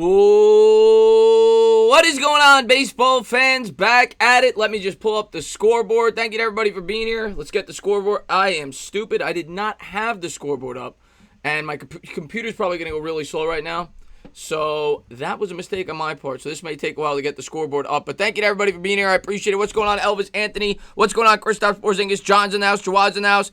Ooh, what is going on, baseball fans? Back at it. Let me just pull up the scoreboard. Thank you to everybody for being here. Let's get the scoreboard. I am stupid. I did not have the scoreboard up, and my computer's probably going to go really slow right now. So that was a mistake on my part. So this may take a while to get the scoreboard up. But thank you to everybody for being here. I appreciate it. What's going on, Elvis Anthony? What's going on, Christoph Porzingis? John's in the house. Jawad's in the house.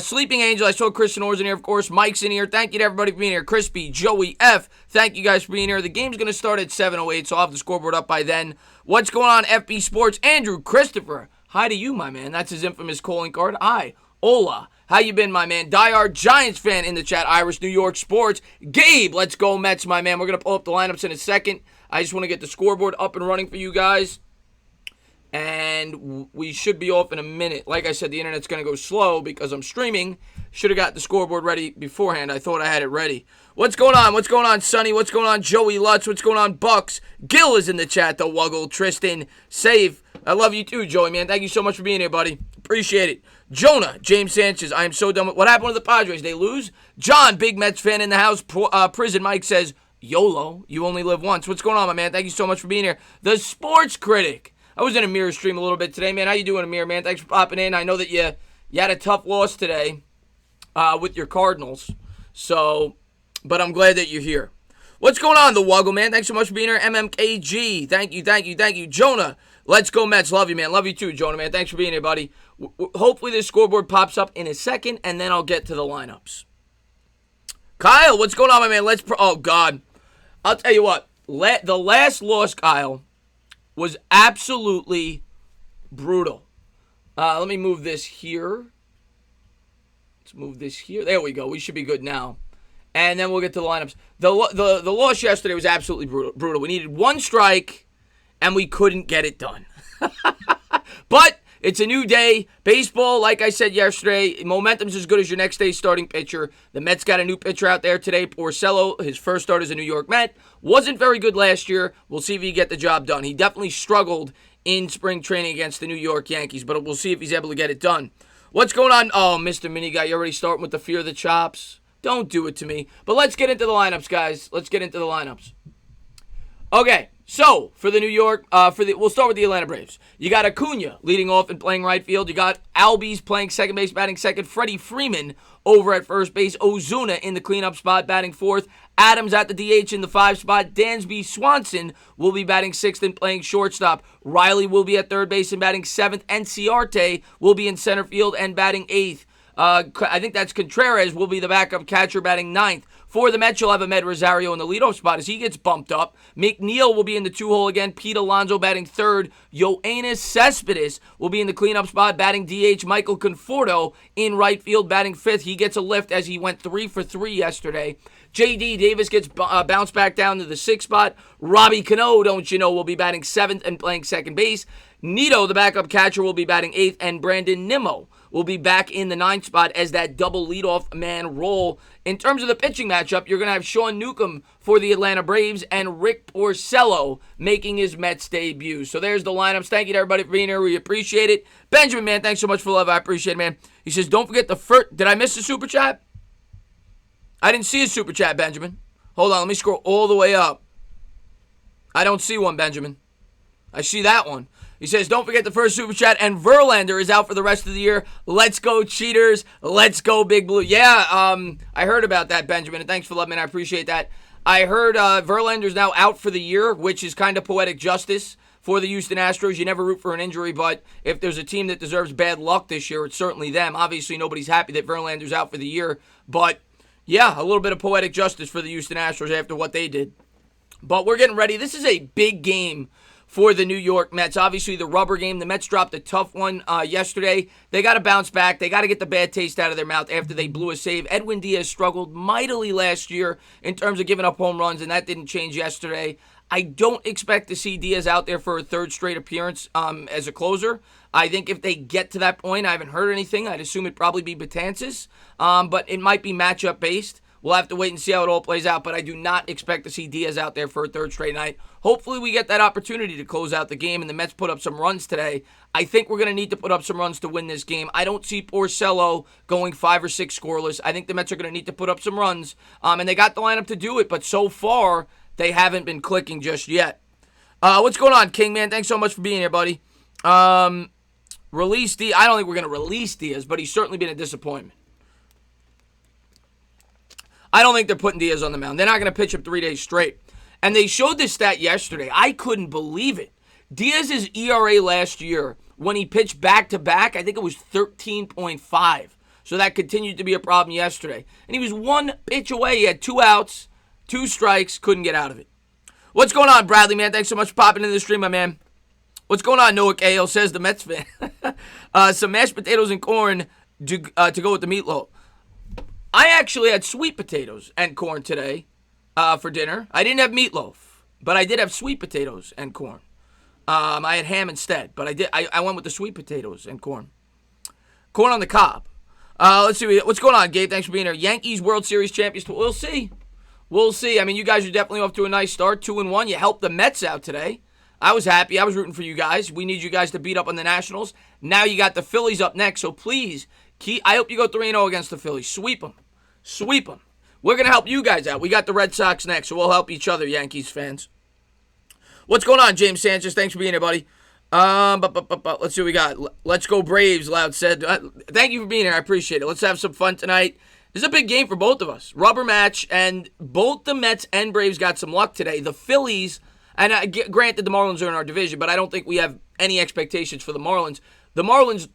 Sleeping Angel, I saw Chris Sonore's in here, of course. Mike's in here. Thank you to everybody for being here. Crispy, Joey, F. Thank you guys for being here. The game's going to start at 7:08, so I'll have the scoreboard up by then. What's going on, FB Sports? Andrew Christopher. Hi to you, my man. That's his infamous calling card. Hi. Ola. How you been, my man? Diehard Giants fan in the chat. Irish New York Sports. Gabe, let's go Mets, my man. We're going to pull up the lineups in a second. I just want to get the scoreboard up and running for you guys. And we should be off in a minute. Like I said, the internet's going to go slow because I'm streaming. Should have got the scoreboard ready beforehand. I thought I had it ready. What's going on? What's going on, Sonny? What's going on, Joey Lutz? What's going on, Bucks? Gil is in the chat, the Wuggle. Tristan, Save. I love you too, Joey, man. Thank you so much for being here, buddy. Appreciate it. Jonah, James Sanchez. I am so done with what happened with the Padres. They lose? John, big Mets fan in the house. Prison Mike says, YOLO, you only live once. What's going on, my man? Thank you so much for being here. The Sports Critic. I was in a mirror stream a little bit today, man. How you doing, Amir, man? Thanks for popping in. I know that you had a tough loss today with your Cardinals. So, but I'm glad that you're here. What's going on, the Wuggle, man? Thanks so much for being here. MMKG. Thank you. Jonah, let's go Mets. Love you, man. Love you too, Jonah, man. Thanks for being here, buddy. Hopefully this scoreboard pops up in a second, and then I'll get to the lineups. Kyle, what's going on, my man? Oh, God. I'll tell you what. The last loss, Kyle, was absolutely brutal. Let me move this here. Let's move this here. There we go. We should be good now. And then we'll get to the lineups. The loss yesterday was absolutely brutal. We needed one strike, and we couldn't get it done. But it's a new day. Baseball, like I said yesterday, momentum's as good as your next day's starting pitcher. The Mets got a new pitcher out there today, Porcello. His first start as a New York Met. Wasn't very good last year. We'll see if he can get the job done. He definitely struggled in spring training against the New York Yankees, but we'll see if he's able to get it done. What's going on? Oh, Mr. Mini Guy, you already starting with the fear of the chops? Don't do it to me. But let's get into the lineups, guys. Let's get into the lineups. Okay. So, for the New York, we'll start with the Atlanta Braves. You got Acuna leading off and playing right field. You got Albies playing second base, batting second. Freddie Freeman over at first base. Ozuna in the cleanup spot, batting fourth. Adams at the DH in the 5 spot. Dansby Swanson will be batting sixth and playing shortstop. Riley will be at third base and batting seventh. And Ciarte will be in center field and batting eighth. I think that's Contreras will be the backup catcher batting ninth. For the Mets, you'll have Ahmed Rosario in the leadoff spot as he gets bumped up. McNeil will be in the 2-hole again. Pete Alonso batting third. Yoenis Cespedes will be in the cleanup spot batting DH. Michael Conforto in right field batting fifth. He gets a lift as he went 3 for 3 yesterday. J.D. Davis gets bounced back down to the 6th spot. Robbie Cano, don't you know, will be batting 7th and playing second base. Nito, the backup catcher, will be batting 8th. And Brandon Nimmo will be back in the 9th spot as that double leadoff man role. In terms of the pitching matchup, you're going to have Sean Newcomb for the Atlanta Braves and Rick Porcello making his Mets debut. So there's the lineups. Thank you to everybody for being here. We appreciate it. Benjamin, man, thanks so much for the love. I appreciate it, man. He says, don't forget the first... Did I miss the super chat? I didn't see a super chat, Benjamin. Hold on, let me scroll all the way up. I don't see one, Benjamin. I see that one. He says, don't forget the first super chat, and Verlander is out for the rest of the year. Let's go, Cheaters. Let's go, Big Blue. Yeah, I heard about that, Benjamin, and thanks for letting me. I appreciate that. I heard Verlander's now out for the year, which is kind of poetic justice for the Houston Astros. You never root for an injury, but if there's a team that deserves bad luck this year, it's certainly them. Obviously, nobody's happy that Verlander's out for the year, but yeah, a little bit of poetic justice for the Houston Astros after what they did. But we're getting ready. This is a big game for the New York Mets. Obviously, the rubber game. The Mets dropped a tough one yesterday. They got to bounce back. They got to get the bad taste out of their mouth after they blew a save. Edwin Diaz struggled mightily last year in terms of giving up home runs, and that didn't change yesterday. I don't expect to see Diaz out there for a third straight appearance as a closer. I think if they get to that point, I haven't heard anything. I'd assume it'd probably be Betances, but it might be matchup-based. We'll have to wait and see how it all plays out, but I do not expect to see Diaz out there for a third straight night. Hopefully we get that opportunity to close out the game, and the Mets put up some runs today. I think we're going to need to put up some runs to win this game. I don't see Porcello going 5 or 6 scoreless. I think the Mets are going to need to put up some runs, and they got the lineup to do it, but so far, they haven't been clicking just yet. What's going on, King, man? Thanks so much for being here, buddy. Release Diaz. I don't think we're going to release Diaz, but he's certainly been a disappointment. I don't think they're putting Diaz on the mound. They're not going to pitch him 3 days straight. And they showed this stat yesterday. I couldn't believe it. Diaz's ERA last year, when he pitched back-to-back, I think it was 13.5. So that continued to be a problem yesterday. And he was one pitch away. He had 2 outs, 2 strikes, couldn't get out of it. What's going on, Bradley, man? Thanks so much for popping into the stream, my man. What's going on, Noah Cahill, says the Mets fan. Some mashed potatoes and corn to go with the meatloaf. I actually had sweet potatoes and corn today for dinner. I didn't have meatloaf, but I did have sweet potatoes and corn. I had ham instead, but I went with the sweet potatoes and corn. Corn on the cob. Let's see. What's going on, Gabe? Thanks for being here. Yankees World Series champions. We'll see. We'll see. I mean, you guys are definitely off to a nice start. 2-1. You helped the Mets out today. I was happy. I was rooting for you guys. We need you guys to beat up on the Nationals. Now you got the Phillies up next, so please, I hope you go 3-0 against the Phillies. Sweep them. Sweep them. We're going to help you guys out. We got the Red Sox next, so we'll help each other, Yankees fans. What's going on, James Sanchez? Thanks for being here, buddy. Let's see what we got. Let's go Braves, Loud said. Thank you for being here. I appreciate it. Let's have some fun tonight. This is a big game for both of us. Rubber match, and both the Mets and Braves got some luck today. The Phillies, and granted the Marlins are in our division, but I don't think we have any expectations for the Marlins. The Marlins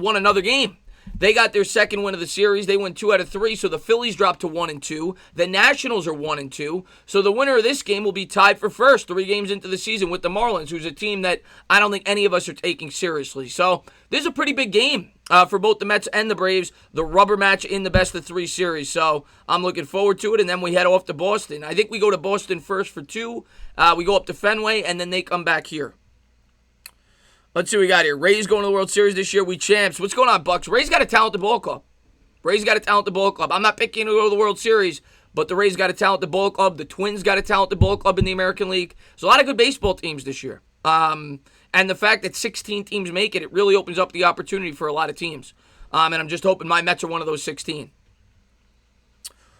won another game. They got their second win of the series. They won 2 out of 3, so the Phillies dropped to 1-2. The Nationals are 1-2. So the winner of this game will be tied for first 3 games into the season with the Marlins, who's a team that I don't think any of us are taking seriously. So this is a pretty big game for both the Mets and the Braves, the rubber match in the best-of-3 series. So I'm looking forward to it, and then we head off to Boston. I think we go to Boston first for 2. We go up to Fenway, and then they come back here. Let's see what we got here. Rays going to the World Series this year. We champs. What's going on, Bucks? Rays got a talented ball club. Rays got a talented ball club. I'm not picking to go to the World Series, but the Rays got a talented ball club. The Twins got a talented ball club in the American League. There's a lot of good baseball teams this year. And the fact that 16 teams make it really opens up the opportunity for a lot of teams. And I'm just hoping my Mets are one of those 16.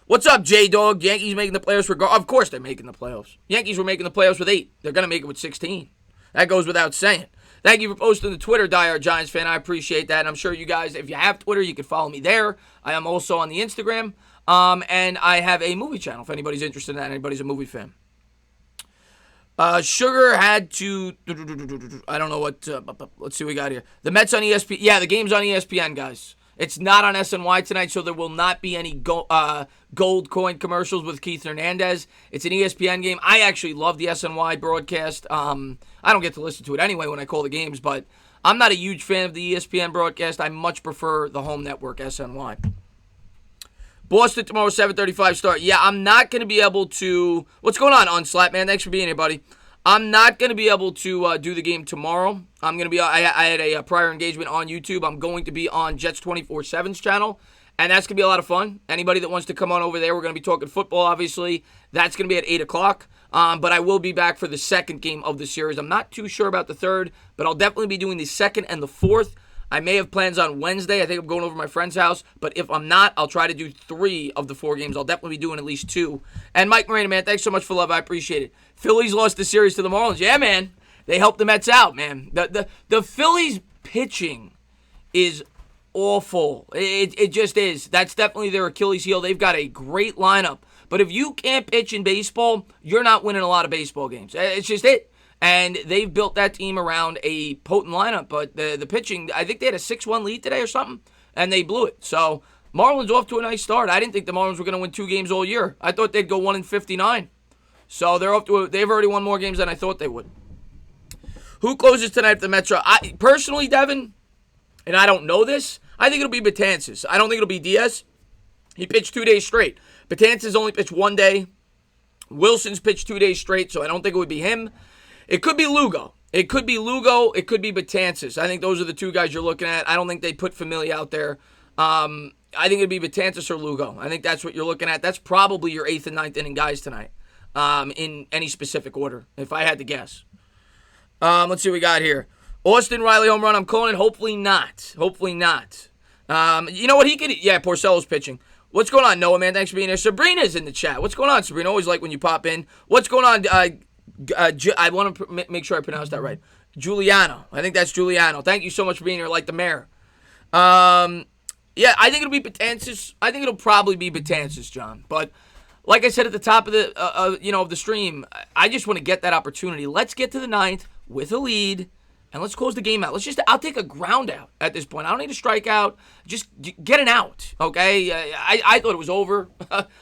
What's up, J-Dog? Yankees making the playoffs. Of course they're making the playoffs. Yankees were making the playoffs with 8. They're going to make it with 16. That goes without saying. Thank you for posting the Twitter, Diehard Giants fan. I appreciate that. And I'm sure you guys, if you have Twitter, you can follow me there. I am also on the Instagram. And I have a movie channel if anybody's interested in that. Anybody's a movie fan. Sugar had to... I don't know what... let's see what we got here. The Mets on ESPN. Yeah, the game's on ESPN, guys. It's not on SNY tonight, so there will not be any gold coin commercials with Keith Hernandez. It's an ESPN game. I actually love the SNY broadcast. I don't get to listen to it anyway when I call the games, but I'm not a huge fan of the ESPN broadcast. I much prefer the home network, SNY. Boston tomorrow, 7:35 start. Yeah, I'm not going to be able to... What's going on, Unslap, man? Thanks for being here, buddy. I'm not going to be able to do the game tomorrow. I'm going to be. I had a prior engagement on YouTube. I'm going to be on Jets 24/7's channel, and that's going to be a lot of fun. Anybody that wants to come on over there, we're going to be talking football, obviously. That's going to be at 8 o'clock, but I will be back for the second game of the series. I'm not too sure about the third, but I'll definitely be doing the second and the fourth. I may have plans on Wednesday. I think I'm going over to my friend's house. But if I'm not, I'll try to do 3 of the 4 games. I'll definitely be doing at least 2. And Mike Moreno, man, thanks so much for love. I appreciate it. Phillies lost the series to the Marlins. Yeah, man. They helped the Mets out, man. The Phillies pitching is awful. It just is. That's definitely their Achilles heel. They've got a great lineup. But if you can't pitch in baseball, you're not winning a lot of baseball games. It's just it. And they've built that team around a potent lineup. But the pitching, I think they had a 6-1 lead today or something, and they blew it. So Marlins off to a nice start. I didn't think the Marlins were going to win 2 games all year. I thought they'd go 1-59. So they've already won more games than I thought they would. Who closes tonight at the Metro? Personally, Devin, and I don't know this, I think it'll be Betances. I don't think it'll be Diaz. He pitched 2 days straight. Betances only pitched 1 day. Wilson's pitched 2 days straight, so I don't think it would be him. It could be Lugo. It could be Betances. I think those are the 2 guys you're looking at. I don't think they put Familia out there. I think it'd be Betances or Lugo. I think that's what you're looking at. That's probably your 8th and 9th inning guys tonight, in any specific order, if I had to guess. Let's see what we got here. Austin Riley home run. I'm calling it. Hopefully not. You know what? He could... Yeah, Porcello's pitching. What's going on, Noah, man? Thanks for being here. Sabrina's in the chat. What's going on, Sabrina? Always like when you pop in. What's going on? I want to make sure I pronounce that right. Giuliano. I think that's Giuliano. Thank you so much for being here, like the mayor. Yeah, I think it'll be Betances. I think it'll probably be Betances, John. But like I said at the top of the of the stream, I just want to get that opportunity. Let's get to the ninth with a lead, and let's close the game out. I'll take a ground out at this point. I don't need a strikeout. Just get an out, okay? I thought it was over.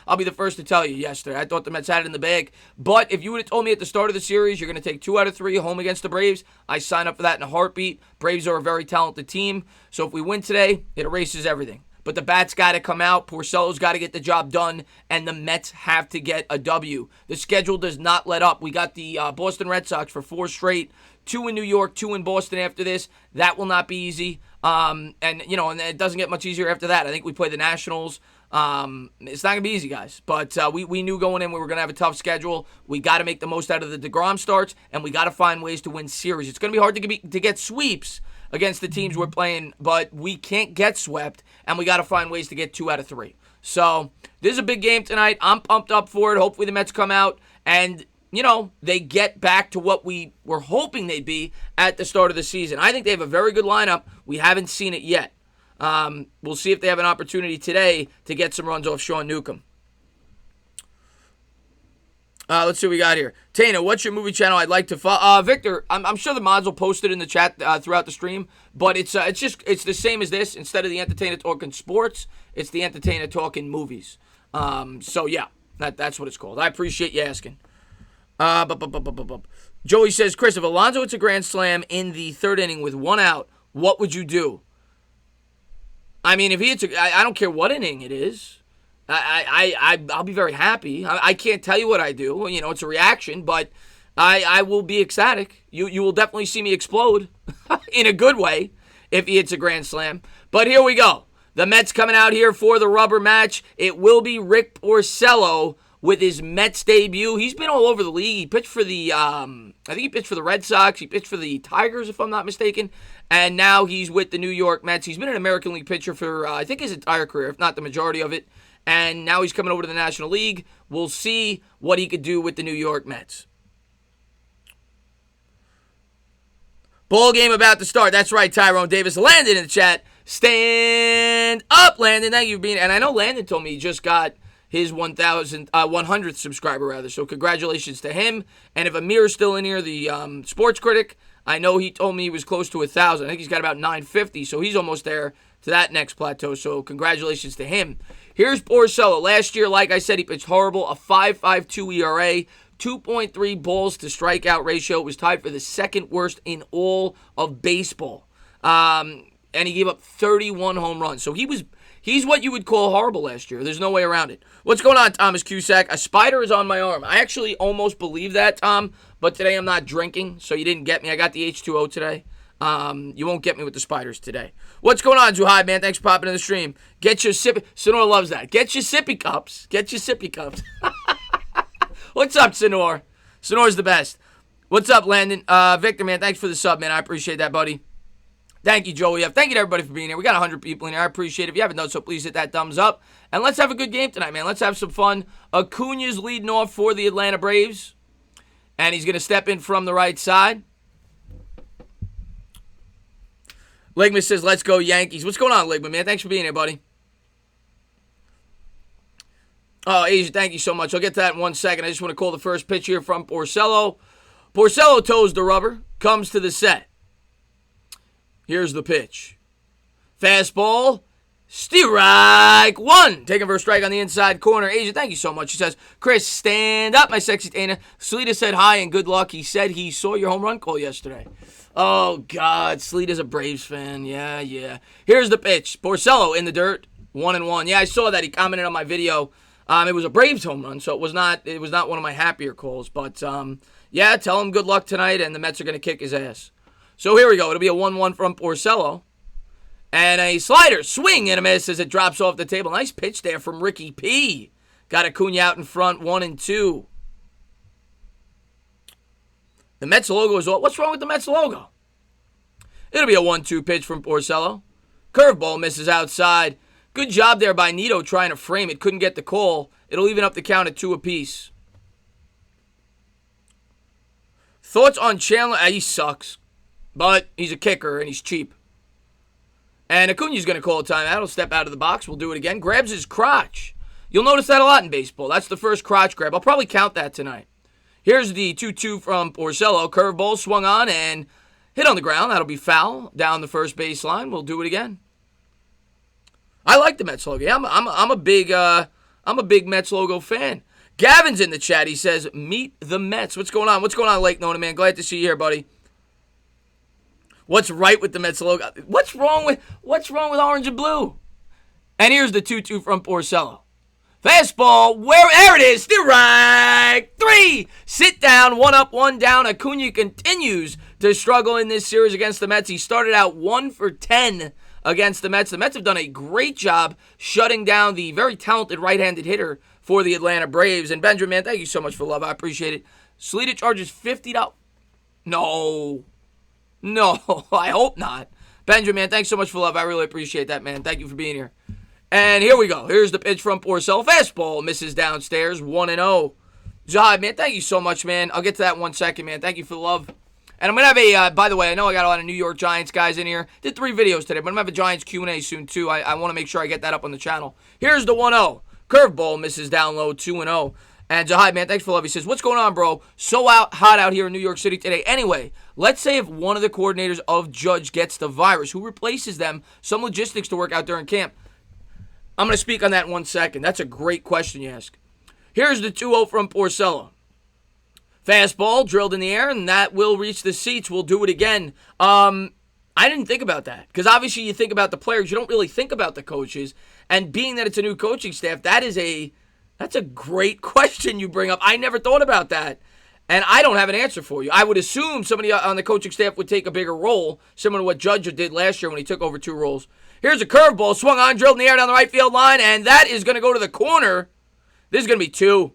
I'll be the first to tell you yesterday. I thought the Mets had it in the bag. But if you would have told me at the start of the series you're going to take 2 out of 3 home against the Braves, I sign up for that in a heartbeat. Braves are a very talented team. So if we win today, it erases everything. But the bat's got to come out. Porcello's got to get the job done, and the Mets have to get a W. The schedule does not let up. We got the Boston Red Sox for 4 straight, 2 in New York, 2 in Boston after this. That will not be easy. And it doesn't get much easier after that. I think we play the Nationals. It's not going to be easy, guys. But we knew going in we were going to have a tough schedule. We got to make the most out of the DeGrom starts, and we got to find ways to win series. It's going to be hard to get sweeps against the teams we're playing, but we can't get swept, and we got to find ways to get 2 out of 3. So this is a big game tonight. I'm pumped up for it. Hopefully the Mets come out and, they get back to what we were hoping they'd be at the start of the season. I think they have a very good lineup. We haven't seen it yet. We'll see if they have an opportunity today to get some runs off Sean Newcomb. Let's see what we got here. Tana, what's your movie channel I'd like to follow? Victor, I'm sure the mods will post it in the chat throughout the stream, but it's the same as this. Instead of the entertainer talking sports, it's the entertainer talking movies. So yeah, that's what it's called. I appreciate you asking. Joey says, Chris, if Alonso hits a grand slam in the 3rd inning with 1 out, what would you do? I mean, if he hits I don't care what inning it is. I'll be very happy. I can't tell you what I do. It's a reaction, but I will be ecstatic. You will definitely see me explode in a good way if he hits a grand slam. But here we go. The Mets coming out here for the rubber match. It will be Rick Porcello with his Mets debut. He's been all over the league. He pitched for the I think he pitched for the Red Sox. He pitched for the Tigers, if I'm not mistaken. And now he's with the New York Mets. He's been an American League pitcher for I think his entire career, if not the majority of it. And now he's coming over to the National League. We'll see what he could do with the New York Mets. Ball game about to start. That's right, Tyrone Davis. Landon in the chat. Stand up, Landon. Thank you for being. And I know Landon told me he just got his 100th subscriber, rather. So congratulations to him. And if Amir's still in here, the sports critic, I know he told me he was close to 1,000. I think he's got about 950, so he's almost there to that next plateau. So congratulations to him. Here's Porcello. Last year, like I said, he pitched horrible. A 5.52 ERA, 2.3 balls to strikeout ratio. It was tied for the 2nd worst in all of baseball. And he gave up 31 home runs. So he's what you would call horrible last year. There's no way around it. What's going on, Thomas Cusack? A spider is on my arm. I actually almost believe that, Tom, but today I'm not drinking, so you didn't get me. I got the H2O today. You won't get me with the spiders today. What's going on, Zuhai, man? Thanks for popping in the stream. Get your sippy... Sonor loves that. Get your sippy cups. Get your sippy cups. What's up, Sonor? Sonor's the best. What's up, Landon? Victor, man, thanks for the sub, man. I appreciate that, buddy. Thank you, Joey. Thank you to everybody for being here. We got 100 people in here. I appreciate it. If you haven't done so, please hit that thumbs up. And let's have a good game tonight, man. Let's have some fun. Acuna's leading off for the Atlanta Braves. And he's going to step in from the right side. Ligma says, let's go Yankees. What's going on, Ligma, man? Thanks for being here, buddy. Oh, Asia, thank you so much. I'll get to that in 1 second. I just want to call the first pitch here from Porcello. Porcello toes the rubber, comes to the set. Here's the pitch. Fastball, strike 1. Taking for a strike on the inside corner. Asia, thank you so much. He says, Chris, stand up, my sexy Dana. Salita said hi and good luck. He said he saw your home run call yesterday. Oh, God. Salita's a Braves fan. Yeah. Here's the pitch. Porcello in the dirt. 1-1. Yeah, I saw that. He commented on my video. It was a Braves home run, so it was not one of my happier calls. But, yeah, tell him good luck tonight, and the Mets are going to kick his ass. So here we go. It'll be a 1-1 from Porcello. And a slider, swing and a miss as it drops off the table. Nice pitch there from Ricky P. Got Acuna out in front, 1-2. The Mets logo is all. What's wrong with the Mets logo? It'll be a 1-2 pitch from Porcello. Curveball misses outside. Good job there by Nito trying to frame it. Couldn't get the call. It'll even up the count at 2 apiece. Thoughts on Chandler? He sucks. But he's a kicker and he's cheap. And Acuna's going to call a timeout. He'll step out of the box. We'll do it again. Grabs his crotch. You'll notice that a lot in baseball. That's the first crotch grab. I'll probably count that tonight. Here's the 2-2 from Porcello. Curveball swung on and hit on the ground. That'll be foul down the first baseline. We'll do it again. I like the Mets logo. Yeah, I'm a big Mets logo fan. Gavin's in the chat. He says, "Meet the Mets." What's going on? What's going on, Lake Nona, man? Glad to see you here, buddy. What's right with the Mets logo? What's wrong with orange and blue? And here's the 2-2 from Porcello. Fastball, there it is, strike 3. Sit down, 1 up, 1 down. Acuna continues to struggle in this series against the Mets. He started out 1 for 10 against the Mets. The Mets have done a great job shutting down the very talented right-handed hitter for the Atlanta Braves. And Benjamin, man, thank you so much for love. I appreciate it. Salita charges $50. No, I hope not. Benjamin, man, thanks so much for love. I really appreciate that, man. Thank you for being here. And here we go. Here's the pitch from Porcello. Fastball misses downstairs, 1-0. Zahid, man, thank you so much, man. I'll get to that in 1 second, man. Thank you for the love. And I'm going to have by the way, I know I got a lot of New York Giants guys in here. Did 3 videos today, but I'm going to have a Giants Q&A soon, too. I want to make sure I get that up on the channel. Here's the 1-0. Curveball misses down low, 2-0. And Zahid, man, thanks for the love. He says, "What's going on, bro? So hot out here in New York City today. Anyway, let's say if one of the coordinators of Judge gets the virus, who replaces them? Some logistics to work out during camp." I'm going to speak on that in 1 second. That's a great question you ask. Here's the 2-0 from Porcello. Fastball drilled in the air, and that will reach the seats. We'll do it again. I didn't think about that because obviously you think about the players. You don't really think about the coaches. And being that it's a new coaching staff, that's a great question you bring up. I never thought about that. And I don't have an answer for you. I would assume somebody on the coaching staff would take a bigger role, similar to what Judge did last year when he took over 2 roles. Here's a curveball, swung on, drilled in the air down the right field line, and that is going to go to the corner. This is going to be 2.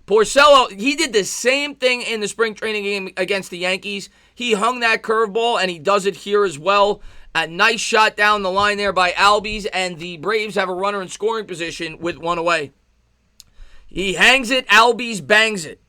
Porcello, he did the same thing in the spring training game against the Yankees. He hung that curveball, and he does it here as well. A nice shot down the line there by Albies, and the Braves have a runner in scoring position with 1 away. He hangs it, Albies bangs it.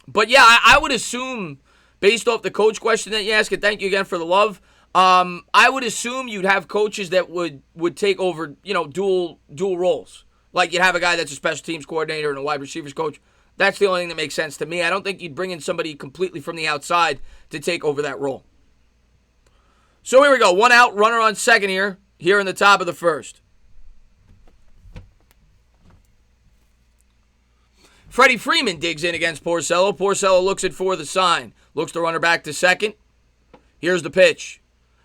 But yeah, I would assume, based off the coach question that you asked, and thank you again for the love, I would assume you'd have coaches that would take over, dual roles. Like you'd have a guy that's a special teams coordinator and a wide receivers coach. That's the only thing that makes sense to me. I don't think you'd bring in somebody completely from the outside to take over that role. So here we go. 1 out, runner on second here in the top of the first. Freddie Freeman digs in against Porcello. Porcello looks it for the sign. Looks the runner back to second. Here's the pitch.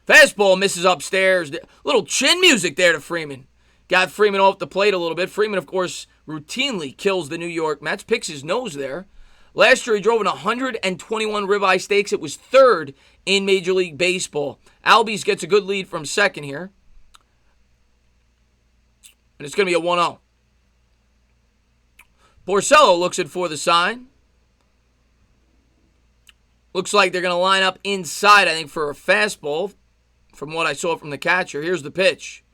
Fastball misses upstairs. Little chin music there to Freeman. Got Freeman off the plate a little bit. Freeman, of course, routinely kills the New York Mets. Picks his nose there. Last year, he drove in 121 ribeye steaks. It was 3rd in Major League Baseball. Albies gets a good lead from second here. And it's going to be a 1-0. Porcello looks it for the sign. Looks like they're going to line up inside, I think, for a fastball from what I saw from the catcher. Here's the pitch.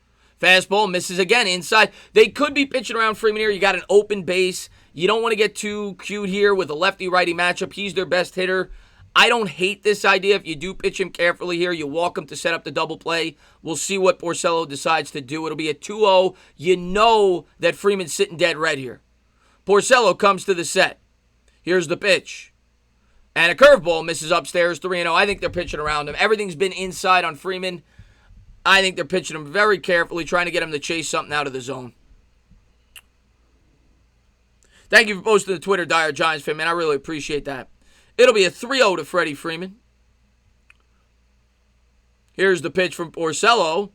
Fastball misses again inside. They could be pitching around Freeman here. You got an open base. You don't want to get too cute here with a lefty-righty matchup. He's their best hitter. I don't hate this idea. If you do pitch him carefully here, you walk him to set up the double play. We'll see what Porcello decides to do. It'll be a 2-0. You know that Freeman's sitting dead red here. Porcello comes to the set. Here's the pitch. And a curveball misses upstairs, 3-0. I think they're pitching around him. Everything's been inside on Freeman. I think they're pitching him very carefully, trying to get him to chase something out of the zone. Thank you for posting the Twitter, Dire Giants fan, man. I really appreciate that. It'll be a 3-0 to Freddie Freeman. Here's the pitch from Porcello.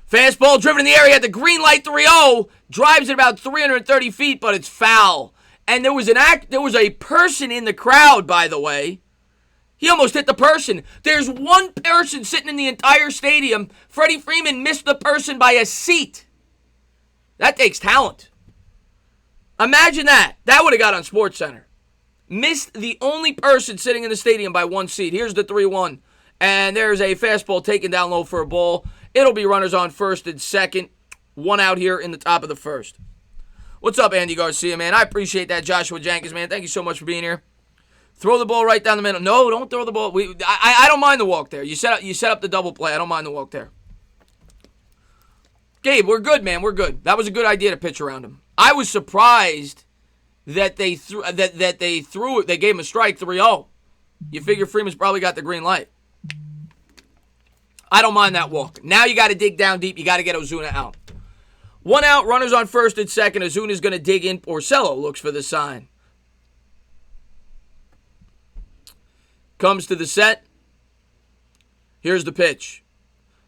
Fastball driven in the air. He had the green light, 3-0. Drives it about 330 feet, but it's foul. And there was a person in the crowd, by the way. He almost hit the person. There's one person sitting in the entire stadium. Freddie Freeman missed the person by a seat. That takes talent. Imagine that. That would have got on SportsCenter. Missed the only person sitting in the stadium by 1 seat. Here's the 3-1. And there's a fastball taken down low for a ball. It'll be runners on first and second. 1 out here in the top of the first. What's up, Andy Garcia, man? I appreciate that, Joshua Jenkins, man. Thank you so much for being here. Throw the ball right down the middle. No, don't throw the ball. I don't mind the walk there. You set up the double play. I don't mind the walk there. Gabe, we're good, man. We're good. That was a good idea to pitch around him. I was surprised that they threw it. They gave him a strike 3-0. You figure Freeman's probably got the green light. I don't mind that walk. Now you got to dig down deep. You got to get Ozuna out. 1 out, runners on first and second. Ozuna's going to dig in. Porcello looks for the sign. Comes to the set. Here's the pitch.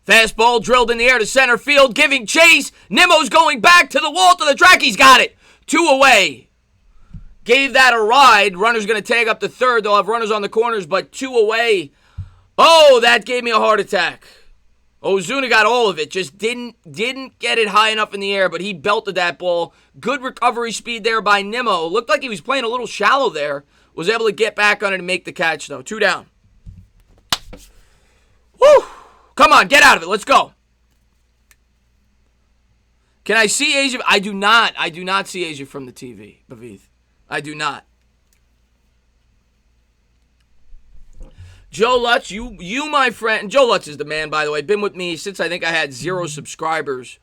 Fastball drilled in the air to center field, giving chase. Nimmo's going back to the wall, to the track. He's got it. 2 away. Gave that a ride. Runner's going to tag up to third. They'll have runners on the corners, but 2 away. Oh, that gave me a heart attack. Ozuna got all of it. Just didn't get it high enough in the air, but he belted that ball. Good recovery speed there by Nimmo. Looked like he was playing a little shallow there. Was able to get back on it and make the catch, though. 2 down. Woo! Come on, get out of it. Let's go. Can I see Asia? I do not. I do not see Asia from the TV, Bavith. I do not. Joe Lutz, you, my friend. Joe Lutz is the man, by the way. Been with me since I think I had 0 subscribers.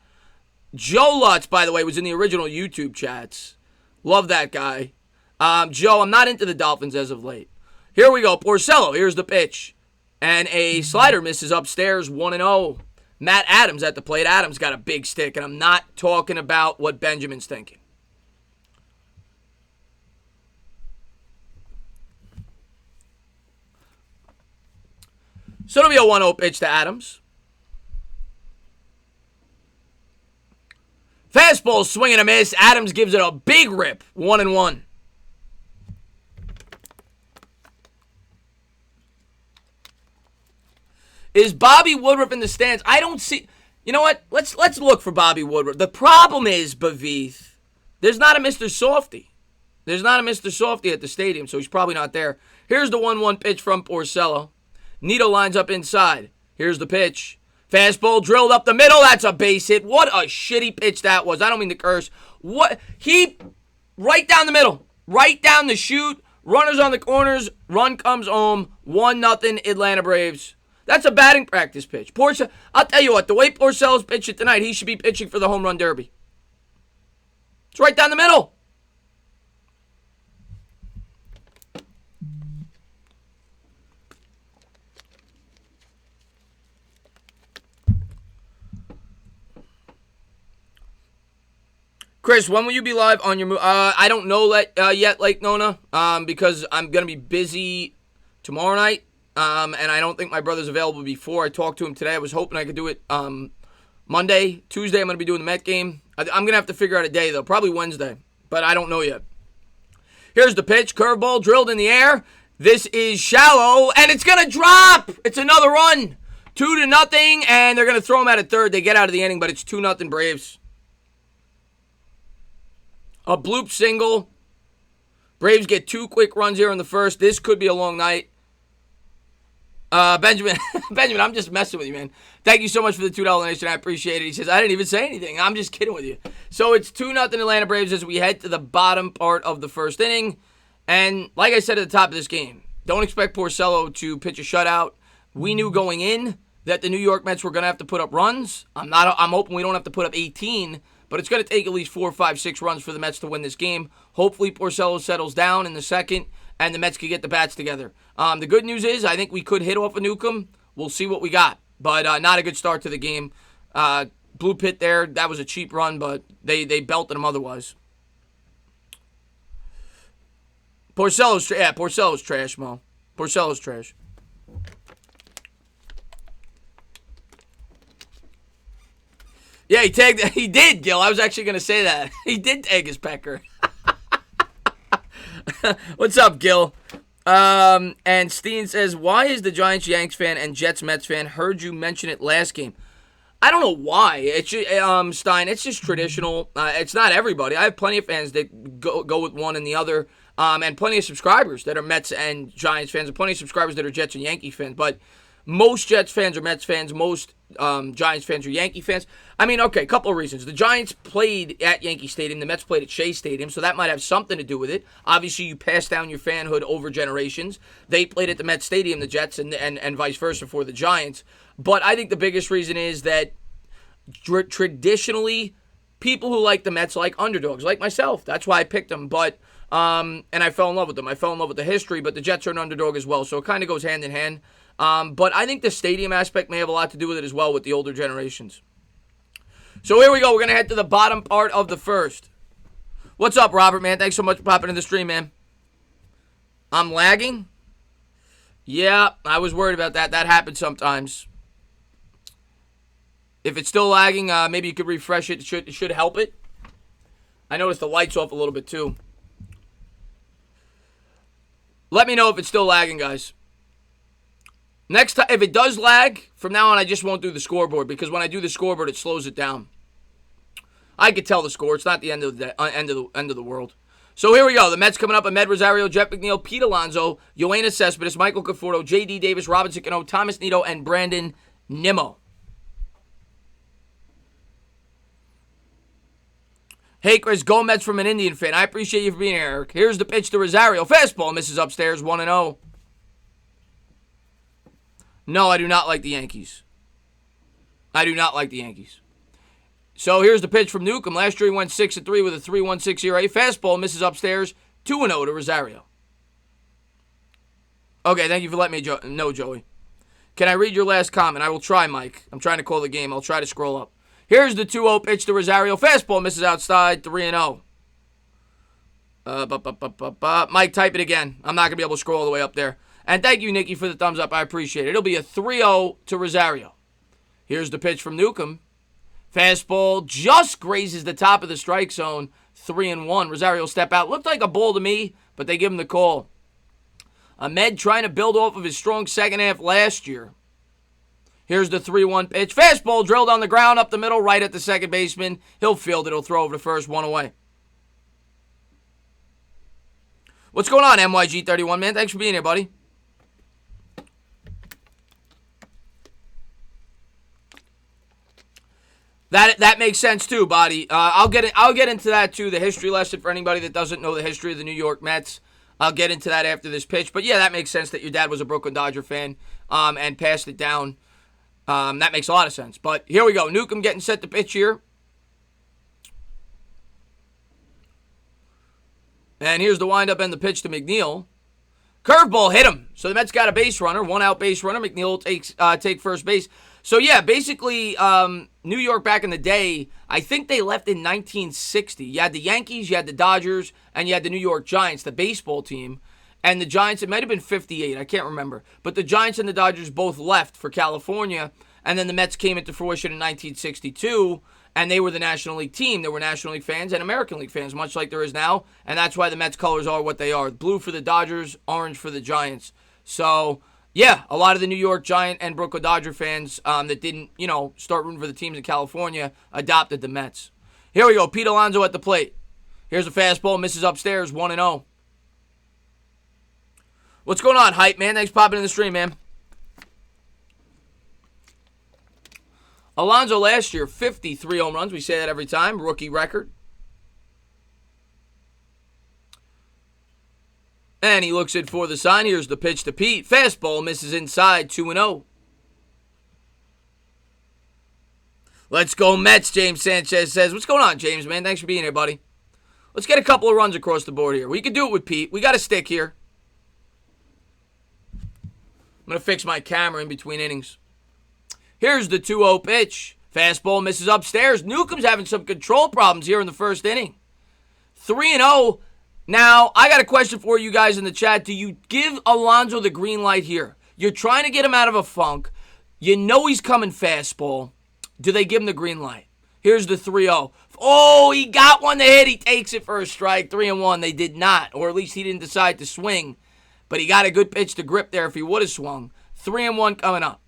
Joe Lutz, by the way, was in the original YouTube chats. Love that guy. Joe, I'm not into the Dolphins as of late. Here we go. Porcello, here's the pitch. And a slider misses upstairs, 1-0. Matt Adams at the plate. Adams got a big stick, and I'm not talking about what Benjamin's thinking. So it'll be a 1-0 pitch to Adams. Fastball swing and a miss. Adams gives it a big rip. 1-1. Is Bobby Woodruff in the stands? I don't see. You know what? Let's look for Bobby Woodruff. The problem is, Bavith, there's not a Mr. Softy. There's not a Mr. Softy at the stadium, so he's probably not there. Here's the 1-1 pitch from Porcello. Nito lines up inside. Here's the pitch. Fastball drilled up the middle. That's a base hit. What a shitty pitch that was. I don't mean to curse. What? Right down the middle. Right down the chute. Runners on the corners. Run comes home. 1-0 Atlanta Braves. That's a batting practice pitch. I'll tell you what. The way Porcello's pitching tonight, he should be pitching for the home run derby. It's right down the middle. Chris, when will you be live on your move? I don't know yet, Lake Nona, because I'm going to be busy tomorrow night, and I don't think my brother's available before. I talked to him today. I was hoping I could do it Monday. Tuesday, I'm going to be doing the Met game. I'm going to have to figure out a day, though, probably Wednesday, but I don't know yet. Here's the pitch. Curveball drilled in the air. This is shallow, and it's going to drop. It's another run. 2-0, and they're going to throw him out at third. They get out of the inning, but it's 2-0 Braves. A bloop single. Braves get 2 quick runs here in the first. This could be a long night. Benjamin, I'm just messing with you, man. Thank you so much for the $2 donation. I appreciate it. He says, I didn't even say anything. I'm just kidding with you. So it's 2-0 Atlanta Braves as we head to the bottom part of the first inning. And like I said at the top of this game, don't expect Porcello to pitch a shutout. We knew going in that the New York Mets were going to have to put up runs. I'm hoping we don't have to put up 18. But it's going to take at least 4, 5, 6 runs for the Mets to win this game. Hopefully, Porcello settles down in the second, and the Mets can get the bats together. The good news is I think we could hit off a Newcomb. We'll see what we got. But not a good start to the game. Blue pit there, that was a cheap run, but they belted him otherwise. Porcello's trash, Mo. Porcello's trash. Yeah, he did, Gil. I was actually going to say that. He did tag his pecker. What's up, Gil? And Steen says, why is the Giants-Yanks fan and Jets-Mets fan heard you mention it last game? I don't know why. It's just, Stein, it's just traditional. It's not everybody. I have plenty of fans that go with one and the other, and plenty of subscribers that are Mets and Giants fans, and plenty of subscribers that are Jets and Yankees fans. But Most Jets fans are Mets fans. Most Giants fans are Yankee fans. I mean, okay, a couple of reasons. The Giants played at Yankee Stadium. The Mets played at Shea Stadium, so that might have something to do with it. Obviously, you pass down your fanhood over generations. They played at the Mets Stadium, the Jets, and vice versa for the Giants. But I think the biggest reason is that traditionally, people who like the Mets like underdogs, like myself. That's why I picked them. But and I fell in love with them. I fell in love with the history, but the Jets are an underdog as well, so it kind of goes hand in hand. But I think the stadium aspect may have a lot to do with it as well with the older generations. So here we go. We're going to head to the bottom part of the first. What's up, Robert, man? Thanks so much for popping in the stream, man. I'm lagging? Yeah, I was worried about that. That happens sometimes. If it's still lagging, maybe you could refresh it. It should help it. I noticed the light's off a little bit, too. Let me know if it's still lagging, guys. Next time, if it does lag, from now on I just won't do the scoreboard because when I do the scoreboard, it slows it down. I could tell the score. It's not the end of the world. So here we go. The Mets coming up: Ahmed Rosario, Jeff McNeil, Pete Alonso, Yoenis Cespedes, Michael Conforto, J.D. Davis, Robinson Cano, Thomas Nido, and Brandon Nimmo. Hey, Chris, go Mets from an Indian fan. I appreciate you for being here, Eric. Here's the pitch to Rosario. Fastball misses upstairs, 1-0. No, I do not like the Yankees. I do not like the Yankees. So here's the pitch from Newcomb. Last year he went 6-3 with a 3.16 ERA. Fastball misses upstairs, 2-0 to Rosario. Okay, thank you for letting me know, Joey. Can I read your last comment? I will try, Mike. I'm trying to call the game. I'll try to scroll up. Here's the 2-0 pitch to Rosario. Fastball misses outside, 3-0. Mike, type it again. I'm not going to be able to scroll all the way up there. And thank you, Nikki, for the thumbs up. I appreciate it. It'll be a 3-0 to Rosario. Here's the pitch from Newcomb. Fastball just grazes the top of the strike zone, 3-1. Rosario step out. Looked like a ball to me, but they give him the call. Ahmed trying to build off of his strong second half last year. Here's the 3-1 pitch. Fastball drilled on the ground up the middle, right at the second baseman. He'll field it. He'll throw over to first, 1 away. What's going on, MYG31, man? Thanks for being here, buddy. That makes sense too, buddy. I'll get into that too. The history lesson for anybody that doesn't know the history of the New York Mets. I'll get into that after this pitch. But yeah, that makes sense that your dad was a Brooklyn Dodger fan and passed it down. That makes a lot of sense. But here we go. Newcomb getting set to pitch here. And here's the windup and the pitch to McNeil. Curveball hit him. So the Mets got a base runner, 1-out base runner. McNeil will take first base. So yeah, basically New York back in the day, I think they left in 1960. You had the Yankees, you had the Dodgers, and you had the New York Giants, the baseball team. And the Giants, it might have been 58, I can't remember. But the Giants and the Dodgers both left for California. And then the Mets came into fruition in 1962. And they were the National League team. There were National League fans and American League fans, much like there is now. And that's why the Mets colors are what they are. Blue for the Dodgers, orange for the Giants. So, yeah, a lot of the New York Giant and Brooklyn Dodger fans that didn't, start rooting for the teams in California adopted the Mets. Here we go. Pete Alonso at the plate. Here's a fastball. Misses upstairs, 1-0. What's going on, Hype, man? Thanks for popping in the stream, man. Alonso last year, 53 home runs. We say that every time. Rookie record. And he looks it for the sign. Here's the pitch to Pete. Fastball misses inside, 2-0. Let's go Mets, James Sanchez says. What's going on, James, man? Thanks for being here, buddy. Let's get a couple of runs across the board here. We can do it with Pete. We got a stick here. I'm going to fix my camera in between innings. Here's the 2-0 pitch. Fastball misses upstairs. Newcomb's having some control problems here in the first inning. 3-0. Now, I got a question for you guys in the chat. Do you give Alonso the green light here? You're trying to get him out of a funk. You know he's coming fastball. Do they give him the green light? Here's the 3-0. Oh, he got one to hit. He takes it for a strike. 3-1. They did not, or at least he didn't decide to swing. But he got a good pitch to grip there if he would have swung. 3-1 coming up.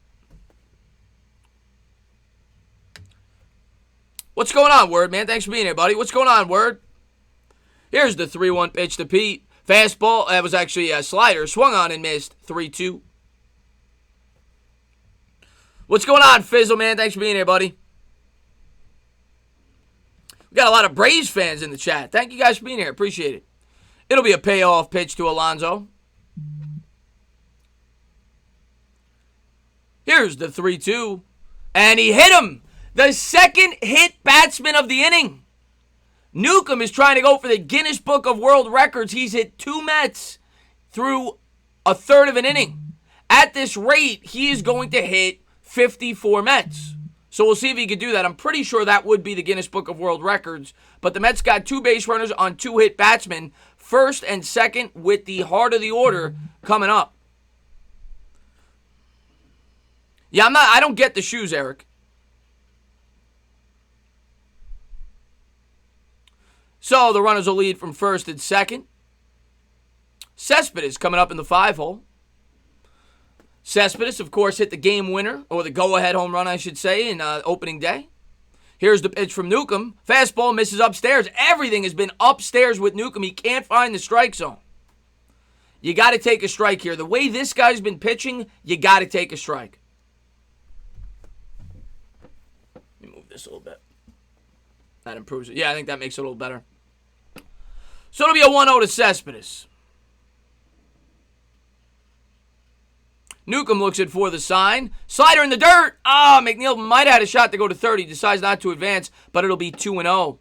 What's going on, Word, man? Thanks for being here, buddy. What's going on, Word? Here's the 3-1 pitch to Pete. Fastball, that was actually a slider. Swung on and missed. 3-2. What's going on, Fizzle, man? Thanks for being here, buddy. We got a lot of Braves fans in the chat. Thank you guys for being here. Appreciate it. It'll be a payoff pitch to Alonso. Here's the 3-2. And he hit him. The second hit batsman of the inning. Newcomb is trying to go for the Guinness Book of World Records. He's hit 2 Mets through a third of an inning. At this rate, he is going to hit 54 Mets. So we'll see if he can do that. I'm pretty sure that would be the Guinness Book of World Records. But the Mets got 2 base runners on 2 hit batsmen. First and second with the heart of the order coming up. Yeah, I don't get the shoes, Eric. So the runners will lead from first and second. Cespedes coming up in the 5-hole. Cespedes, of course, hit the game winner, or the go-ahead home run, I should say, in opening day. Here's the pitch from Newcomb. Fastball misses upstairs. Everything has been upstairs with Newcomb. He can't find the strike zone. You got to take a strike here. The way this guy's been pitching, you got to take a strike. Let me move this a little bit. That improves it. Yeah, I think that makes it a little better. So it'll be a 1-0 to Cespedes. Newcomb looks it for the sign. Slider in the dirt. McNeil might have had a shot to go to third. He decides not to advance, but it'll be 2-0.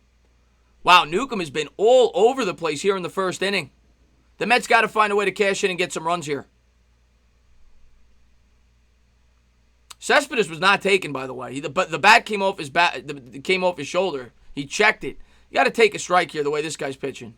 Wow, Newcomb has been all over the place here in the first inning. The Mets got to find a way to cash in and get some runs here. Cespedes was not taken, by the way. The bat came off his shoulder. He checked it. You got to take a strike here the way this guy's pitching.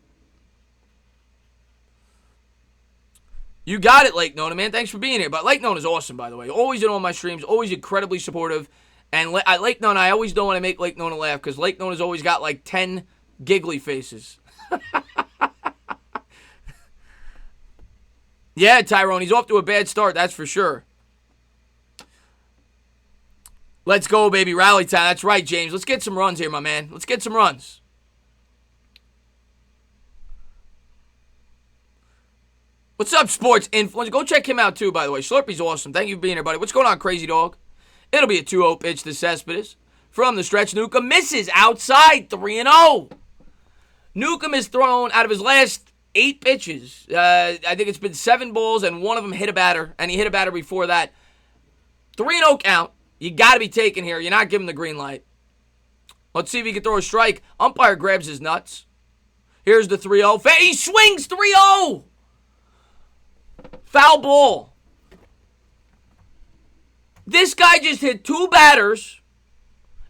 You got it, Lake Nona, man. Thanks for being here. But Lake Nona is awesome, by the way. Always in all my streams. Always incredibly supportive. And Lake Nona, I always don't want to make Lake Nona laugh because Lake Nona's always got like 10 giggly faces. Yeah, Tyrone, he's off to a bad start, that's for sure. Let's go, baby. Rally time. That's right, James. Let's get some runs here, my man. Let's get some runs. What's up, Sports Influence? Go check him out, too, by the way. Slurpy's awesome. Thank you for being here, buddy. What's going on, Crazy Dog? It'll be a 2-0 pitch to Cespedes. From the stretch, Newcomb misses outside, 3-0. Newcomb has thrown out of his last 8 pitches. I think it's been 7 balls, and one of them hit a batter, and he hit a batter before that. 3-0 count. You got to be taken here. You're not giving the green light. Let's see if he can throw a strike. Umpire grabs his nuts. Here's the 3-0. He swings 3-0. Foul ball. This guy just hit 2 batters,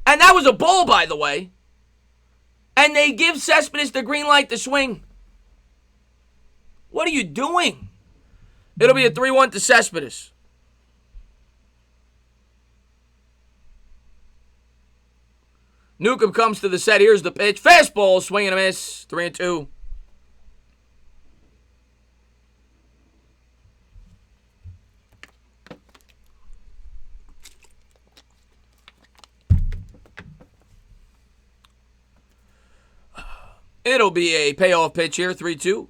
and that was a ball, by the way, and they give Cespedes the green light to swing. What are you doing? It'll be a 3-1 to Cespedes. Newcomb comes to the set. Here's the pitch. Fastball, swing and a miss. 3-2. It'll be a payoff pitch here, 3-2.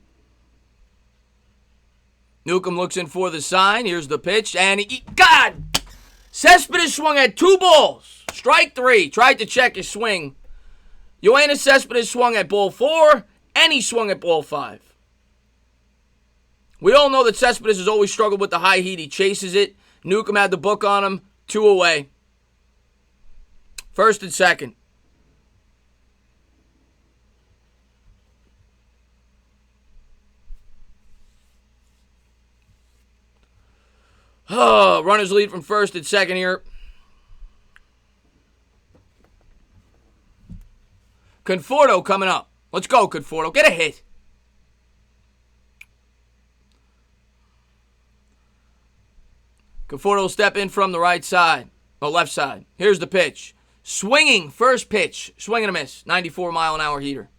Newcomb looks in for the sign. Here's the pitch, and God! Cespedes swung at 2 balls. Strike 3. Tried to check his swing. Yoenis Cespedes swung at ball 4, and he swung at ball 5. We all know that Cespedes has always struggled with the high heat. He chases it. Newcomb had the book on him. 2 away. First and second. Runners lead from first and second here. Conforto coming up. Let's go, Conforto. Get a hit. Conforto will step in from the right side. Or left side. Here's the pitch. Swinging. First pitch. Swing and a miss. 94-mile-an-hour heater.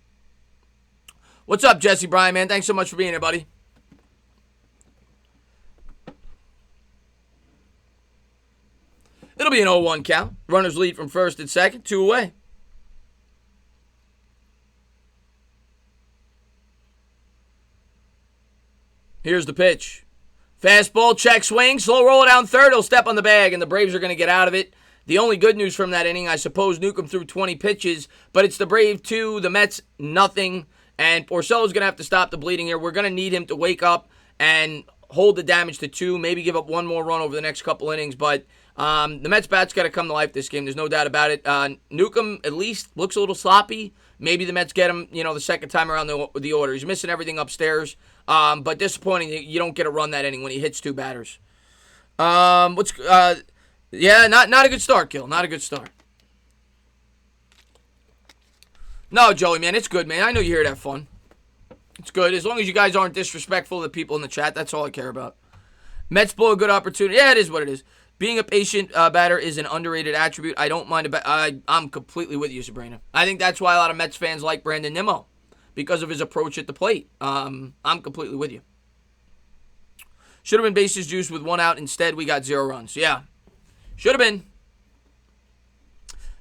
What's up, Jesse Bryan, man? Thanks so much for being here, buddy. It'll be an 0-1 count. Runners lead from first and second. 2 away. Here's the pitch. Fastball, check swing, slow roll down third. He'll step on the bag, and the Braves are going to get out of it. The only good news from that inning, I suppose, Newcomb threw 20 pitches, but it's the Brave 2, the Mets nothing, and Porcello's going to have to stop the bleeding here. We're going to need him to wake up and hold the damage to 2, maybe give up one more run over the next couple innings, but the Mets bat's got to come to life this game. There's no doubt about it. Newcomb at least looks a little sloppy. Maybe the Mets get him, the second time around the order. He's missing everything upstairs, but disappointing. You don't get a run that inning when he hits 2 batters. Yeah, not a good start, Gil. Not a good start. No, Joey, man, it's good, man. I know you hear that fun. It's good. As long as you guys aren't disrespectful to the people in the chat, that's all I care about. Mets blow a good opportunity. Yeah, it is what it is. Being a patient batter is an underrated attribute. I don't mind I'm completely with you, Sabrina. I think that's why a lot of Mets fans like Brandon Nimmo, because of his approach at the plate. I'm completely with you. Should have been bases juiced with 1 out. Instead, we got 0 runs. Yeah. Should have been.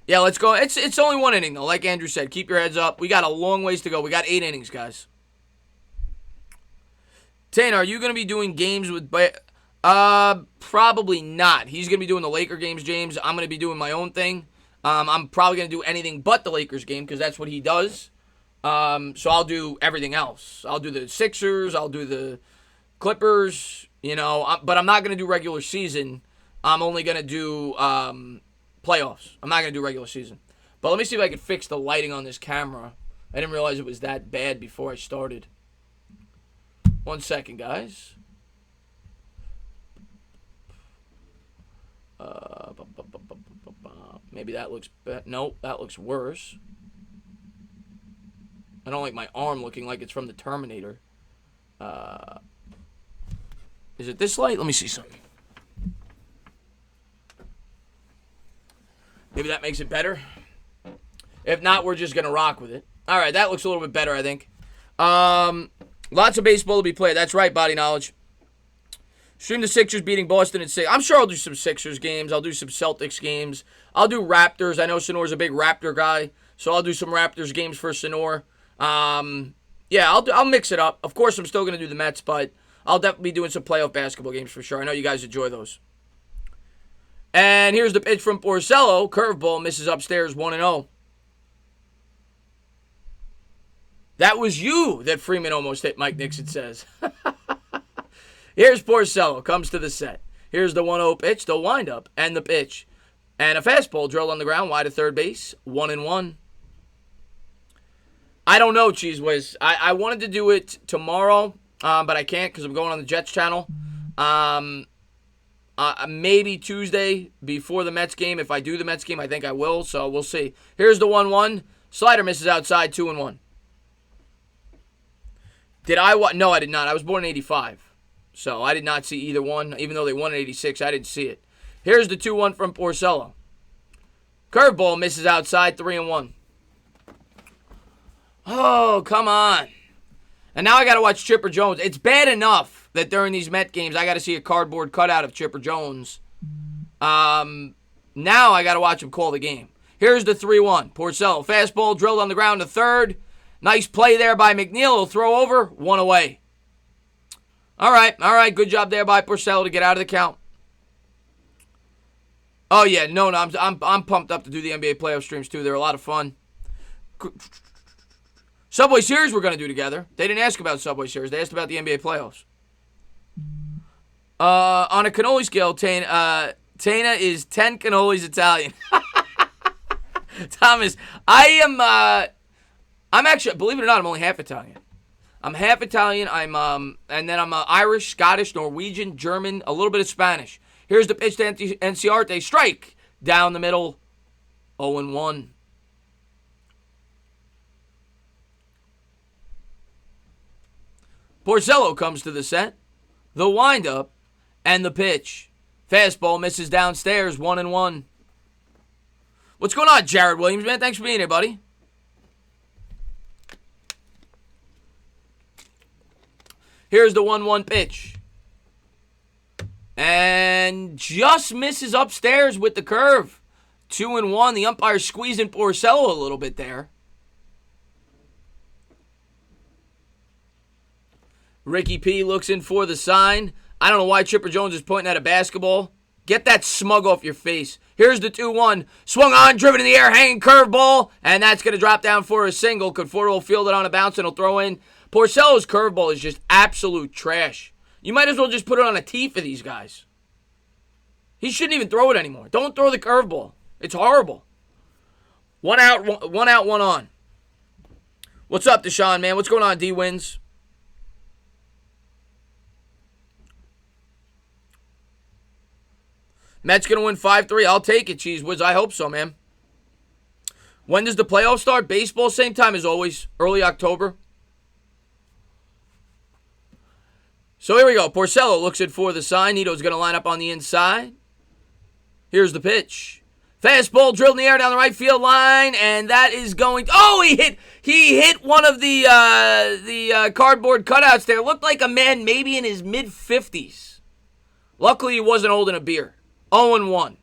Yeah, let's go. It's only 1 inning, though. Like Andrew said, keep your heads up. We got a long ways to go. We got 8 innings, guys. Tane, are you going to be doing games with... Probably not. He's going to be doing the Laker games, James. I'm going to be doing my own thing. I'm probably going to do anything but the Lakers game because that's what he does. So I'll do everything else. I'll do the Sixers. I'll do the Clippers, but I'm not going to do regular season. I'm only going to do playoffs. I'm not going to do regular season. But let me see if I can fix the lighting on this camera. I didn't realize it was that bad before I started. 1 second, guys. Maybe that looks better. Nope, that looks worse. I don't like my arm looking like it's from the Terminator. Is it this light? Let me see something. Maybe that makes it better. If not, we're just going to rock with it. All right, that looks a little bit better, I think. Lots of baseball to be played. That's right, Body Knowledge. Stream the Sixers beating Boston at 6. I'm sure I'll do some Sixers games. I'll do some Celtics games. I'll do Raptors. I know Sonor's a big Raptor guy, so I'll do some Raptors games for Sonor. Yeah, I'll mix it up. Of course, I'm still going to do the Mets, but I'll definitely be doing some playoff basketball games for sure. I know you guys enjoy those. And here's the pitch from Porcello. Curveball misses upstairs, 1-0. That was you that Freeman almost hit, Mike Nixon says. Here's Porcello, comes to the set. Here's the 1-0 pitch, the windup, and the pitch. And a fastball drilled on the ground, wide of third base, 1-1. I don't know, Cheese Whiz. I wanted to do it tomorrow, but I can't because I'm going on the Jets channel. Maybe Tuesday before the Mets game. If I do the Mets game, I think I will, so we'll see. Here's the 1-1. Slider misses outside, 2-1. No, I did not. I was born in 85. So I did not see either one. Even though they won in 86, I didn't see it. Here's the 2-1 from Porcello. Curveball misses outside, 3-1. Oh, come on. And now I got to watch Chipper Jones. It's bad enough that during these Met games, I got to see a cardboard cutout of Chipper Jones. Now I got to watch him call the game. Here's the 3-1. Porcello, fastball drilled on the ground to third. Nice play there by McNeil. He'll throw over, 1 away. All right. Good job there by Porcello to get out of the count. Oh yeah, no, I'm pumped up to do the NBA playoff streams too. They're a lot of fun. Subway Series we're gonna do together. They didn't ask about Subway Series. They asked about the NBA playoffs. On a cannoli scale, Tana is 10 cannolis Italian. Thomas, I'm actually, believe it or not, I'm only half Italian. I'm half Italian. And then I'm Irish, Scottish, Norwegian, German, a little bit of Spanish. Here's the pitch to Enciarte. Strike down the middle. 0-1. Porcello comes to the set. The windup and the pitch. Fastball misses downstairs. 1-1. What's going on, Jared Williams, man? Thanks for being here, buddy. Here's the 1-1 pitch. And just misses upstairs with the curve. 2-1. The umpire squeezing Porcello a little bit there. Ricky P looks in for the sign. I don't know why Chipper Jones is pointing at a basketball. Get that smug off your face. Here's the 2-1. Swung on, driven in the air, hanging curveball. And that's going to drop down for a single. Conforto will field it on a bounce and he'll throw in. Porcello's curveball is just absolute trash. You might as well just put it on a tee for these guys. He shouldn't even throw it anymore. Don't throw the curveball. It's horrible. One out, one on. What's up, Deshaun, man? What's going on, D-Wins? Mets going to win 5-3. I'll take it, Cheese Whiz. I hope so, man. When does the playoffs start? Baseball, same time as always. Early October. So here we go. Porcello looks it for the sign. Nito's going to line up on the inside. Here's the pitch. Fastball drilled in the air down the right field line, and that is going. Oh, he hit one of the cardboard cutouts there. Looked like a man maybe in his mid-50s. Luckily, he wasn't holding a beer. 0-1.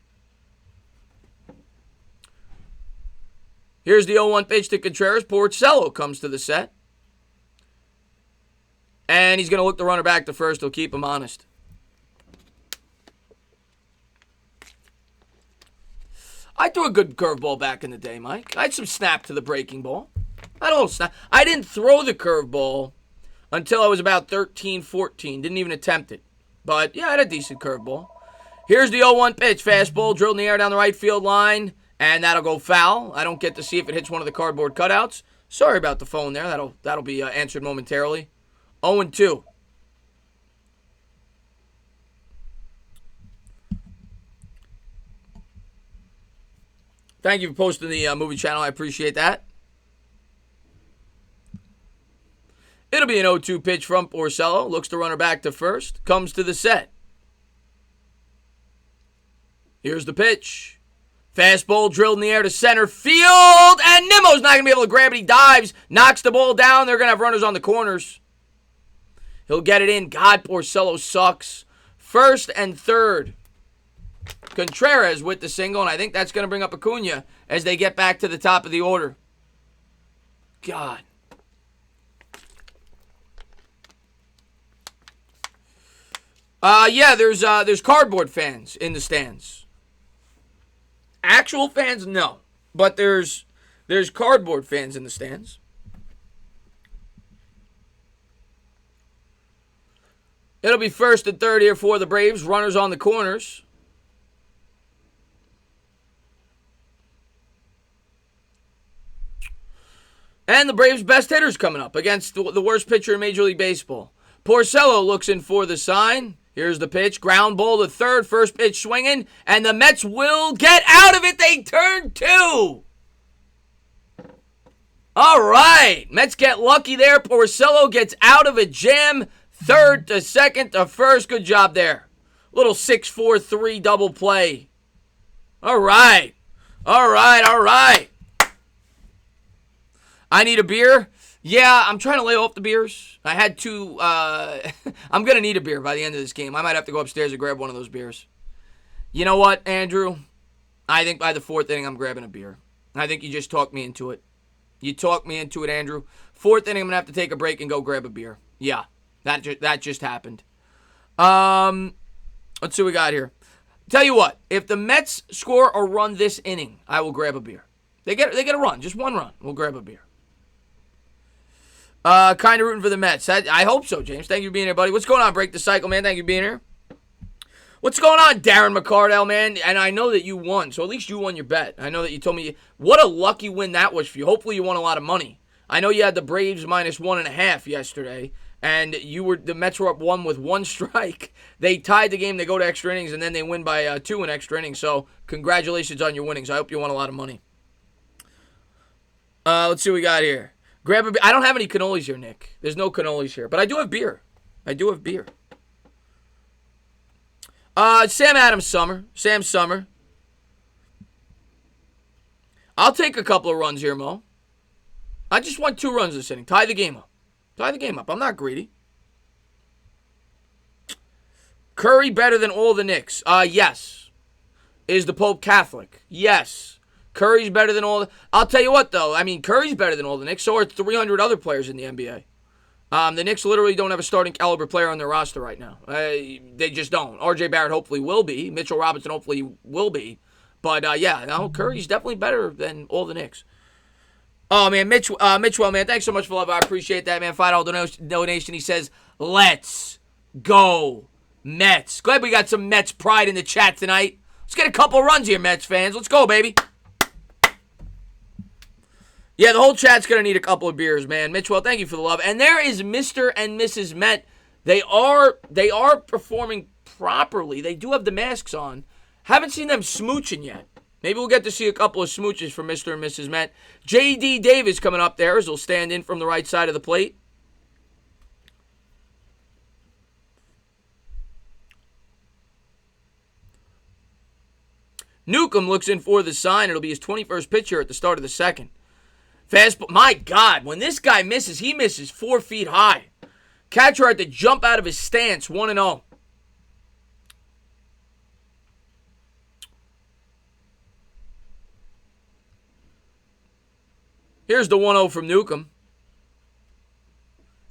Here's the 0-1 pitch to Contreras. Porcello comes to the set. And he's going to look the runner back to first. He'll keep him honest. I threw a good curveball back in the day, Mike. I had some snap to the breaking ball. I don't snap. I didn't throw the curveball until I was about 13, 14. Didn't even attempt it. But, yeah, I had a decent curveball. Here's the 0-1 pitch. Fastball drilled in the air down the right field line. And that'll go foul. I don't get to see if it hits one of the cardboard cutouts. Sorry about the phone there. That'll be answered momentarily. 0-2. Thank you for posting the movie channel. I appreciate that. It'll be an 0-2 pitch from Porcello. Looks the runner back to first. Comes to the set. Here's the pitch. Fastball drilled in the air to center field. And Nimmo's not going to be able to grab it. He dives. Knocks the ball down. They're going to have runners on the corners. He'll get it in. God, Porcello sucks. First and third. Contreras with the single, and I think that's going to bring up Acuna as they get back to the top of the order. God. Yeah, there's cardboard fans in the stands. Actual fans, no. But there's cardboard fans in the stands. It'll be first and third here for the Braves. Runners on the corners. And the Braves' best hitter's coming up against the worst pitcher in Major League Baseball. Porcello looks in for the sign. Here's the pitch. Ground ball to third. First pitch swinging. And the Mets will get out of it. They turn two. All right. Mets get lucky there. Porcello gets out of a jam. Third to second to first. Good job there. Little 6-4-3 double play. All right. All right. All right. I need a beer. Yeah, I'm trying to lay off the beers. I had two. I'm going to need a beer by the end of this game. I might have to go upstairs and grab one of those beers. You know what, Andrew? I think by the fourth inning, I'm grabbing a beer. I think you just talked me into it. You talked me into it, Andrew. Fourth inning, I'm going to have to take a break and go grab a beer. Yeah, that just happened. Let's see what we got here. Tell you what, if the Mets score a run this inning, I will grab a beer. They get a run, just one run. We'll grab a beer. Kind of rooting for the Mets. I hope so, James. Thank you for being here, buddy. What's going on, Break the Cycle, man? Thank you for being here. What's going on, Darren McCardell, man? And I know that you won, so at least you won your bet. I know that you told me what a lucky win that was for you. Hopefully you won a lot of money. I know you had the Braves -1.5 yesterday, and the Mets were up 1 with 1 strike. They tied the game. They go to extra innings, and then they win by 2 in extra innings. So congratulations on your winnings. I hope you won a lot of money. Let's see what we got here. Grab a beer. I don't have any cannolis here, Nick. There's no cannolis here. But I do have beer. Sam Adams Summer. Sam Summer. I'll take a couple of runs here, Mo. I just want 2 runs this inning. Tie the game up. I'm not greedy. Curry better than all the Knicks. Yes. Is the Pope Catholic? Yes. Curry's better than all the... I'll tell you what, though. I mean, Curry's better than all the Knicks. So are 300 other players in the NBA. The Knicks literally don't have a starting caliber player on their roster right now. They just don't. R.J. Barrett hopefully will be. Mitchell Robinson hopefully will be. But, yeah, no, Curry's definitely better than all the Knicks. Oh, man, Mitchell, man, thanks so much for love. I appreciate that, man. $5 donation. He says, let's go Mets. Glad we got some Mets pride in the chat tonight. Let's get a couple runs here, Mets fans. Let's go, baby. Yeah, the whole chat's going to need a couple of beers, man. Mitchell, thank you for the love. And there is Mr. and Mrs. Met. They are performing properly. They do have the masks on. Haven't seen them smooching yet. Maybe we'll get to see a couple of smooches from Mr. and Mrs. Met. J.D. Davis coming up there as he'll stand in from the right side of the plate. Newcomb looks in for the sign. It'll be his 21st pitch here at the start of the second. Fastball. My God, when this guy misses, he misses 4 feet high. Catcher had to jump out of his stance, 1-0. Here's the 1-0 from Newcomb.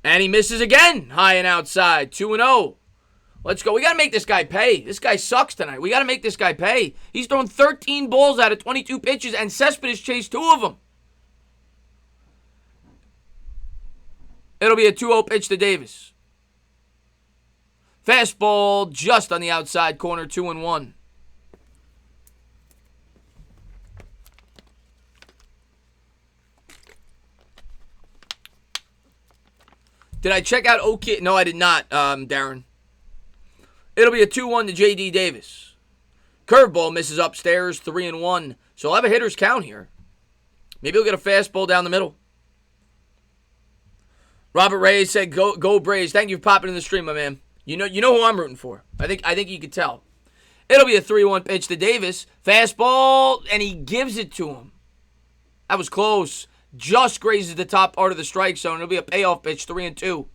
And he misses again, high and outside, 2-0. Let's go. We got to make this guy pay. This guy sucks tonight. We got to make this guy pay. He's thrown 13 balls out of 22 pitches, and Cespedes chased 2 of them. It'll be a 2-0 pitch to Davis. Fastball just on the outside corner, 2-1. Did I check out OK? No, I did not, Darren. It'll be a 2-1 to J.D. Davis. Curveball misses upstairs, 3-1. So I'll have a hitter's count here. Maybe he'll get a fastball down the middle. Robert Reyes said, "Go Braves." Thank you for popping in the stream, my man. You know who I'm rooting for. I think you could tell. It'll be a 3-1 pitch to Davis. Fastball, and he gives it to him. That was close. Just grazes the top part of the strike zone. It'll be a payoff pitch, 3-2.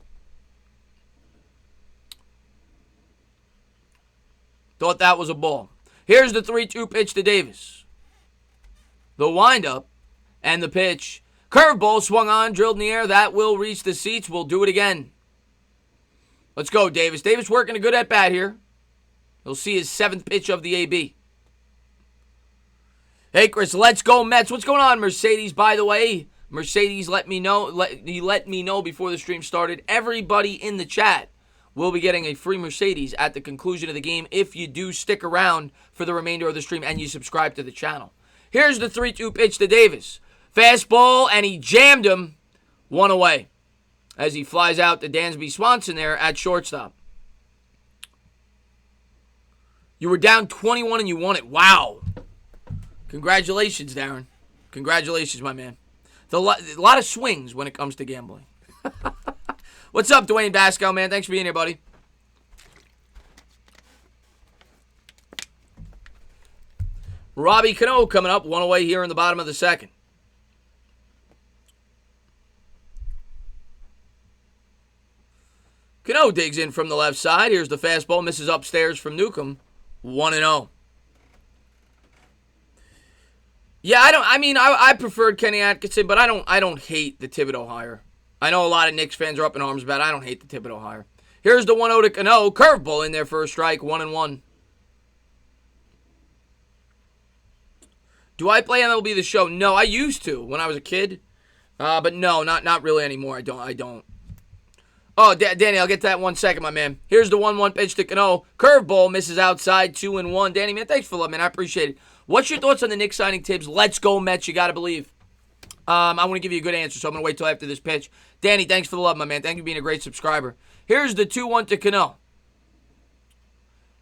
Thought that was a ball. Here's the 3-2 pitch to Davis. The windup and the pitch. Curveball swung on, drilled in the air. That will reach the seats. We'll do it again. Let's go, Davis. Davis working a good at-bat here. He'll see his 7th pitch of the AB. Hey, Chris, let's go Mets. What's going on, Mercedes, by the way? Mercedes let me know. He let me know before the stream started. Everybody in the chat will be getting a free Mercedes at the conclusion of the game if you do stick around for the remainder of the stream and you subscribe to the channel. Here's the 3-2 pitch to Davis. Fastball, and he jammed him. 1 away as he flies out to Dansby Swanson there at shortstop. You were down 21 and you won it. Wow. Congratulations, Darren. Congratulations, my man. A lot of swings when it comes to gambling. What's up, Dwayne Basco, man? Thanks for being here, buddy. Robbie Cano coming up, 1 away here in the bottom of the second. Cano digs in from the left side. Here's the fastball. Misses upstairs from Newcomb. 1-0. Yeah, I preferred Kenny Atkinson, but I don't hate the Thibodeau hire. I know a lot of Knicks fans are up in arms about it. I don't hate the Thibodeau hire. Here's the 1-0 to Cano. Curveball in there for a strike. 1-1. Do I play MLB The Show? No, I used to when I was a kid. But no, not really anymore. I don't. Oh, Danny, I'll get to that 1 second, my man. Here's the 1-1 pitch to Cano. Curveball misses outside, 2-1. Danny, man, thanks for the love, man. I appreciate it. What's your thoughts on the Knicks signing Tibbs? Let's go, Mets. You got to believe. I want to give you a good answer, so I'm going to wait till after this pitch. Danny, thanks for the love, my man. Thank you for being a great subscriber. Here's the 2-1 to Cano.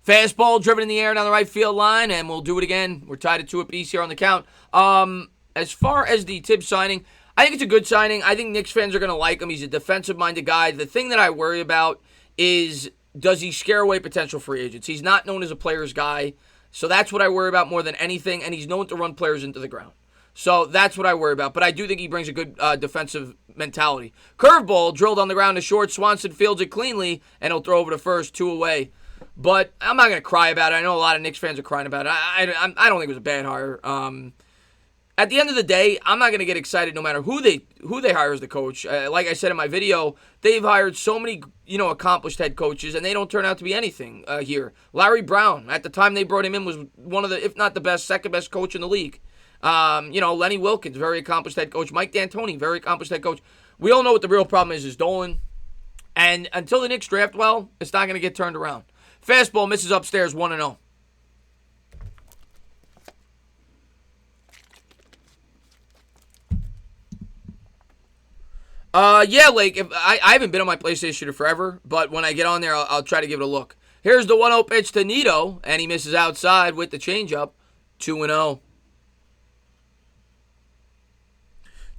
Fastball driven in the air down the right field line, and we'll do it again. We're tied at 2 apiece here on the count. As far as the Tibbs signing, I think it's a good signing. I think Knicks fans are going to like him. He's a defensive-minded guy. The thing that I worry about is, does he scare away potential free agents? He's not known as a player's guy, so that's what I worry about more than anything, and he's known to run players into the ground. So that's what I worry about, but I do think he brings a good defensive mentality. Curveball drilled on the ground to short. Swanson fields it cleanly, and he'll throw over to first, 2 away. But I'm not going to cry about it. I know a lot of Knicks fans are crying about it. I don't think it was a bad hire. at the end of the day, I'm not going to get excited no matter who they hire as the coach. Like I said in my video, they've hired so many accomplished head coaches, and they don't turn out to be anything here. Larry Brown, at the time they brought him in, was one of the, if not the best, second best coach in the league. Lenny Wilkins, very accomplished head coach. Mike D'Antoni, very accomplished head coach. We all know what the real problem is Dolan. And until the Knicks draft well, it's not going to get turned around. Fastball misses upstairs 1-0. Yeah, Lake, I haven't been on my PlayStation forever, but when I get on there, I'll try to give it a look. Here's the 1-0 pitch to Nito, and he misses outside with the changeup. 2-0.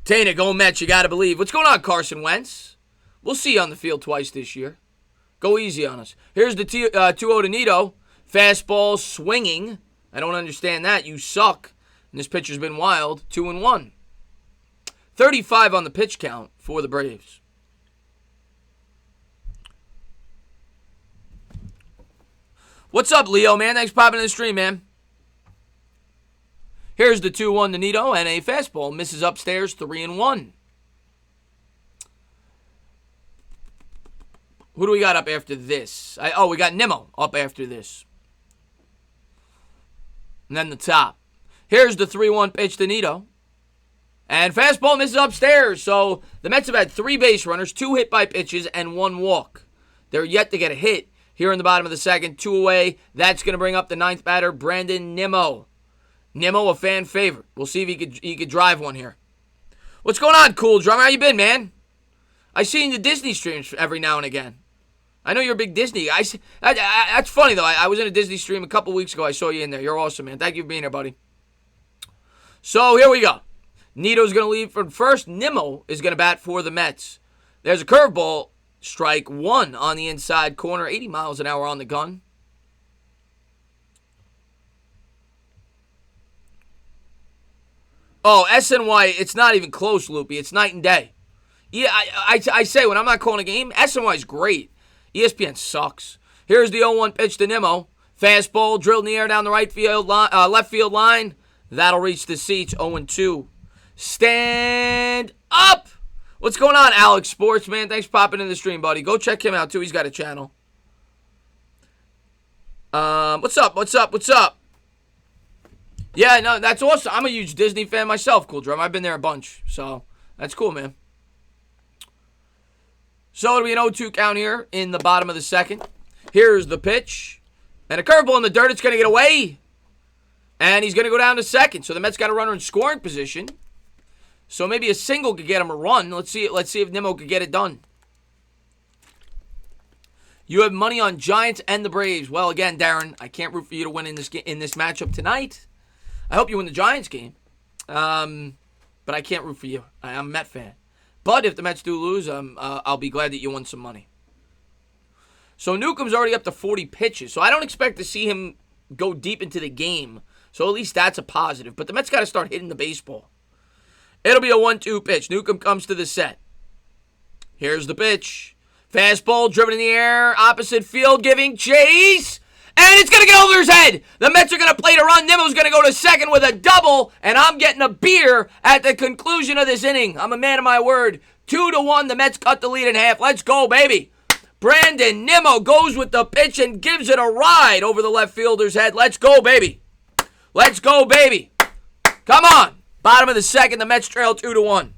Tana, go Mets, you got to believe. What's going on, Carson Wentz? We'll see you on the field twice this year. Go easy on us. Here's the 2-0 to Nito. Fastball swinging. I don't understand that. You suck. And this pitcher's been wild. 2-1. 35 on the pitch count for the Braves. What's up, Leo, man? Thanks for popping in the stream, man. Here's the 2-1 to Nito, and a fastball misses upstairs 3-1. Who do we got up after this? We got Nimmo up after this. And then the top. Here's the 3-1 pitch to Nito. And fastball misses upstairs. So the Mets have had 3 base runners, 2 hit by pitches, and 1 walk. They're yet to get a hit here in the bottom of the second. 2 away. That's going to bring up the 9th batter, Brandon Nimmo. Nimmo, a fan favorite. We'll see if he could drive one here. What's going on, Cool Drummer? How you been, man? I see you in the Disney streams every now and again. I know you're a big Disney guy. That's funny, though. I was in a Disney stream a couple weeks ago. I saw you in there. You're awesome, man. Thank you for being here, buddy. So here we go. Nito's going to lead from first. Nimmo is going to bat for the Mets. There's a curveball. Strike 1 on the inside corner. 80 miles an hour on the gun. Oh, SNY, it's not even close, Loopy. It's night and day. Yeah, I say when I'm not calling a game, SNY is great. ESPN sucks. Here's the 0-1 pitch to Nimmo. Fastball drilled in the air down the left field line. That'll reach the seats. 0-2. Stand up! What's going on, Alex Sports, man? Thanks for popping in the stream, buddy. Go check him out, too. He's got a channel. What's up? Yeah, no, that's awesome. I'm a huge Disney fan myself, Cool Drum. I've been there a bunch, so that's cool, man. So it'll be an 0-2 count here in the bottom of the second. Here's the pitch. And a curveball in the dirt. It's going to get away. And he's going to go down to second. So the Mets got a runner in scoring position. So maybe a single could get him a run. Let's see if Nimmo could get it done. You have money on Giants and the Braves. Well, again, Darren, I can't root for you to win in this matchup tonight. I hope you win the Giants game. But I can't root for you. I'm a Met fan. But if the Mets do lose, I'll be glad that you won some money. So Newcomb's already up to 40 pitches. So I don't expect to see him go deep into the game. So at least that's a positive. But the Mets got to start hitting the baseball. It'll be a 1-2 pitch. Newcomb comes to the set. Here's the pitch. Fastball driven in the air. Opposite field giving chase. And it's going to get over his head. The Mets are going to play to run. Nimmo's going to go to second with a double. And I'm getting a beer at the conclusion of this inning. I'm a man of my word. 2-1. The Mets cut the lead in half. Let's go, baby. Brandon Nimmo goes with the pitch and gives it a ride over the left fielder's head. Let's go, baby. Let's go, baby. Come on. Bottom of the second, the Mets trail 2-1.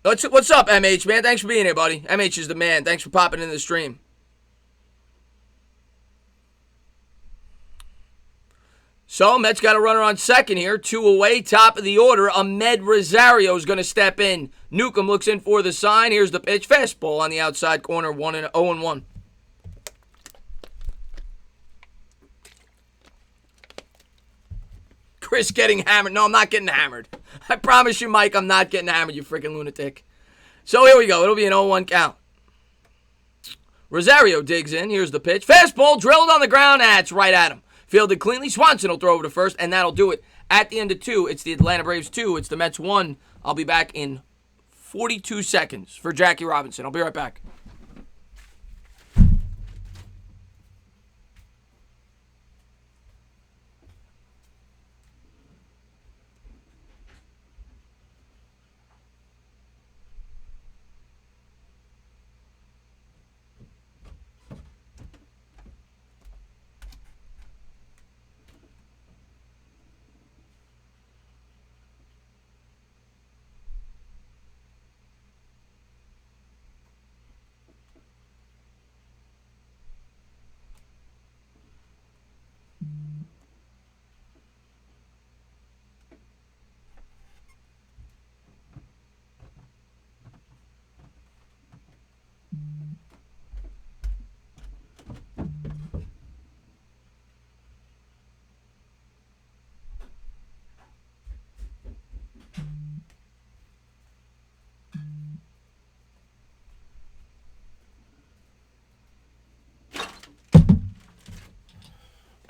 What's up, MH, man? Thanks for being here, buddy. MH is the man. Thanks for popping in the stream. So, Mets got a runner on second here. 2 away, top of the order. Ahmed Rosario is going to step in. Newcomb looks in for the sign. Here's the pitch. Fastball on the outside corner. 0-1. Chris getting hammered. No, I'm not getting hammered. I promise you, Mike, I'm not getting hammered, you freaking lunatic. So here we go. It'll be an 0-1 count. Rosario digs in. Here's the pitch. Fastball drilled on the ground. That's right at him. Fielded cleanly. Swanson will throw over to first, and that'll do it. At the end of 2, it's the Atlanta Braves 2. It's the Mets 1. I'll be back in 42 seconds for Jackie Robinson. I'll be right back.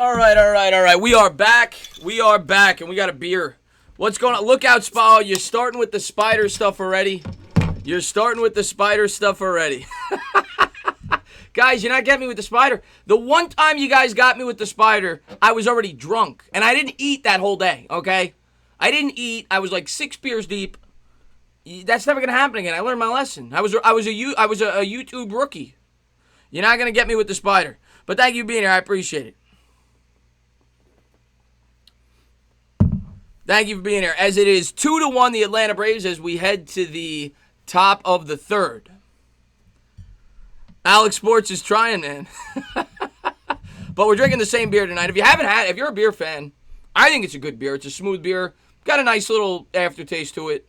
All right. We are back. And we got a beer. What's going on? Look out, Spa. You're starting with the spider stuff already. Guys, you're not getting me with the spider. The one time you guys got me with the spider, I was already drunk. And I didn't eat that whole day, okay? I didn't eat. I was like 6 beers deep. That's never going to happen again. I learned my lesson. I was a YouTube rookie. You're not going to get me with the spider. But thank you for being here. I appreciate it. Thank you for being here. As it is 2-1 the Atlanta Braves as we head to the top of the third. Alex Sports is trying, man. But we're drinking the same beer tonight. If you're a beer fan, I think it's a good beer. It's a smooth beer. Got a nice little aftertaste to it.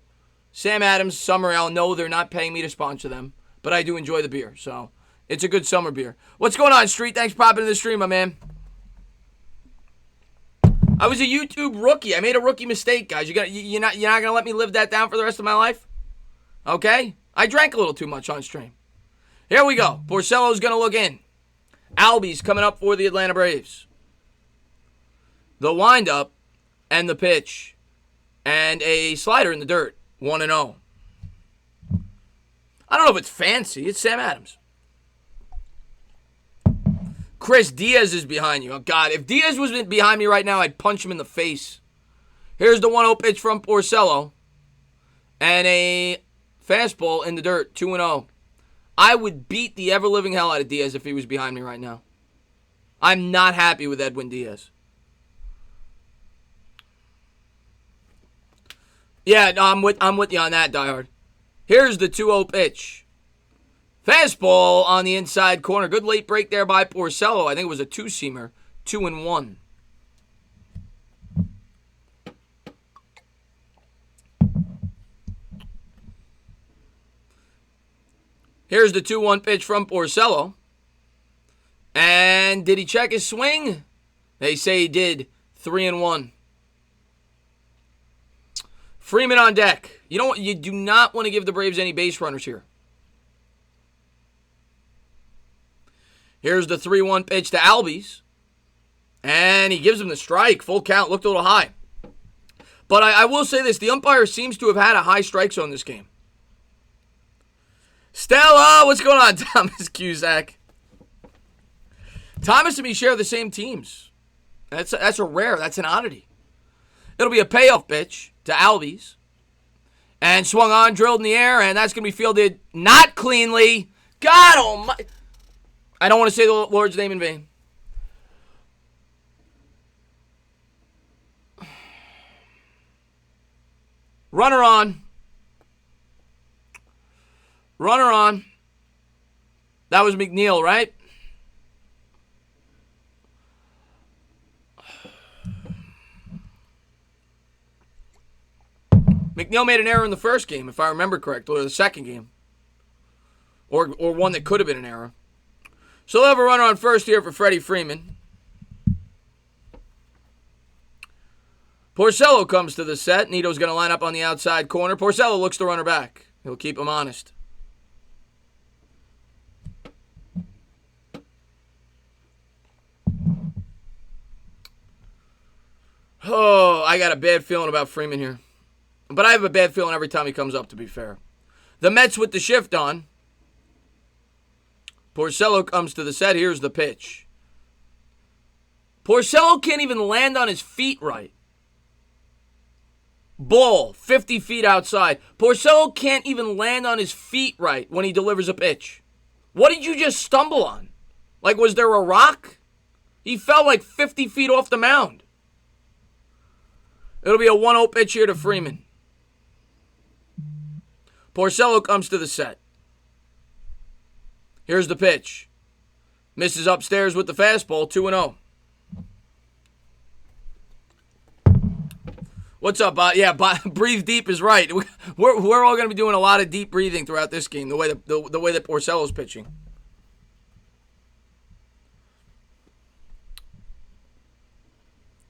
Sam Adams, Summer Ale. No, they're not paying me to sponsor them, but I do enjoy the beer. So it's a good summer beer. What's going on, Street? Thanks for popping in the stream, my man. I was a YouTube rookie. I made a rookie mistake, guys. You're not gonna let me live that down for the rest of my life? Okay? I drank a little too much on stream. Here we go. Porcello's gonna look in. Albies coming up for the Atlanta Braves. The windup and the pitch. And a slider in the dirt. 1-0. I don't know if it's fancy. It's Sam Adams. Chris Diaz is behind you. Oh, God. If Diaz was behind me right now, I'd punch him in the face. Here's the 1-0 pitch from Porcello. And a fastball in the dirt. 2-0. I would beat the ever-living hell out of Diaz if he was behind me right now. I'm not happy with Edwin Diaz. Yeah, no, I'm with you on that, diehard. Here's the 2-0 pitch. Fastball on the inside corner. Good late break there by Porcello. I think it was a two-seamer. 2-1. Here's the 2-1 pitch from Porcello. And did he check his swing? They say he did. 3-1. Freeman on deck. You know what? You do not want to give the Braves any base runners here. Here's the 3-1 pitch to Albies. And he gives him the strike. Full count. Looked a little high. But I will say this. The umpire seems to have had a high strike zone this game. Stella, what's going on, Thomas Cusack? Thomas and me share the same teams. That's a rare. That's an oddity. It'll be a payoff pitch to Albies. And swung on, drilled in the air, and that's going to be fielded not cleanly. God almighty. I don't want to say the Lord's name in vain. Runner on. Runner on. That was McNeil, right? McNeil made an error in the first game, if I remember correctly, or the second game. Or one that could have been an error. So they'll have a runner on first here for Freddie Freeman. Porcello comes to the set. Nito's going to line up on the outside corner. Porcello looks the runner back. He'll keep him honest. Oh, I got a bad feeling about Freeman here. But I have a bad feeling every time he comes up, to be fair. The Mets with the shift on. Porcello comes to the set. Here's the pitch. Porcello can't even land on his feet right. Ball, 50 feet outside. Porcello can't even land on his feet right when he delivers a pitch. What did you just stumble on? Like, was there a rock? He fell like 50 feet off the mound. It'll be a 1-0 pitch here to Freeman. Porcello comes to the set. Here's the pitch. Misses upstairs with the fastball, 2-0. What's up, yeah, breathe deep is right. We're all going to be doing a lot of deep breathing throughout this game, the way that Porcello's pitching.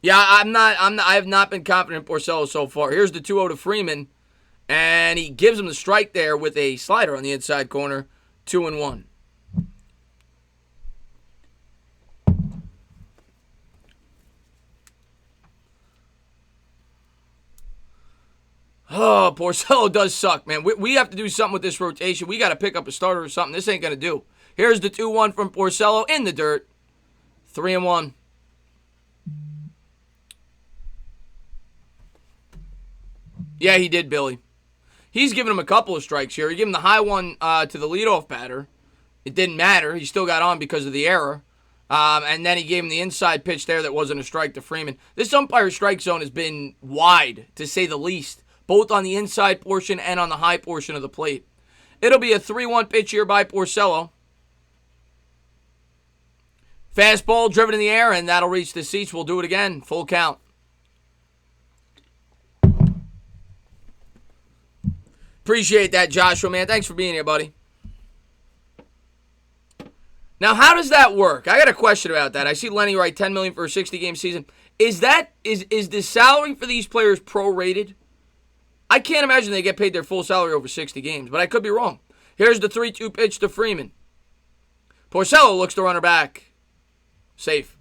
Yeah, I have not been confident in Porcello so far. Here's the 2-0 to Freeman. And he gives him the strike there with a slider on the inside corner. 2-1. Oh, Porcello does suck, man. We have to do something with this rotation. We got to pick up a starter or something. This ain't going to do. Here's the 2-1 from Porcello in the dirt. 3-1. Yeah, he did, Billy. He's given him a couple of strikes here. He gave him the high one to the leadoff batter. It didn't matter. He still got on because of the error. And then he gave him the inside pitch there that wasn't a strike to Freeman. This umpire strike zone has been wide, to say the least, both on the inside portion and on the high portion of the plate. It'll be a 3-1 pitch here by Porcello. Fastball driven in the air, and that'll reach the seats. We'll do it again. Full count. Appreciate that, Joshua, man. Thanks for being here, buddy. Now, how does that work? I got a question about that. I see Lenny write $10 million for a 60-game season. Is the salary for these players prorated? I can't imagine they get paid their full salary over 60 games, but I could be wrong. Here's the 3-2 pitch to Freeman. Porcello looks the runner back. Safe.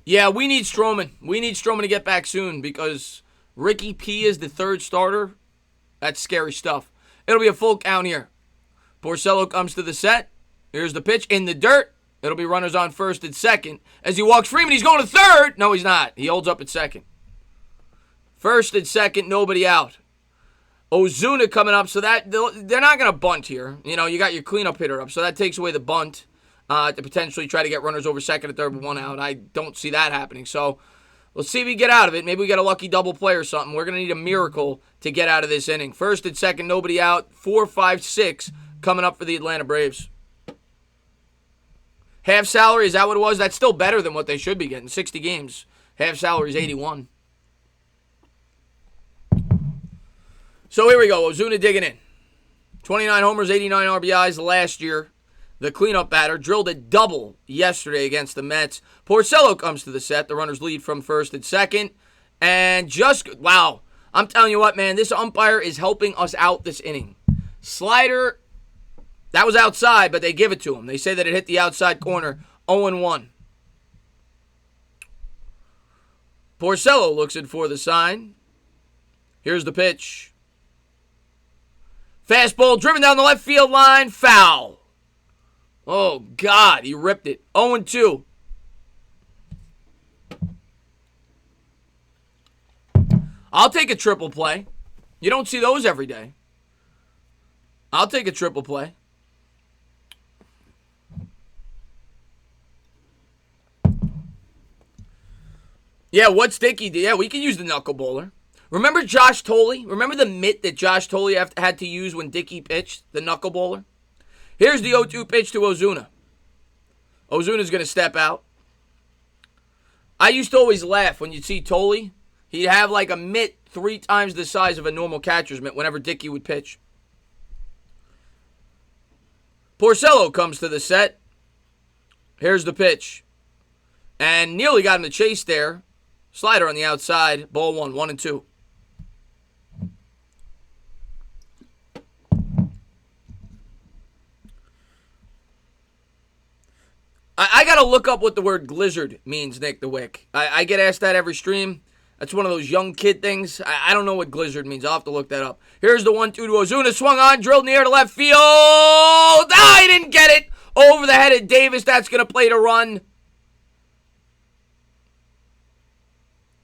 Yeah, we need Stroman. We need Stroman to get back soon because Ricky P is the third starter. That's scary stuff. It'll be a full count here. Porcello comes to the set. Here's the pitch in the dirt. It'll be runners on first and second. As he walks Freeman, he's going to third. No, he's not. He holds up at second. First and second, nobody out. Ozuna coming up, so that they're not going to bunt here. You know, you got your cleanup hitter up, so that takes away the bunt to potentially try to get runners over second and third with one out. I don't see that happening, so we'll see if we get out of it. Maybe we get a lucky double play or something. We're going to need a miracle to get out of this inning. First and second, nobody out. 4, 5, 6 coming up for the Atlanta Braves. Half salary, is that what it was? That's still better than what they should be getting. 60 games. Half salary is 81. So here we go. Ozuna digging in. 29 homers, 89 RBIs last year. The cleanup batter drilled a double yesterday against the Mets. Porcello comes to the set. The runners lead from first and second. And wow. I'm telling you what, man. This umpire is helping us out this inning. Slider, that was outside, but they give it to him. They say that it hit the outside corner. 0-1. Porcello looks in for the sign. Here's the pitch. Fastball driven down the left field line. Foul. Oh, God. He ripped it. 0-2. I'll take a triple play. You don't see those every day. I'll take a triple play. Yeah, what's Dickey? Yeah, we can use the knuckle bowler. Remember Josh Tolley? Remember the mitt that Josh Tolley had to use when Dickey pitched? The knuckle bowler? Here's the 0-2 pitch to Ozuna. Ozuna's going to step out. I used to always laugh when you'd see Tolley. He'd have like a mitt 3 times the size of a normal catcher's mitt whenever Dickey would pitch. Porcello comes to the set. Here's the pitch. And nearly got him to chase there. Slider on the outside. Ball 1, 1-2. I got to look up what the word glizzard means, Nick the Wick. I get asked that every stream. That's one of those young kid things. I don't know what glizzard means. I'll have to look that up. Here's the 1-2 to Ozuna. Swung on, drilled in the air to left field. Ah, he didn't get it. Over the head of Davis. That's going to play to run.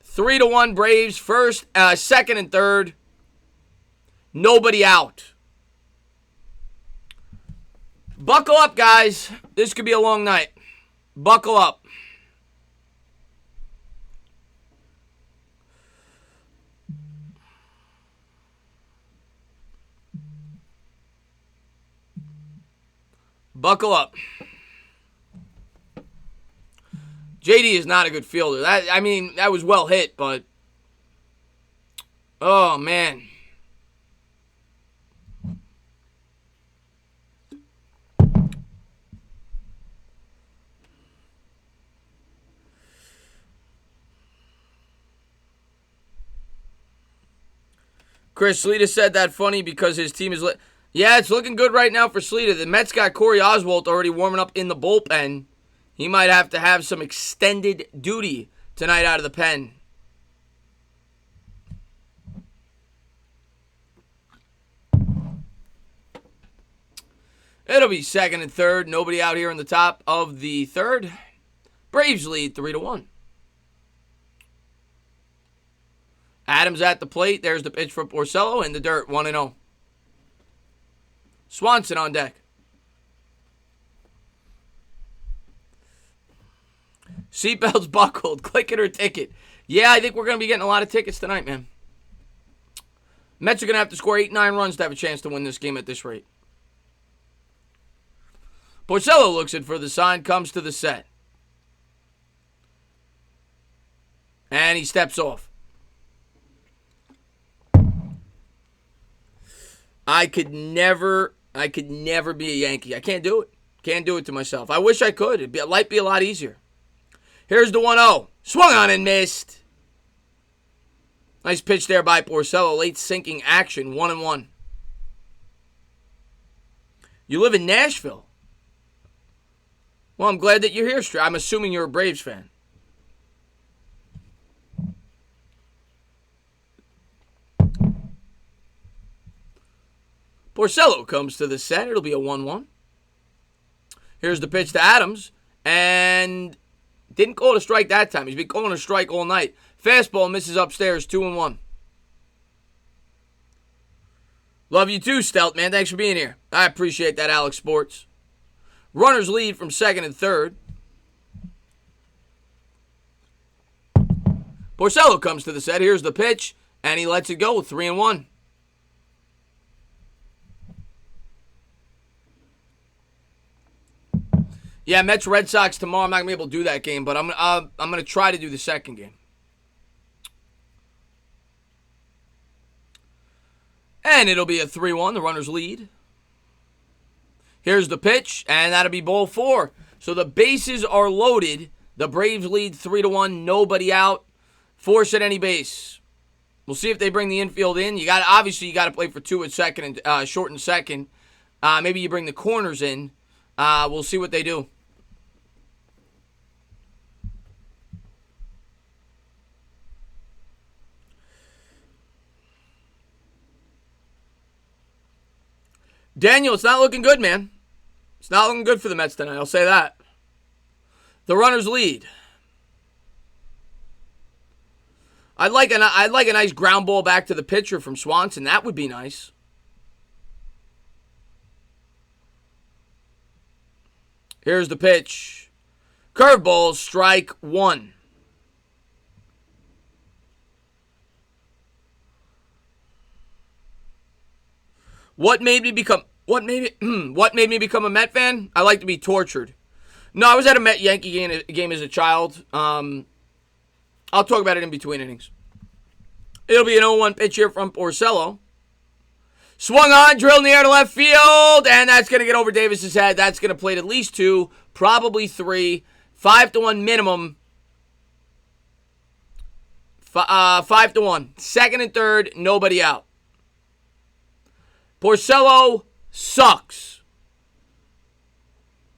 3-1 Braves. First, second, and third. Nobody out. Buckle up, guys. This could be a long night. Buckle up. Buckle up. JD is not a good fielder. That was well hit, but oh man. Chris Slita said that funny because his team is lit. Yeah, it's looking good right now for Slita. The Mets got Corey Oswalt already warming up in the bullpen. He might have to have some extended duty tonight out of the pen. It'll be second and third. Nobody out here in the top of the third. Braves lead 3-1. Adams at the plate. There's the pitch for Porcello in the dirt, 1-0. Swanson on deck. Seatbelts buckled. Click it or ticket. Yeah, I think we're going to be getting a lot of tickets tonight, man. Mets are going to have to score 8-9 runs to have a chance to win this game at this rate. Porcello looks it for the sign, comes to the set. And he steps off. I could never be a Yankee. I can't do it. Can't do it to myself. I wish I could. Life be a lot easier. Here's the 1-0. Swung on and missed. Nice pitch there by Porcello. Late sinking action. 1-1. You live in Nashville. Well, I'm glad that you're here. I'm assuming you're a Braves fan. Porcello comes to the set. It'll be a 1-1. Here's the pitch to Adams. And didn't call it a strike that time. He's been calling a strike all night. Fastball misses upstairs. 2-1. Love you too, Stelt, man. Thanks for being here. I appreciate that, Alex Sports. Runners lead from second and third. Porcello comes to the set. Here's the pitch. And he lets it go. 3-1. Yeah, Mets Red Sox tomorrow. I'm not gonna be able to do that game, but I'm gonna try to do the second game. And it'll be a 3-1. The runners lead. Here's the pitch, and that'll be ball 4. So the bases are loaded. The Braves lead 3-1. Nobody out. Force at any base. We'll see if they bring the infield in. Obviously you got to play for 2 at second and short and second. Maybe you bring the corners in. We'll see what they do. Daniel, it's not looking good, man. It's not looking good for the Mets tonight, I'll say that. The runners lead. I'd like a nice ground ball back to the pitcher from Swanson. That would be nice. Here's the pitch. Curveball, strike 1. What made me become a Met fan? I like to be tortured. No, I was at a Met Yankee game as a child. I'll talk about it in between innings. It'll be an 0-1 pitch here from Porcello. Swung on, drilled in the air to left field, and that's going to get over Davis's head. That's going to plate at least 2, probably 3, 5-1 minimum. 5-1. Second and third, nobody out. Porcello sucks.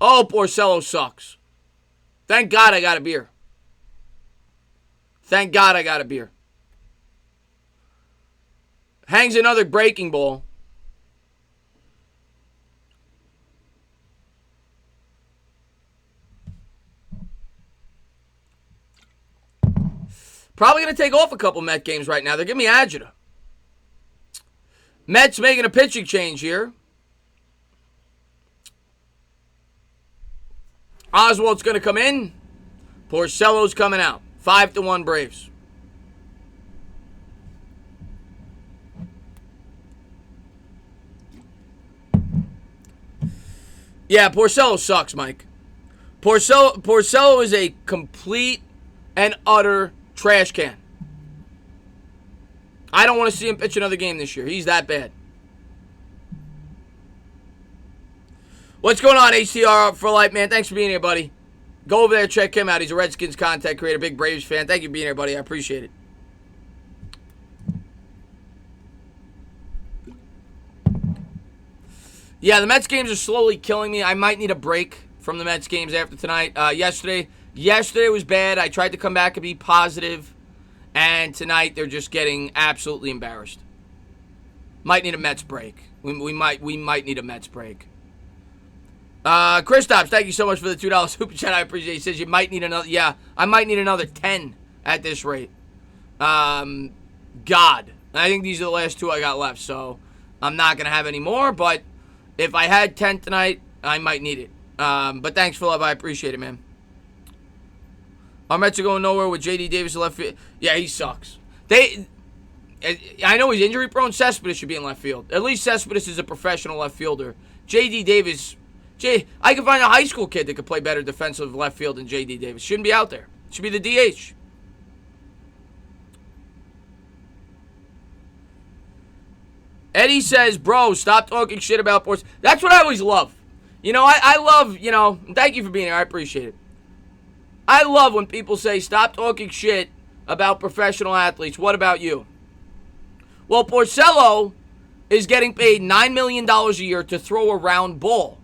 Oh, Porcello sucks. Thank God I got a beer. Thank God I got a beer. Hangs another breaking ball. Probably going to take off a couple Met games right now. They're giving me agita. Mets making a pitching change here. Oswald's going to come in. Porcello's coming out. 5-1 Braves. Yeah, Porcello sucks, Mike. Porcello is a complete and utter trash can. I don't want to see him pitch another game this year. He's that bad. What's going on, HTR for life, man? Thanks for being here, buddy. Go over there, check him out. He's a Redskins content creator, big Braves fan. Thank you for being here, buddy. I appreciate it. Yeah, the Mets games are slowly killing me. I might need a break from the Mets games after tonight. Yesterday, Yesterday was bad. I tried to come back and be positive, and tonight they're just getting absolutely embarrassed. Might need a Mets break. We might need a Mets break. Kristaps, thank you so much for the $2 super chat. I appreciate it. He says you might need another. Yeah, I might need another 10 at this rate. God, I think these are the last 2 I got left, so I'm not gonna have any more. But if I had 10 tonight, I might need it. But thanks for love. I appreciate it, man. Our Mets are going nowhere with J.D. Davis in left field. Yeah, he sucks. I know he's injury prone. Cespedes should be in left field. At least Cespedes is a professional left fielder. J.D. Davis, I can find a high school kid that could play better defensive left field than J.D. Davis. Shouldn't be out there. Should be the DH. Eddie says, bro, stop talking shit about sports. That's what I always love. You know, I love, thank you for being here. I appreciate it. I love when people say, stop talking shit about professional athletes. What about you? Well, Porcello is getting paid $9 million a year to throw a round ball.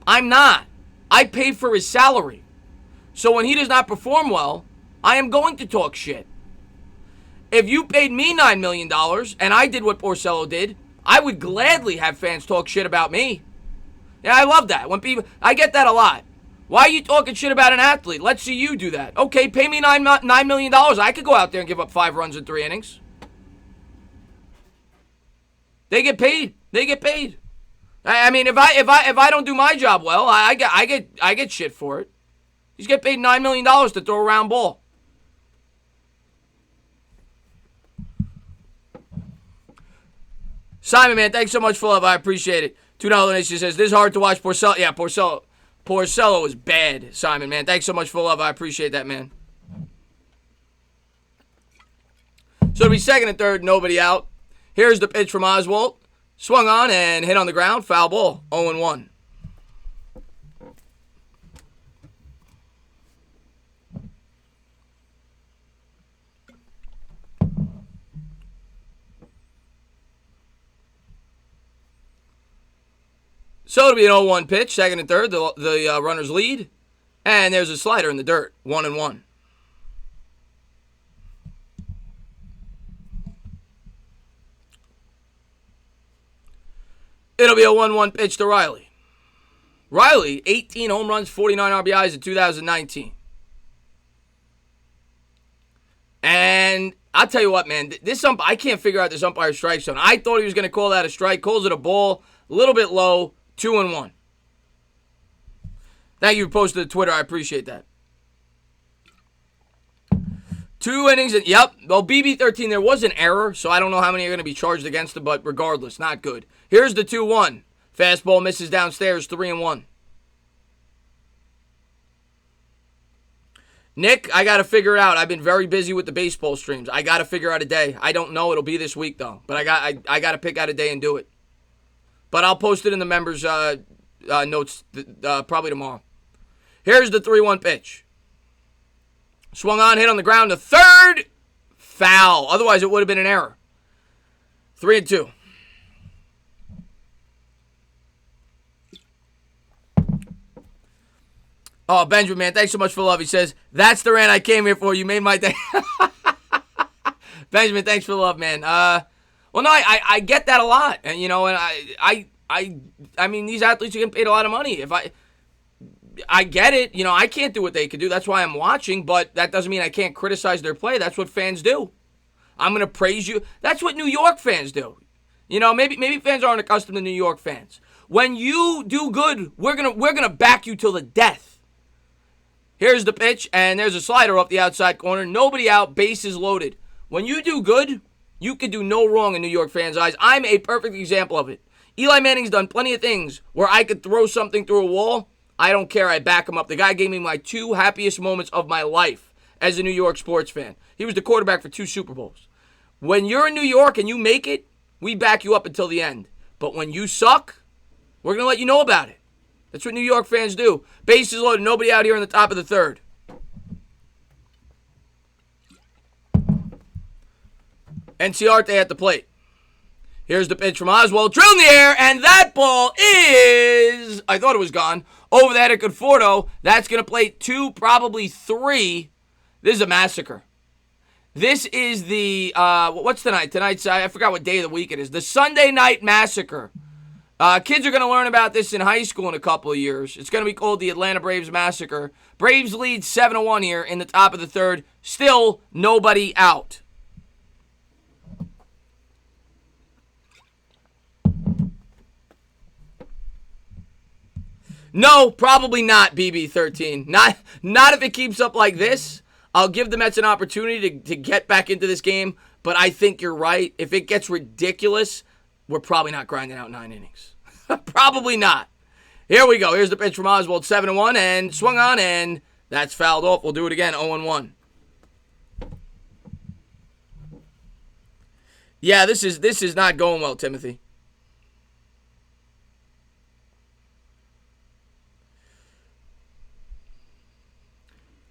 I'm not. I pay for his salary. So when he does not perform well, I am going to talk shit. If you paid me $9 million and I did what Porcello did, I would gladly have fans talk shit about me. Yeah, I love that. I get that a lot. Why are you talking shit about an athlete? Let's see you do that. Okay, pay me $9 million. I could go out there and give up 5 runs in 3 innings. They get paid. They get paid. I mean, if I don't do my job well, I get shit for it. He's getting paid $9 million to throw a round ball. Simon, man, thanks so much for love. I appreciate it. $2 donation says, this is hard to watch Porcello. Yeah, Porcello is bad, Simon, man. Thanks so much for love. I appreciate that, man. So it'll be second and third, nobody out. Here's the pitch from Oswalt. Swung on and hit on the ground. Foul ball. 0-1. So it'll be an 0-1 pitch, second and third. The runners lead. And there's a slider in the dirt. 1-1. It'll be a 1-1 pitch to Riley. Riley, 18 home runs, 49 RBIs in 2019. And I'll tell you what, man. I can't figure out this umpire strike zone. I thought he was going to call that a strike. Calls it a ball. A little bit low. 2-1. Thank you for posting to Twitter. I appreciate that. 2 innings. Yep. Well, BB13, there was an error, so I don't know how many are going to be charged against him, but regardless, not good. Here's the 2-1. Fastball misses downstairs, 3-1. Nick, I got to figure it out. I've been very busy with the baseball streams. I got to figure out a day. I don't know. It'll be this week, though. But I got to pick out a day and do it. But I'll post it in the members' notes probably tomorrow. Here's the 3-1 pitch. Swung on, hit on the ground to third. Foul. Otherwise, it would have been an error. 3-2. Oh, Benjamin, man, thanks so much for love. He says, that's the rant I came here for. You made my day. Benjamin, thanks for the love, man. Well, no, I get that a lot. And, and I mean, these athletes are getting paid a lot of money. I get it. I can't do what they could do. That's why I'm watching, but that doesn't mean I can't criticize their play. That's what fans do. I'm going to praise you. That's what New York fans do. Maybe fans aren't accustomed to New York fans. When you do good, we're gonna back you till the death. Here's the pitch, and there's a slider up the outside corner. Nobody out, bases loaded. When you do good, you can do no wrong in New York fans' eyes. I'm a perfect example of it. Eli Manning's done plenty of things where I could throw something through a wall. I don't care. I back him up. The guy gave me my 2 happiest moments of my life as a New York sports fan. He was the quarterback for 2 Super Bowls. When you're in New York and you make it, we back you up until the end. But when you suck, we're going to let you know about it. That's what New York fans do. Bases loaded, nobody out here in the top of the third. Enciarte at the plate. Here's the pitch from Oswald. Drill in the air, and that ball is, I thought it was gone, over the head of Conforto. That's going to play 2, probably 3. This is a massacre. This is the, what's tonight? Tonight's, I forgot what day of the week it is. The Sunday Night Massacre. Kids are going to learn about this in high school in a couple of years. It's going to be called the Atlanta Braves Massacre. Braves lead 7-1 here in the top of the third. Still nobody out. No, probably not, BB13. Not if it keeps up like this. I'll give the Mets an opportunity to get back into this game, but I think you're right. If it gets ridiculous, we're probably not grinding out 9 innings. Probably not. Here we go. Here's the pitch from Oswald, 7-1, and swung on, and that's fouled off. We'll do it again, 0-1. Yeah, this is not going well, Timothy.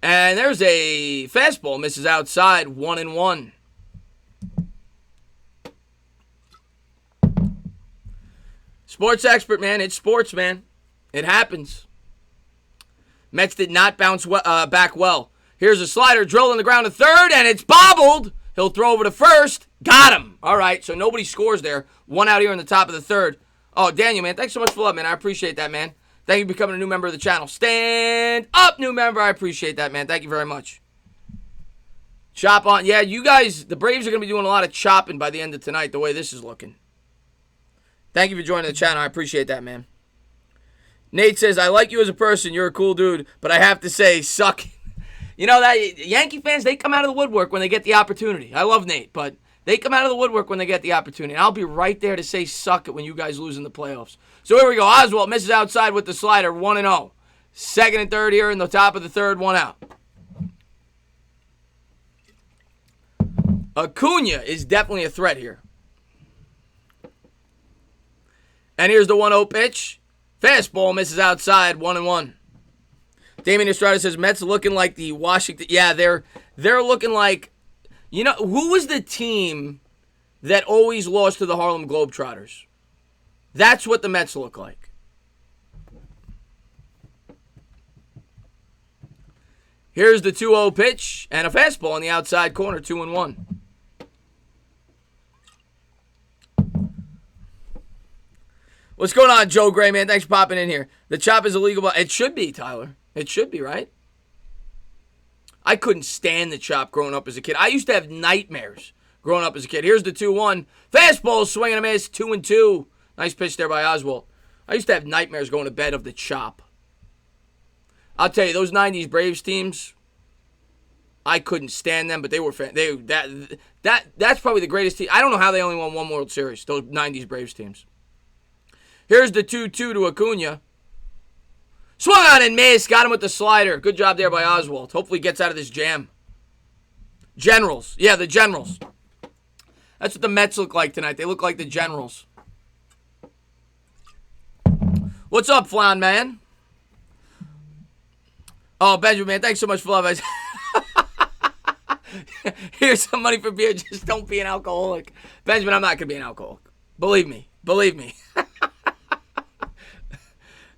And there's a fastball, misses outside, 1-1. Sports expert, man. It's sports, man. It happens. Mets did not bounce back well. Here's a slider, drill in the ground to third, and it's bobbled. He'll throw over to first. Got him. All right, so nobody scores there. 1 out here in the top of the third. Oh, Daniel, man, thanks so much for love, man. I appreciate that, man. Thank you for becoming a new member of the channel. Stand up, new member. I appreciate that, man. Thank you very much. Chop on. Yeah, you guys, the Braves are going to be doing a lot of chopping by the end of tonight, the way this is looking. Thank you for joining the channel. I appreciate that, man. Nate says, I like you as a person. You're a cool dude, but I have to say, suck. You know, that Yankee fans, they come out of the woodwork when they get the opportunity. I love Nate, but they come out of the woodwork when they get the opportunity. And I'll be right there to say suck it when you guys lose in the playoffs. So here we go. Oswald misses outside with the slider, 1-0. Second and third here in the top of the third, 1 out. Acuna is definitely a threat here. And here's the 1-0 pitch. Fastball misses outside, 1-1. Damien Estrada says, Mets looking like the Washington. Yeah, they're looking like, you know, who was the team that always lost to the Harlem Globetrotters? That's what the Mets look like. Here's the 2-0 pitch and a fastball in the outside corner, 2-1. What's going on, Joe Gray, man? Thanks for popping in here. The chop is illegal, but it should be, Tyler. It should be, right? I couldn't stand the chop growing up as a kid. I used to have nightmares growing up as a kid. Here's the 2-1. Fastball, swing and a miss, 2-2. Nice pitch there by Oswald. I used to have nightmares going to bed of the chop. I'll tell you, those 90s Braves teams, I couldn't stand them, but they were that's probably the greatest team. I don't know how they only won 1 World Series, those 90s Braves teams. Here's the 2-2 to Acuna. Swung on and missed. Got him with the slider. Good job there by Oswald. Hopefully he gets out of this jam. Generals. Yeah, the Generals. That's what the Mets look like tonight. They look like the Generals. What's up, Flan Man? Oh, Benjamin, man, thanks so much for love. Here's some money for beer. Just don't be an alcoholic. Benjamin, I'm not going to be an alcoholic. Believe me. Believe me.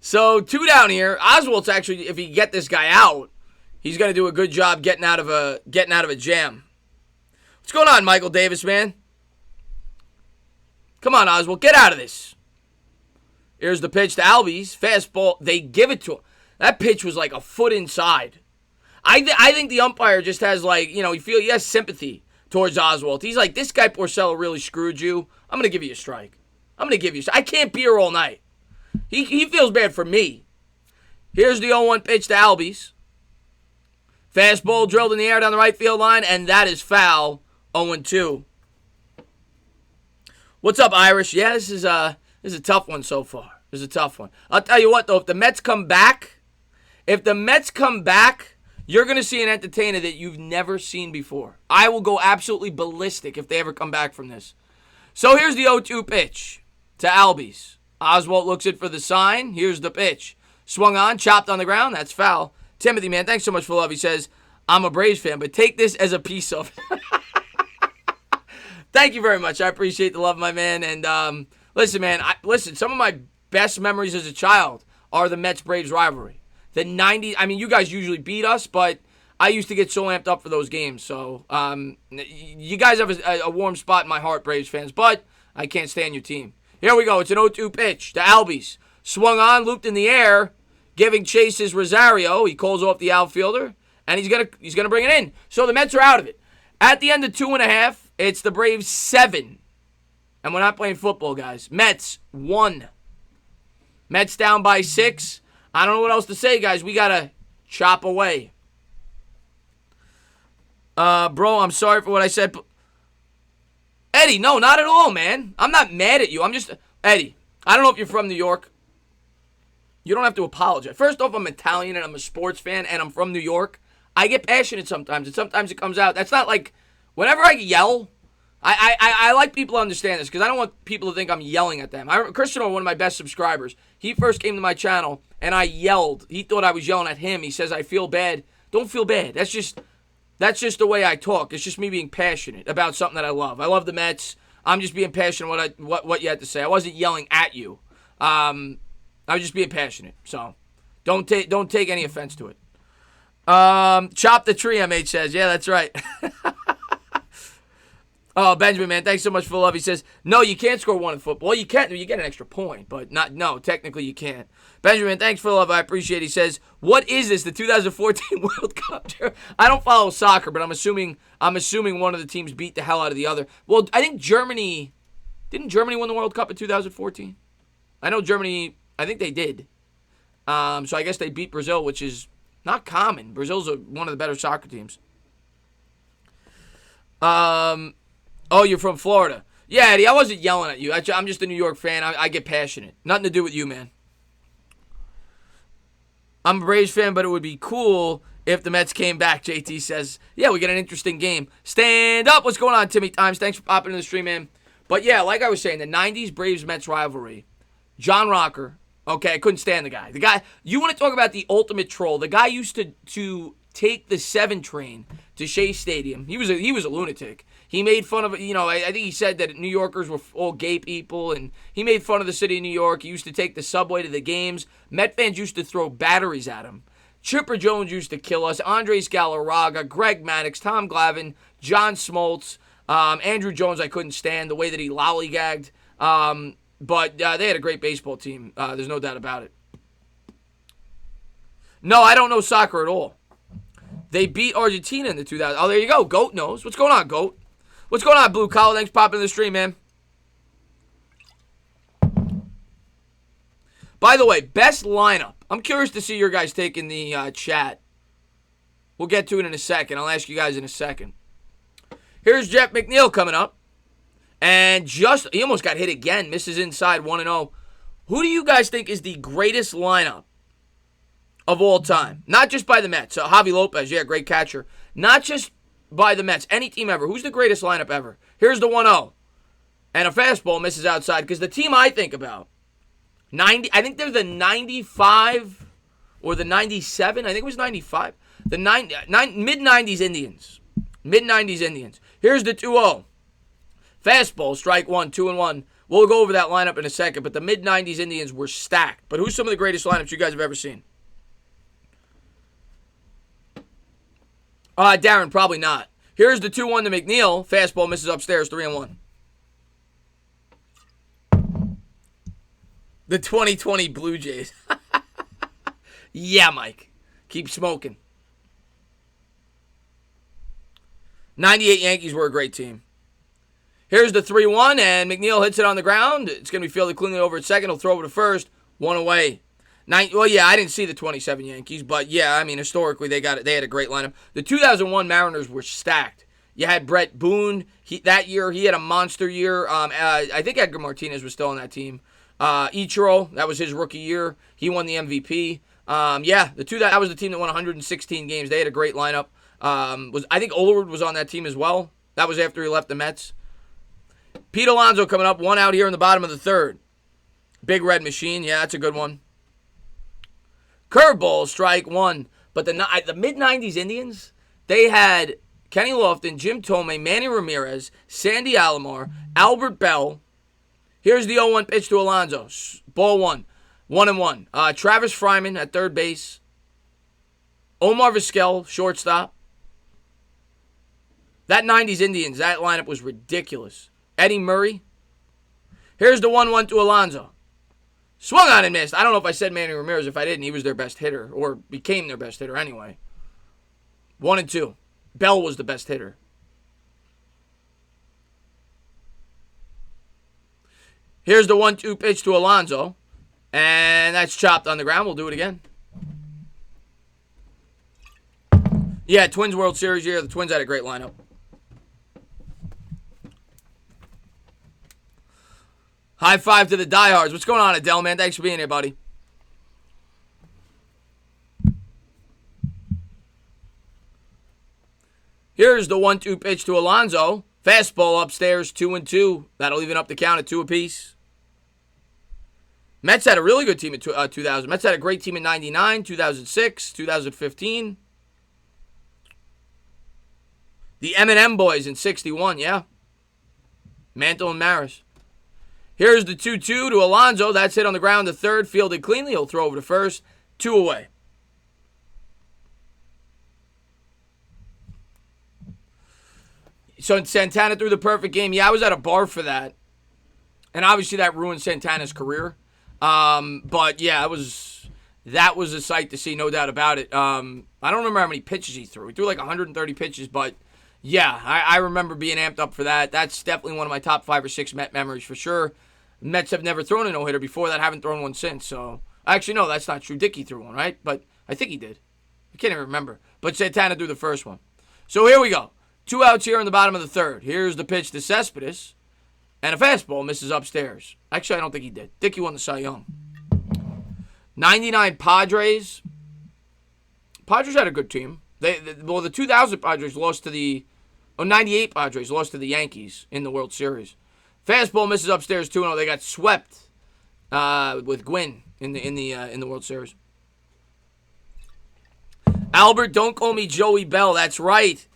So, 2 down here. Oswald's actually, if he can get this guy out, he's going to do a good job getting out of a jam. What's going on, Michael Davis, man? Come on, Oswald. Get out of this. Here's the pitch to Albies. Fastball. They give it to him. That pitch was like a foot inside. I think the umpire just has like, you know, he has sympathy towards Oswald. He's like, this guy Porcello really screwed you. I'm going to give you a strike. I can't be here all night. He feels bad for me. Here's the 0-1 pitch to Albies. Fastball drilled in the air down the right field line, and that is foul. 0-2. What's up, Irish? Yeah, this is a tough one so far. This is a tough one. I'll tell you what, though, if the Mets come back, you're going to see an entertainer that you've never seen before. I will go absolutely ballistic if they ever come back from this. So here's the 0-2 pitch to Albies. Oswald looks it for the sign. Here's the pitch. Swung on, chopped on the ground. That's foul. Timothy, man, thanks so much for love. He says, I'm a Braves fan, but take this as a piece of. Thank you very much. I appreciate the love, my man. And listen, man, some of my best memories as a child are the Mets-Braves rivalry. The 90s, I mean, you guys usually beat us, but I used to get so amped up for those games. So you guys have a warm spot in my heart, Braves fans, but I can't stand your team. Here we go. It's an 0-2 pitch to Albies. Swung on, looped in the air, giving chase is Rosario. He calls off the outfielder, and he's gonna bring it in. So the Mets are out of it. At the end of 2.5, it's the Braves 7. And we're not playing football, guys. Mets 1. Mets down by 6. I don't know what else to say, guys. We gotta chop away. Bro, I'm sorry for what I said. Eddie, no, not at all, man. I'm not mad at you. I'm just... Eddie, I don't know if you're from New York. You don't have to apologize. First off, I'm Italian and I'm a sports fan and I'm from New York. I get passionate sometimes, and sometimes it comes out. That's not like... Whenever I yell, I like people to understand this because I don't want people to think I'm yelling at them. Christian, one of my best subscribers, he first came to my channel and I yelled. He thought I was yelling at him. He says, I feel bad. Don't feel bad. That's just the way I talk. It's just me being passionate about something that I love. I love the Mets. I'm just being passionate what you had to say. I wasn't yelling at you. I was just being passionate. So don't take any offense to it. Chop the tree, MH says. Yeah, that's right. Oh, Benjamin, man, thanks so much for the love. He says, no, you can't score 1 in football. Well, you can. You get an extra point, but no, technically you can't. Benjamin, thanks for the love. I appreciate it. He says, what is this, the 2014 World Cup? I don't follow soccer, but I'm assuming one of the teams beat the hell out of the other. Well, I think didn't Germany win the World Cup in 2014? I know Germany, I think they did. So I guess they beat Brazil, which is not common. Brazil's one of the better soccer teams. Oh, you're from Florida. Yeah, Eddie, I wasn't yelling at you. I'm just a New York fan. I get passionate. Nothing to do with you, man. I'm a Braves fan, but it would be cool if the Mets came back, JT says. Yeah, we get an interesting game. Stand up. What's going on, Timmy Times? Thanks for popping in the stream, man. But yeah, like I was saying, the 90s Braves-Mets rivalry. John Rocker. Okay, I couldn't stand the guy. The guy, you want to talk about the ultimate troll. The guy used to take the 7 train to Shea Stadium. He was a lunatic. He made fun of, I think he said that New Yorkers were all gay people, and he made fun of the city of New York. He used to take the subway to the games. Met fans used to throw batteries at him. Chipper Jones used to kill us. Andres Galarraga, Greg Maddux, Tom Glavine, John Smoltz, Andrew Jones I couldn't stand, the way that he lollygagged. But they had a great baseball team. There's no doubt about it. No, I don't know soccer at all. They beat Argentina in the 2000s. Oh, there you go. Goat knows. What's going on, Goat? What's going on, Blue Collar? Thanks for popping in the stream, man. By the way, best lineup. I'm curious to see your guys take in the chat. We'll get to it in a second. I'll ask you guys in a second. Here's Jeff McNeil coming up. And he almost got hit again. Misses inside 1-0. Who do you guys think is the greatest lineup of all time? Not just by the Mets. So Javi Lopez, yeah, great catcher. Not just by the Mets. Any team ever. Who's the greatest lineup ever? Here's the 1-0. And a fastball misses outside because the team I think about, I think they're the 95 or the 97. I think it was 95. The mid-90s Indians. Mid-90s Indians. Here's the 2-0. Fastball, strike 1, 2-1. We'll go over that lineup in a second, but the mid-90s Indians were stacked. But who's some of the greatest lineups you guys have ever seen? Darren, probably not. Here's the 2-1 to McNeil. Fastball misses upstairs, 3-1. The 2020 Blue Jays. Yeah, Mike. Keep smoking. 98 Yankees were a great team. Here's the 3-1, and McNeil hits it on the ground. It's going to be fielded cleanly over at second. He'll throw it to first. 1 away. Well, yeah, I didn't see the 27 Yankees, but yeah, I mean, historically, they got it. They had a great lineup. The 2001 Mariners were stacked. You had Brett Boone. That year, he had a monster year. I think Edgar Martinez was still on that team. Ichiro, that was his rookie year. He won the MVP. That was the team that won 116 games. They had a great lineup. I think Olerud was on that team as well. That was after he left the Mets. Pete Alonso coming up, 1 out here in the bottom of the 3rd. Big Red Machine, yeah, that's a good one. Curveball, strike 1. But the mid-90s Indians, they had Kenny Lofton, Jim Thome, Manny Ramirez, Sandy Alomar, Albert Bell. Here's the 0-1 pitch to Alonso. Ball 1. 1-1. Travis Fryman at third base. Omar Vizquel, shortstop. That 90s Indians, that lineup was ridiculous. Eddie Murray. Here's the 1-1 to Alonso. Swung on and missed. I don't know if I said Manny Ramirez. If I didn't, he was their best hitter, or became their best hitter anyway. 1-2. Bell was the best hitter. Here's the 1-2 pitch to Alonso. And that's chopped on the ground. We'll do it again. Yeah, Twins World Series year. The Twins had a great lineup. High five to the diehards. What's going on, Adele, man? Thanks for being here, buddy. Here's the 1-2 pitch to Alonso. Fastball upstairs, 2-2. That'll even up the count at 2 apiece. Mets had a really good team in 2000. Mets had a great team in 99, 2006, 2015. The M&M boys in 61, yeah. Mantle and Maris. Here's the 2-2 to Alonso. That's hit on the ground to third. Fielded cleanly. He'll throw over to first. 2 away. So Santana threw the perfect game. Yeah, I was at a bar for that. And obviously that ruined Santana's career. But yeah, that was a sight to see, no doubt about it. I don't remember how many pitches he threw. He threw like 130 pitches, but yeah, I remember being amped up for that. That's definitely one of my top 5 or 6 Met memories for sure. Mets have never thrown a no-hitter before that. Haven't thrown one since. So actually, no, that's not true. Dickey threw one, right? But I think he did. I can't even remember. But Santana threw the first one. So here we go. 2 outs here in the bottom of the third. Here's the pitch to Cespedes. And a fastball misses upstairs. Actually, I don't think he did. Dickey won the Cy Young. 99 Padres. Padres had a good team. The 2000 Padres lost to the... 98 Padres lost to the Yankees in the World Series. Fastball misses upstairs 2-0. They got swept with Gwynn in the World Series. Albert, don't call me Joey Bell. That's right.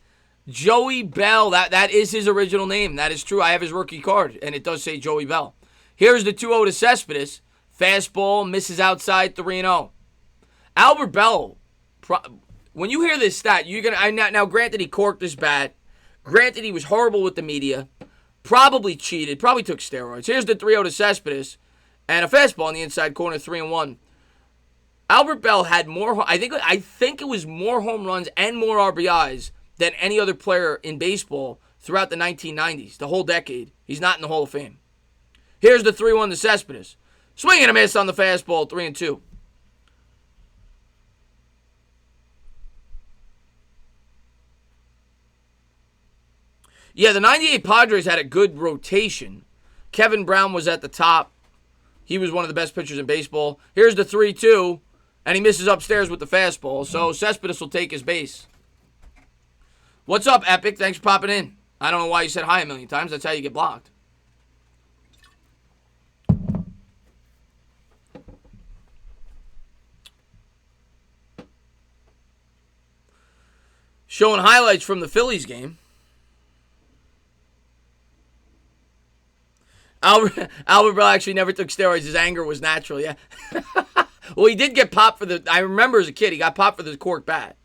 Joey Bell. That is his original name. That is true. I have his rookie card, and it does say Joey Bell. Here's the 2-0 to Cespedes. Fastball misses outside 3-0. Albert Bell. When you hear this stat, you're gonna. Now, granted, he corked his bat. Granted, he was horrible with the media. Probably cheated. Probably took steroids. Here's the 3-0 to Cespedes. And a fastball in the inside corner, 3-1. Albert Bell had more... I think it was more home runs and more RBIs than any other player in baseball throughout the 1990s. The whole decade. He's not in the Hall of Fame. Here's the 3-1 to Cespedes. Swing and a miss on the fastball, 3-2. Yeah, the 98 Padres had a good rotation. Kevin Brown was at the top. He was one of the best pitchers in baseball. Here's the 3-2, and he misses upstairs with the fastball. So Cespedes will take his base. What's up, Epic? Thanks for popping in. I don't know why you said hi a million times. That's how you get blocked. Showing highlights from the Phillies game. Albert Bell actually never took steroids. His anger was natural, yeah. Well, he did get popped for the... I remember as a kid, he got popped for the cork bat.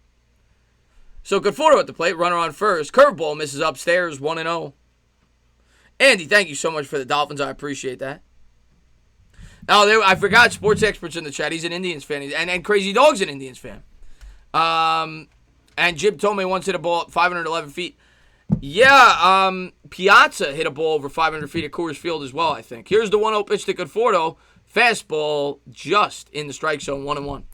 So, Conforto at the plate, runner on first. Curveball misses upstairs, 1-0. Andy, thank you so much for the Dolphins. I appreciate that. Oh, I forgot Sports Experts in the chat. He's an Indians fan. And Crazy Dog's an Indians fan. And Jim Thome once hit a ball at 511 feet. Yeah, Piazza hit a ball over 500 feet at Coors Field as well, I think. Here's the 1-0 pitch to Conforto. Fastball just in the strike zone, 1-1.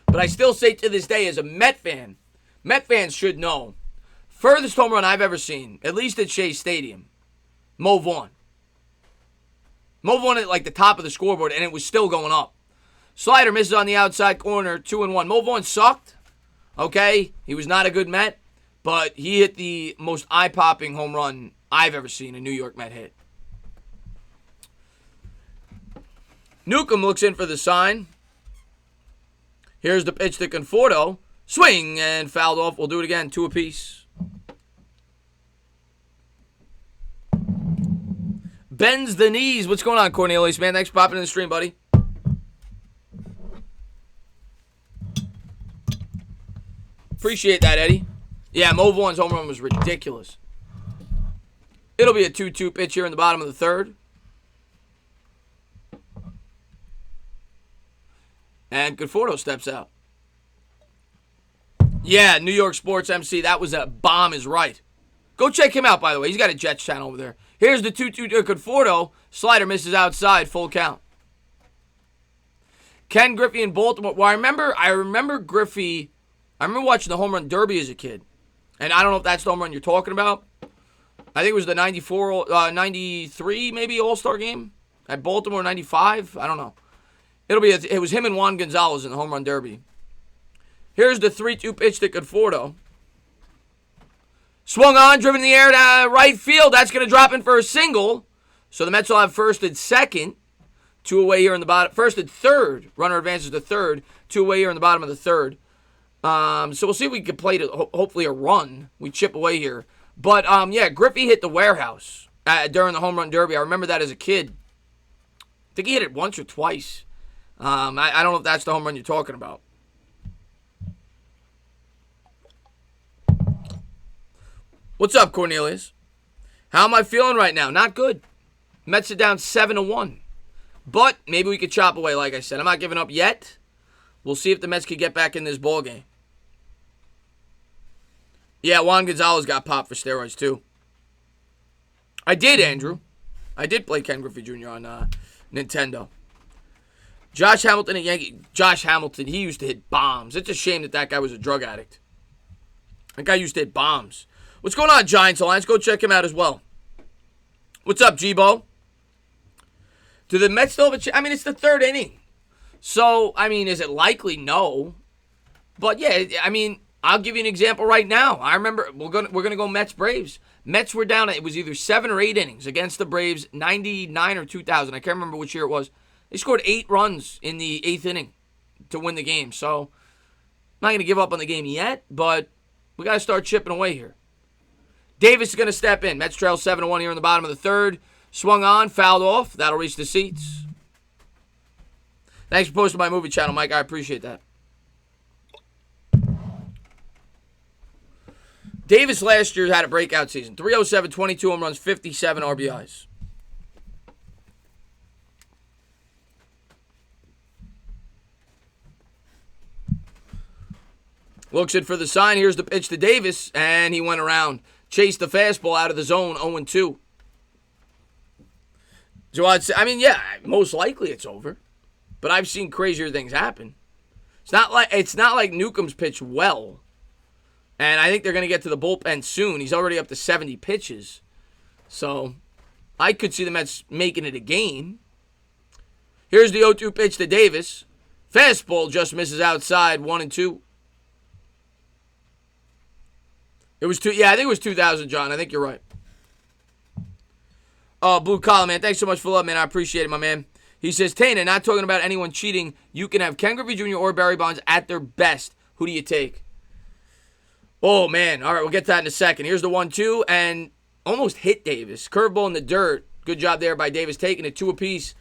But I still say to this day, as a Met fan, Met fans should know, furthest home run I've ever seen, at least at Shea Stadium, Mo Vaughn. Mo Vaughn at like the top of the scoreboard, and it was still going up. Slider misses on the outside corner, 2-1. Mo Vaughn sucked. Okay, he was not a good Met, but he hit the most eye-popping home run I've ever seen a New York Met hit. Newcomb looks in for the sign. Here's the pitch to Conforto. Swing and fouled off. We'll do it again. 2 apiece. Bends the knees. What's going on, Cornelius, man? Thanks for popping in the stream, buddy. Appreciate that, Eddie. Yeah, Mo Vaughn's home run was ridiculous. It'll be a 2-2 pitch here in the bottom of the third. And Conforto steps out. Yeah, New York Sports MC. That was a bomb is right. Go check him out, by the way. He's got a Jets channel over there. Here's the 2-2 to Conforto. Slider misses outside. Full count. Ken Griffey in Baltimore. Well, I remember Griffey. I remember watching the home run derby as a kid. And I don't know if that's the home run you're talking about. I think it was the 93 maybe All-Star game at Baltimore, 95. I don't know. It was him and Juan Gonzalez in the home run derby. Here's the 3-2 pitch to Conforto. Swung on, driven in the air to right field. That's going to drop in for a single. So the Mets will have first and second. 2 away here in the bottom. First and third. Runner advances to third. 2 away here in the bottom of the third. So we'll see if we can play to hopefully a run. We chip away here. But, yeah, Griffey hit the warehouse during the home run derby. I remember that as a kid. I think he hit it once or twice. I don't know if that's the home run you're talking about. What's up, Cornelius? How am I feeling right now? Not good. Mets are down 7-1. But maybe we could chop away, like I said. I'm not giving up yet. We'll see if the Mets could get back in this ball game. Yeah, Juan Gonzalez got popped for steroids, too. I did, Andrew. I did play Ken Griffey Jr. on Nintendo. Josh Hamilton at Yankee. Josh Hamilton, he used to hit bombs. It's a shame that guy was a drug addict. That guy used to hit bombs. What's going on, Giants Alliance? Go check him out as well. What's up, G-Bo? Do the Mets still have a chance? I mean, it's the third inning. So, I mean, is it likely? No. But, yeah, I mean, I'll give you an example right now. I remember we're gonna go Mets-Braves. Mets were down, it was either 7 or 8 innings against the Braves, 99 or 2000. I can't remember which year it was. They scored 8 runs in the 8th inning to win the game. So, I'm not going to give up on the game yet, but we got to start chipping away here. Davis is going to step in. Mets trail 7-1 here in the bottom of the third. Swung on, fouled off. That'll reach the seats. Thanks for posting my movie channel, Mike. I appreciate that. Davis last year had a breakout season. 307, 22 home runs, 57 RBIs. Looks it for the sign. Here's the pitch to Davis, and he went around. Chased the fastball out of the zone, 0-2. So I'd say, I mean, yeah, most likely it's over. But I've seen crazier things happen. It's not like Newcomb's pitched well. And I think they're going to get to the bullpen soon. He's already up to 70 pitches. So I could see the Mets making it a game. Here's the 0-2 pitch to Davis. Fastball just misses outside, 1-2. It was I think it was 2000, John. I think you're right. Oh, Blue Collar, man. Thanks so much for love, man. I appreciate it, my man. He says, Tana, not talking about anyone cheating. You can have Ken Griffey Jr. or Barry Bonds at their best. Who do you take? Oh, man. All right, we'll get to that in a second. Here's the 1-2, and almost hit Davis. Curveball in the dirt. Good job there by Davis, taking it 2 apiece.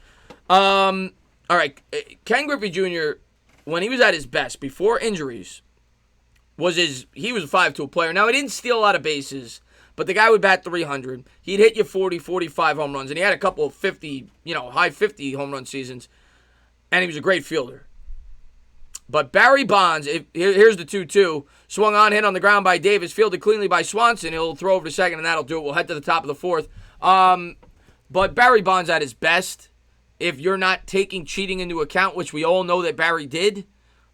All right, Ken Griffey Jr., when he was at his best, before injuries, he was a 5-tool player. Now, he didn't steal a lot of bases, but the guy would bat 300. He'd hit you 40, 45 home runs, and he had a couple of 50, high 50 home run seasons, and he was a great fielder. But Barry Bonds, here's the 2-2. Swung on, hit on the ground by Davis, fielded cleanly by Swanson. He'll throw over to second, and that'll do it. We'll head to the top of the fourth. But Barry Bonds at his best, if you're not taking cheating into account, which we all know that Barry did,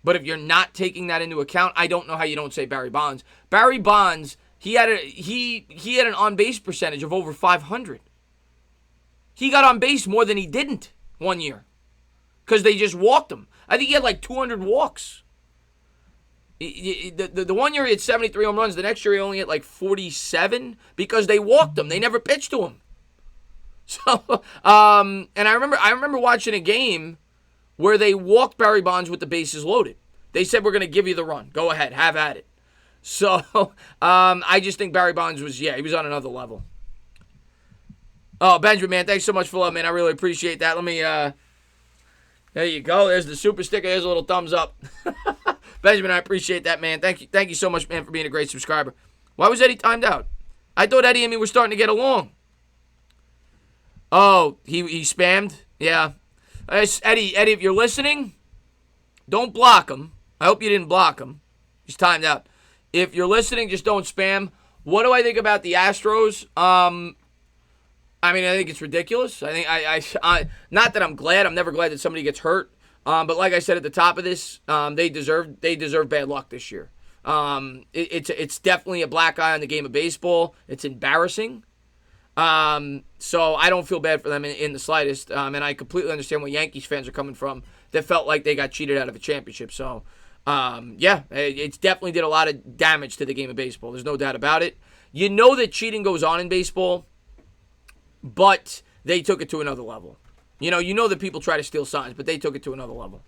but if you're not taking that into account, I don't know how you don't say Barry Bonds. Barry Bonds, he had an on-base percentage of over 500. He got on base more than he didn't one year because they just walked him. I think he had like 200 walks. The 1 year he had 73 home runs. The next year he only had like 47 because they walked him. They never pitched to him. So, and I remember watching a game where they walked Barry Bonds with the bases loaded. They said, we're going to give you the run. Go ahead. Have at it. So, I just think Barry Bonds he was on another level. Oh, Benjamin, man, thanks so much for love, man. I really appreciate that. Let me, there you go. There's the super sticker. There's a little thumbs up. Benjamin, I appreciate that, man. Thank you so much, man, for being a great subscriber. Why was Eddie timed out? I thought Eddie and me were starting to get along. Oh, he spammed? Yeah. Eddie, if you're listening, don't block him. I hope you didn't block him. He's timed out. If you're listening, just don't spam. What do I think about the Astros? I think it's ridiculous. I not that I'm glad. I'm never glad that somebody gets hurt. But like I said at the top of this, they deserve bad luck this year. It's definitely a black eye on the game of baseball. It's embarrassing. So I don't feel bad for them in the slightest. And I completely understand where Yankees fans are coming from that felt like they got cheated out of a championship. So, it's definitely did a lot of damage to the game of baseball. There's no doubt about it. You know that cheating goes on in baseball, but they took it to another level. You know that people try to steal signs, but they took it to another level.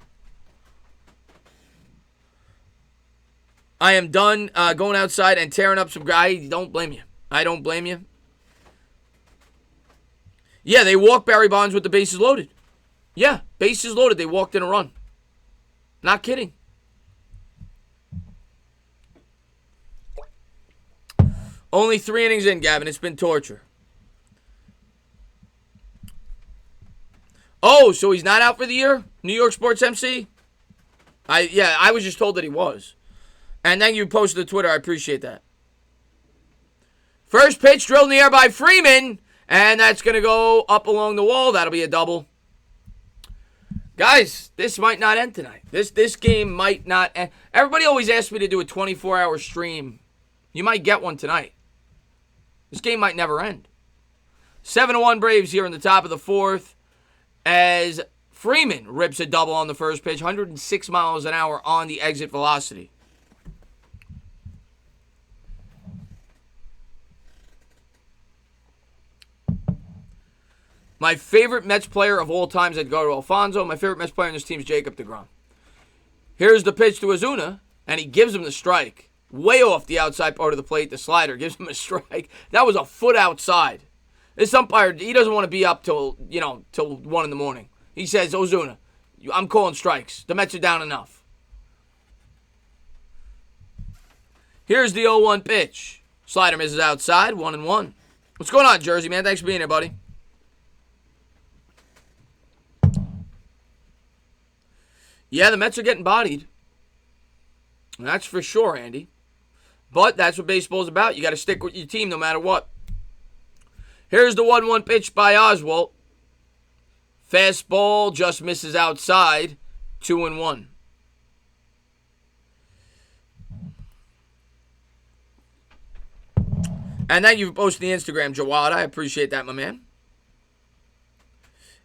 I am done going outside and tearing up some guy. Don't blame you. I don't blame you. Yeah, they walked Barry Bonds with the bases loaded. Yeah, bases loaded. They walked in a run. Not kidding. Only 3 innings in, Gavin. It's been torture. Oh, so he's not out for the year? New York Sports MC? I was just told that he was. And then you posted to Twitter. I appreciate that. First pitch drilled in the air by Freeman. And that's going to go up along the wall. That'll be a double. Guys, this might not end tonight. This game might not end. Everybody always asks me to do a 24-hour stream. You might get one tonight. This game might never end. 7-1 Braves here in the top of the fourth as Freeman rips a double on the first pitch. 106 miles an hour on the exit velocity. My favorite Mets player of all time is Edgardo Alfonso. My favorite Mets player on this team is Jacob deGrom. Here's the pitch to Ozuna, and he gives him the strike. Way off the outside part of the plate, the slider gives him a strike. That was a foot outside. This umpire, he doesn't want to be up till 1 in the morning. He says, Ozuna, I'm calling strikes. The Mets are down enough. Here's the 0-1 pitch. Slider misses outside, 1-1. What's going on, Jersey, man? Thanks for being here, buddy. Yeah, the Mets are getting bodied. That's for sure, Andy. But that's what baseball's about. You got to stick with your team no matter what. Here's the 1-1 pitch by Oswalt. Fastball just misses outside. 2-1. And then you've posted the Instagram, Jawad. I appreciate that, my man.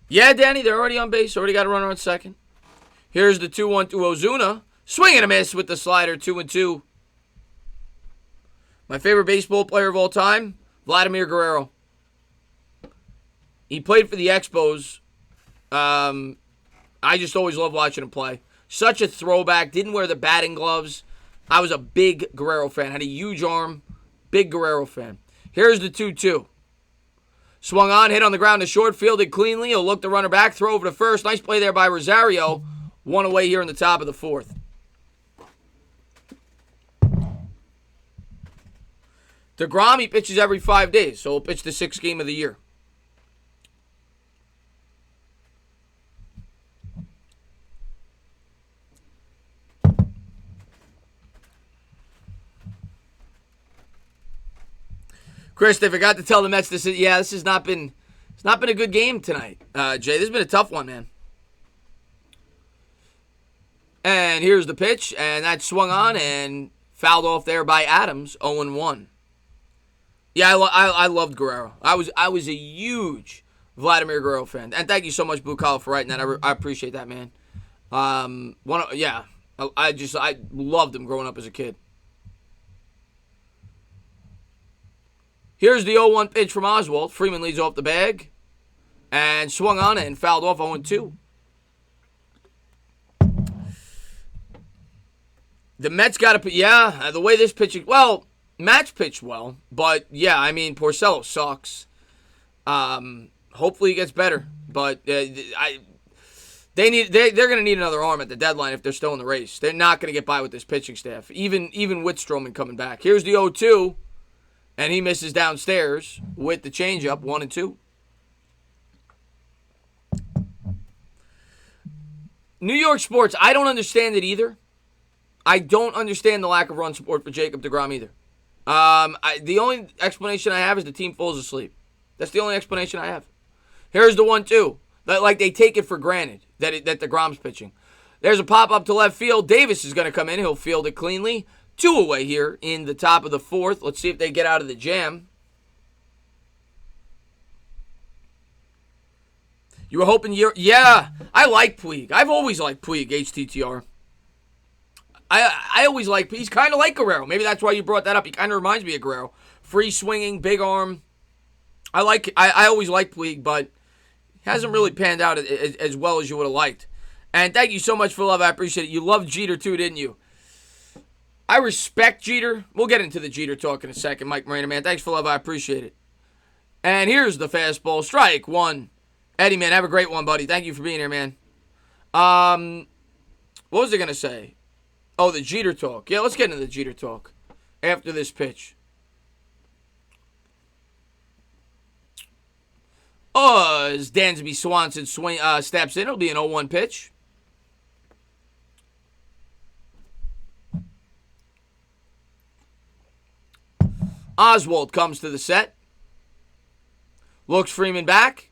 Yeah, Danny, they're already on base. Already got a runner on second. Here's the 2-1 to Ozuna. Swing and a miss with the slider, 2-2. My favorite baseball player of all time, Vladimir Guerrero. He played for the Expos. I just always love watching him play. Such a throwback. Didn't wear the batting gloves. I was a big Guerrero fan. Had a huge arm. Big Guerrero fan. Here's the 2-2. Swung on, hit on the ground to short, fielded cleanly. He'll look the runner back, throw over to first. Nice play there by Rosario. 1 away here in the top of the fourth. DeGrom, he pitches every 5 days, so he'll pitch the 6th game of the year. Chris, I forgot to tell the Mets this has not been a good game tonight. Jay, this has been a tough one, man. And here's the pitch, and that swung on and fouled off there by Adams, 0-1. Yeah, I loved Guerrero. I was a huge Vladimir Guerrero fan, and thank you so much, Blue Collar, for writing that. I appreciate that, man. I loved him growing up as a kid. Here's the 0-1 pitch from Oswalt. Freeman leads off the bag and swung on it and fouled off 0-2. The Mets got to put, the way this pitching, well, Match pitched well, but yeah, I mean, Porcello sucks. Hopefully he gets better, but they're going to need another arm at the deadline if they're still in the race. They're not going to get by with this pitching staff, even with Stroman coming back. Here's the 0-2, and he misses downstairs with the changeup, 1-2. New York sports, I don't understand it either. I don't understand the lack of run support for Jacob deGrom either. The only explanation I have is the team falls asleep. That's the only explanation I have. Here's the 1-2. Like they take it for granted that deGrom's pitching. There's a pop-up to left field. Davis is going to come in. He'll field it cleanly. 2 away here in the top of the 4th. Let's see if they get out of the jam. You were hoping yeah, I like Puig. I've always liked Puig, HTTR. I always like, he's kind of like Guerrero. Maybe that's why you brought that up. He kind of reminds me of Guerrero. Free swinging, big arm. I always liked Puig, but hasn't really panned out as well as you would have liked. And thank you so much for the love. I appreciate it. You loved Jeter too, didn't you? I respect Jeter. We'll get into the Jeter talk in a second, Mike Moreno, man. Thanks for the love. I appreciate it. And here's the fastball. Strike one. Eddie, man, have a great one, buddy. Thank you for being here, man. What was I going to say? Oh, the Jeter talk. Yeah, let's get into the Jeter talk after this pitch. As Dansby Swanson steps in, it'll be an 0-1 pitch. Oswalt comes to the set. Looks Freeman back.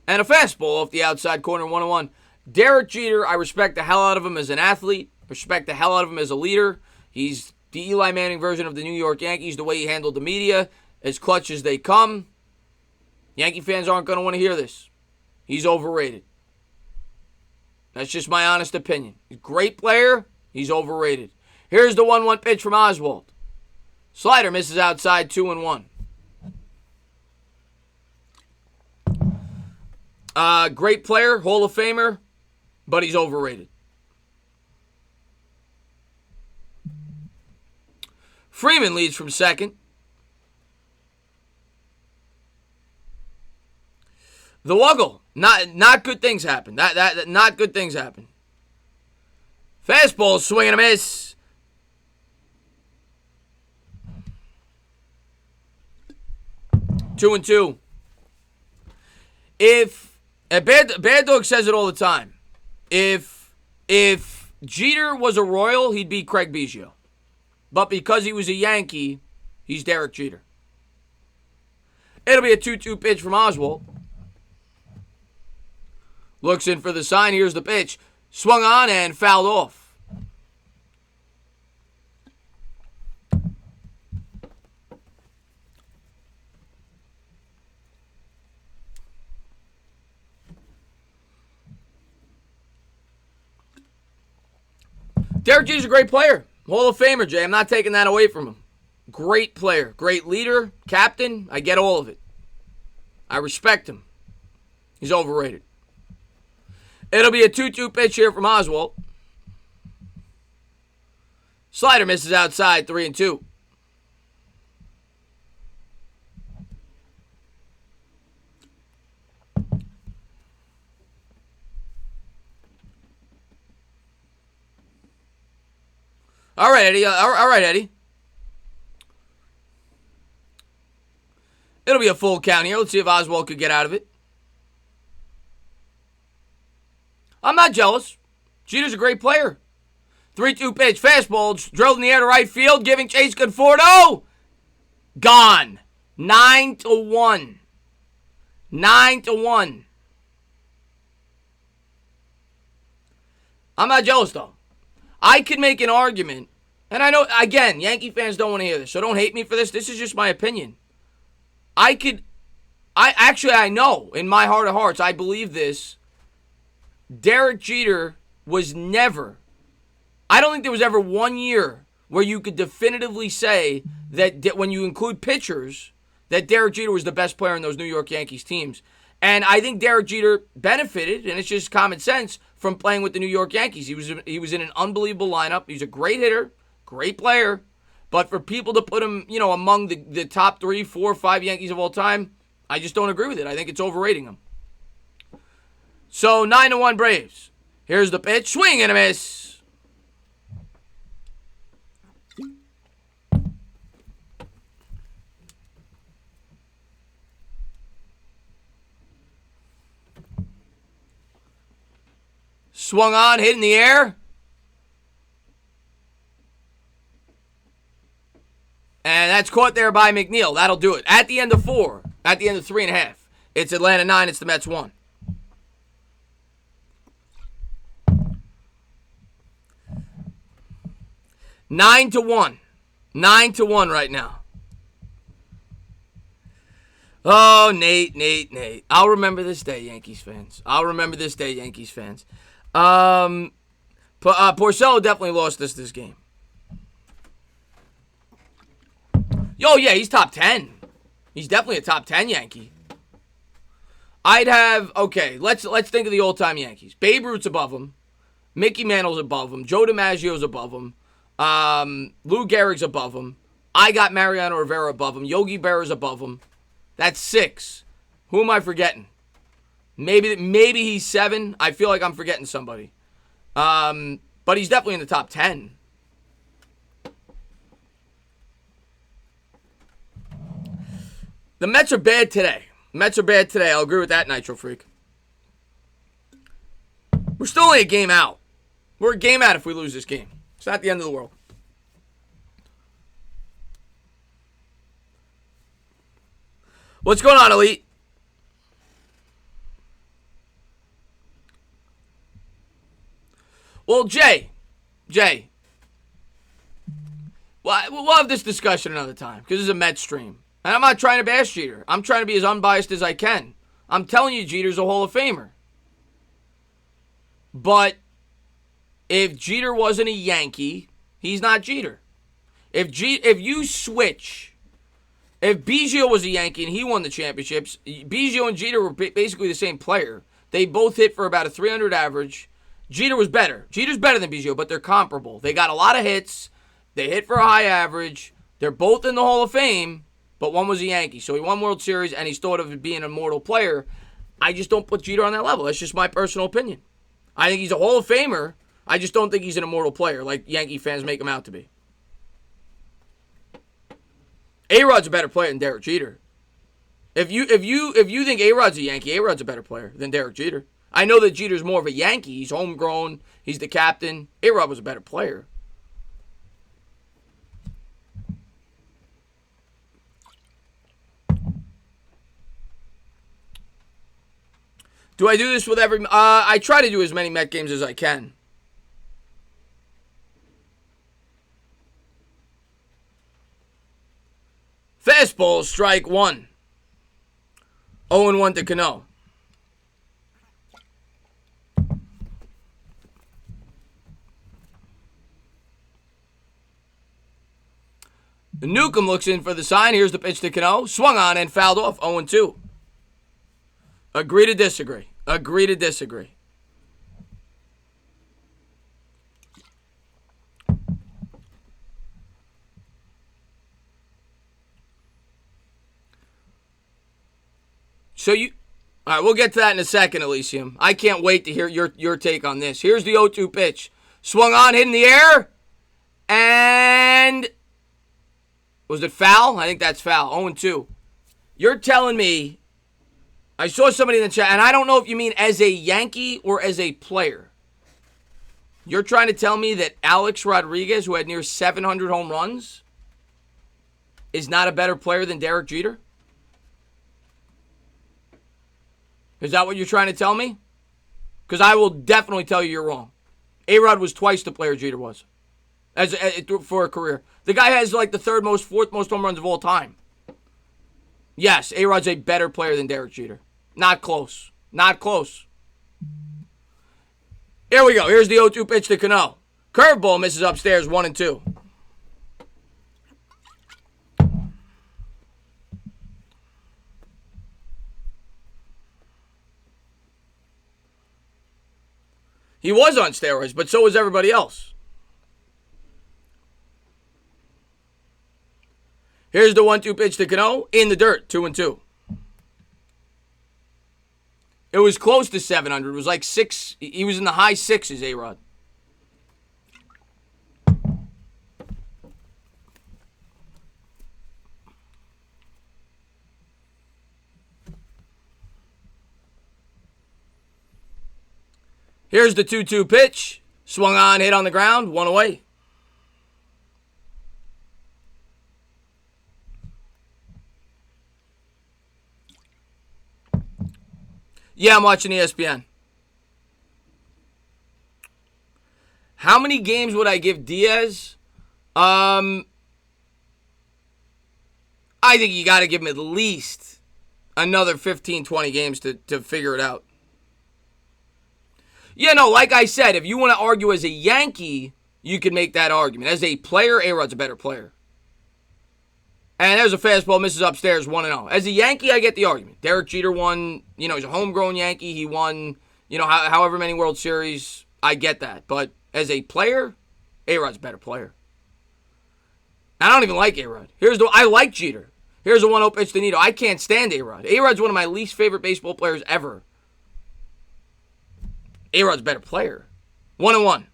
And a fastball off the outside corner, 1-1. Derek Jeter, I respect the hell out of him as an athlete. Respect the hell out of him as a leader. He's the Eli Manning version of the New York Yankees, the way he handled the media, as clutch as they come. Yankee fans aren't going to want to hear this. He's overrated. That's just my honest opinion. He's a great player. He's overrated. Here's the 1-1 pitch from Oswalt. Slider misses outside, 2-1. Great player, Hall of Famer, but he's overrated. Freeman leads from second. The Wuggle, not good things happen. Not good things happen. Fastball, swing and a miss. Two and two. Bad Dog says it all the time. If Jeter was a Royal, he'd be Craig Biggio. But because he was a Yankee, he's Derek Jeter. It'll be a 2-2 pitch from Oswalt. Looks in for the sign. Here's the pitch. Swung on and fouled off. Derek Jeter's a great player. Hall of Famer, Jay. I'm not taking that away from him. Great player. Great leader. Captain. I get all of it. I respect him. He's overrated. It'll be a 2-2 pitch here from Oswalt. Slider misses outside, 3-2. All right, Eddie. All right, Eddie. It'll be a full count here. Let's see if Oswalt could get out of it. I'm not jealous. Jeter's a great player. 3-2 pitch. Fastball drilled in the air to right field. Giving chase. Conforto. Gone. 9-1. 9-1. I'm not jealous, though. I could make an argument, and I know, again, Yankee fans don't want to hear this, so don't hate me for this. This is just my opinion. I know, in my heart of hearts, I believe this. Derek Jeter was never, I don't think there was ever 1 year where you could definitively say that when you include pitchers, that Derek Jeter was the best player in those New York Yankees teams. And I think Derek Jeter benefited, and it's just common sense, from playing with the New York Yankees. He was in an unbelievable lineup. He's a great hitter, great player. But for people to put him, among the top 3, 4, 5 Yankees of all time, I just don't agree with it. I think it's overrating him. So 9-1 Braves. Here's the pitch. Swing and a miss. Swung on, hit in the air. And that's caught there by McNeil. That'll do it. At the end of 4. At the end of 3.5. It's Atlanta 9. It's the Mets 1. Nine to 1. 9-1 right now. Oh, Nate. I'll remember this day, Yankees fans. Porcello definitely lost this game. Oh, yeah, he's top 10. He's definitely a top 10 Yankee. Let's think of the old-time Yankees. Babe Ruth's above him. Mickey Mantle's above him. Joe DiMaggio's above him. Lou Gehrig's above him. I got Mariano Rivera above him. Yogi Berra's above him. That's 6. Who am I forgetting? Maybe he's 7. I feel like I'm forgetting somebody. But he's definitely in the top 10. The Mets are bad today. I'll agree with that, Nitro Freak. We're still only a game out. We're a game out if we lose this game. It's not the end of the world. What's going on, Elite? Well, Jay. We'll have this discussion another time because this is a Mets stream. And I'm not trying to bash Jeter. I'm trying to be as unbiased as I can. I'm telling you, Jeter's a Hall of Famer. But if Jeter wasn't a Yankee, he's not Jeter. If you switch, if Biggio was a Yankee and he won the championships, Biggio and Jeter were basically the same player. They both hit for about a 300 average. Jeter was better. Jeter's better than Biggio, but they're comparable. They got a lot of hits. They hit for a high average. They're both in the Hall of Fame. But one was a Yankee, so he won World Series, and he's thought of as being an immortal player. I just don't put Jeter on that level. That's just my personal opinion. I think he's a Hall of Famer. I just don't think he's an immortal player like Yankee fans make him out to be. A-Rod's a better player than Derek Jeter. If you think A-Rod's a Yankee, A-Rod's a better player than Derek Jeter. I know that Jeter's more of a Yankee. He's homegrown. He's the captain. A-Rod was a better player. Do I do this with every... I try to do as many Met games as I can. Fastball, strike 1. 0-1 to Cano. Newcomb looks in for the sign. Here's the pitch to Cano. Swung on and fouled off. 0-2. Agree to disagree. So you... All right, we'll get to that in a second, Elysium. I can't wait to hear your take on this. Here's the 0-2 pitch. Swung on, hit in the air. And... Was it foul? I think that's foul. 0-2. You're telling me... I saw somebody in the chat, and I don't know if you mean as a Yankee or as a player. You're trying to tell me that Alex Rodriguez, who had near 700 home runs, is not a better player than Derek Jeter? Is that what you're trying to tell me? Because I will definitely tell you you're wrong. A-Rod was twice the player Jeter was for a career. The guy has like the fourth most home runs of all time. Yes, A-Rod's a better player than Derek Jeter. Not close. Here we go. Here's the 0-2 pitch to Cano. Curveball misses upstairs, 1-2. He was on steroids, but so was everybody else. Here's the 1-2 pitch to Cano in the dirt, 2-2. It was close to 700. It was like 6. He was in the high 6s, A-Rod. Here's the 2-2 pitch. Swung on, hit on the ground, 1 away. Yeah, I'm watching ESPN. How many games would I give Diaz? I think you got to give him at least another 15, 20 games to figure it out. Yeah, no, like I said, if you want to argue as a Yankee, you can make that argument. As a player, A-Rod's a better player. And there's a fastball, misses upstairs, 1-0. As a Yankee, I get the argument. Derek Jeter won, he's a homegrown Yankee. He won, however many World Series. I get that. But as a player, A-Rod's a better player. I don't even like A-Rod. I like Jeter. Here's a 1-0 pitch to Nito. I can't stand A-Rod. A-Rod's one of my least favorite baseball players ever. A-Rod's a better player. 1-1.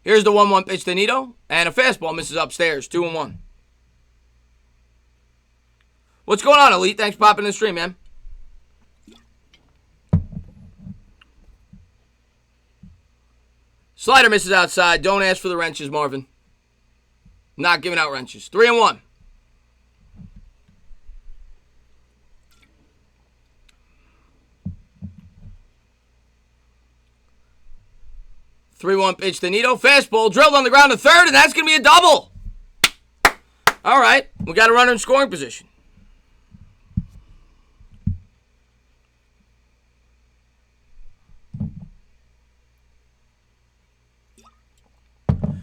Here's the 1-1 pitch to Nito. And a fastball misses upstairs. 2-1. What's going on, Elite? Thanks for popping in the stream, man. Slider misses outside. Don't ask for the wrenches, Marvin. Not giving out wrenches. 3-1. Three-one pitch to Nito. Fastball drilled on the ground to third, and that's going to be a double. All right. We got a runner in scoring position.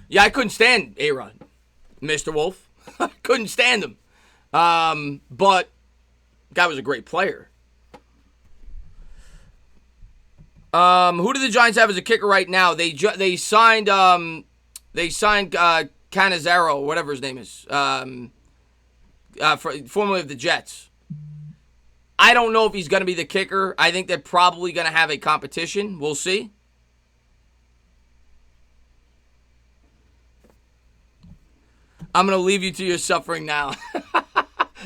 Yeah, I couldn't stand A-Rod, Mr. Wolf. I couldn't stand him. But guy was a great player. Who do the Giants have as a kicker right now? They signed Canizaro, whatever his name is, formerly of the Jets. I don't know if he's going to be the kicker. I think they're probably going to have a competition. We'll see. I'm going to leave you to your suffering now.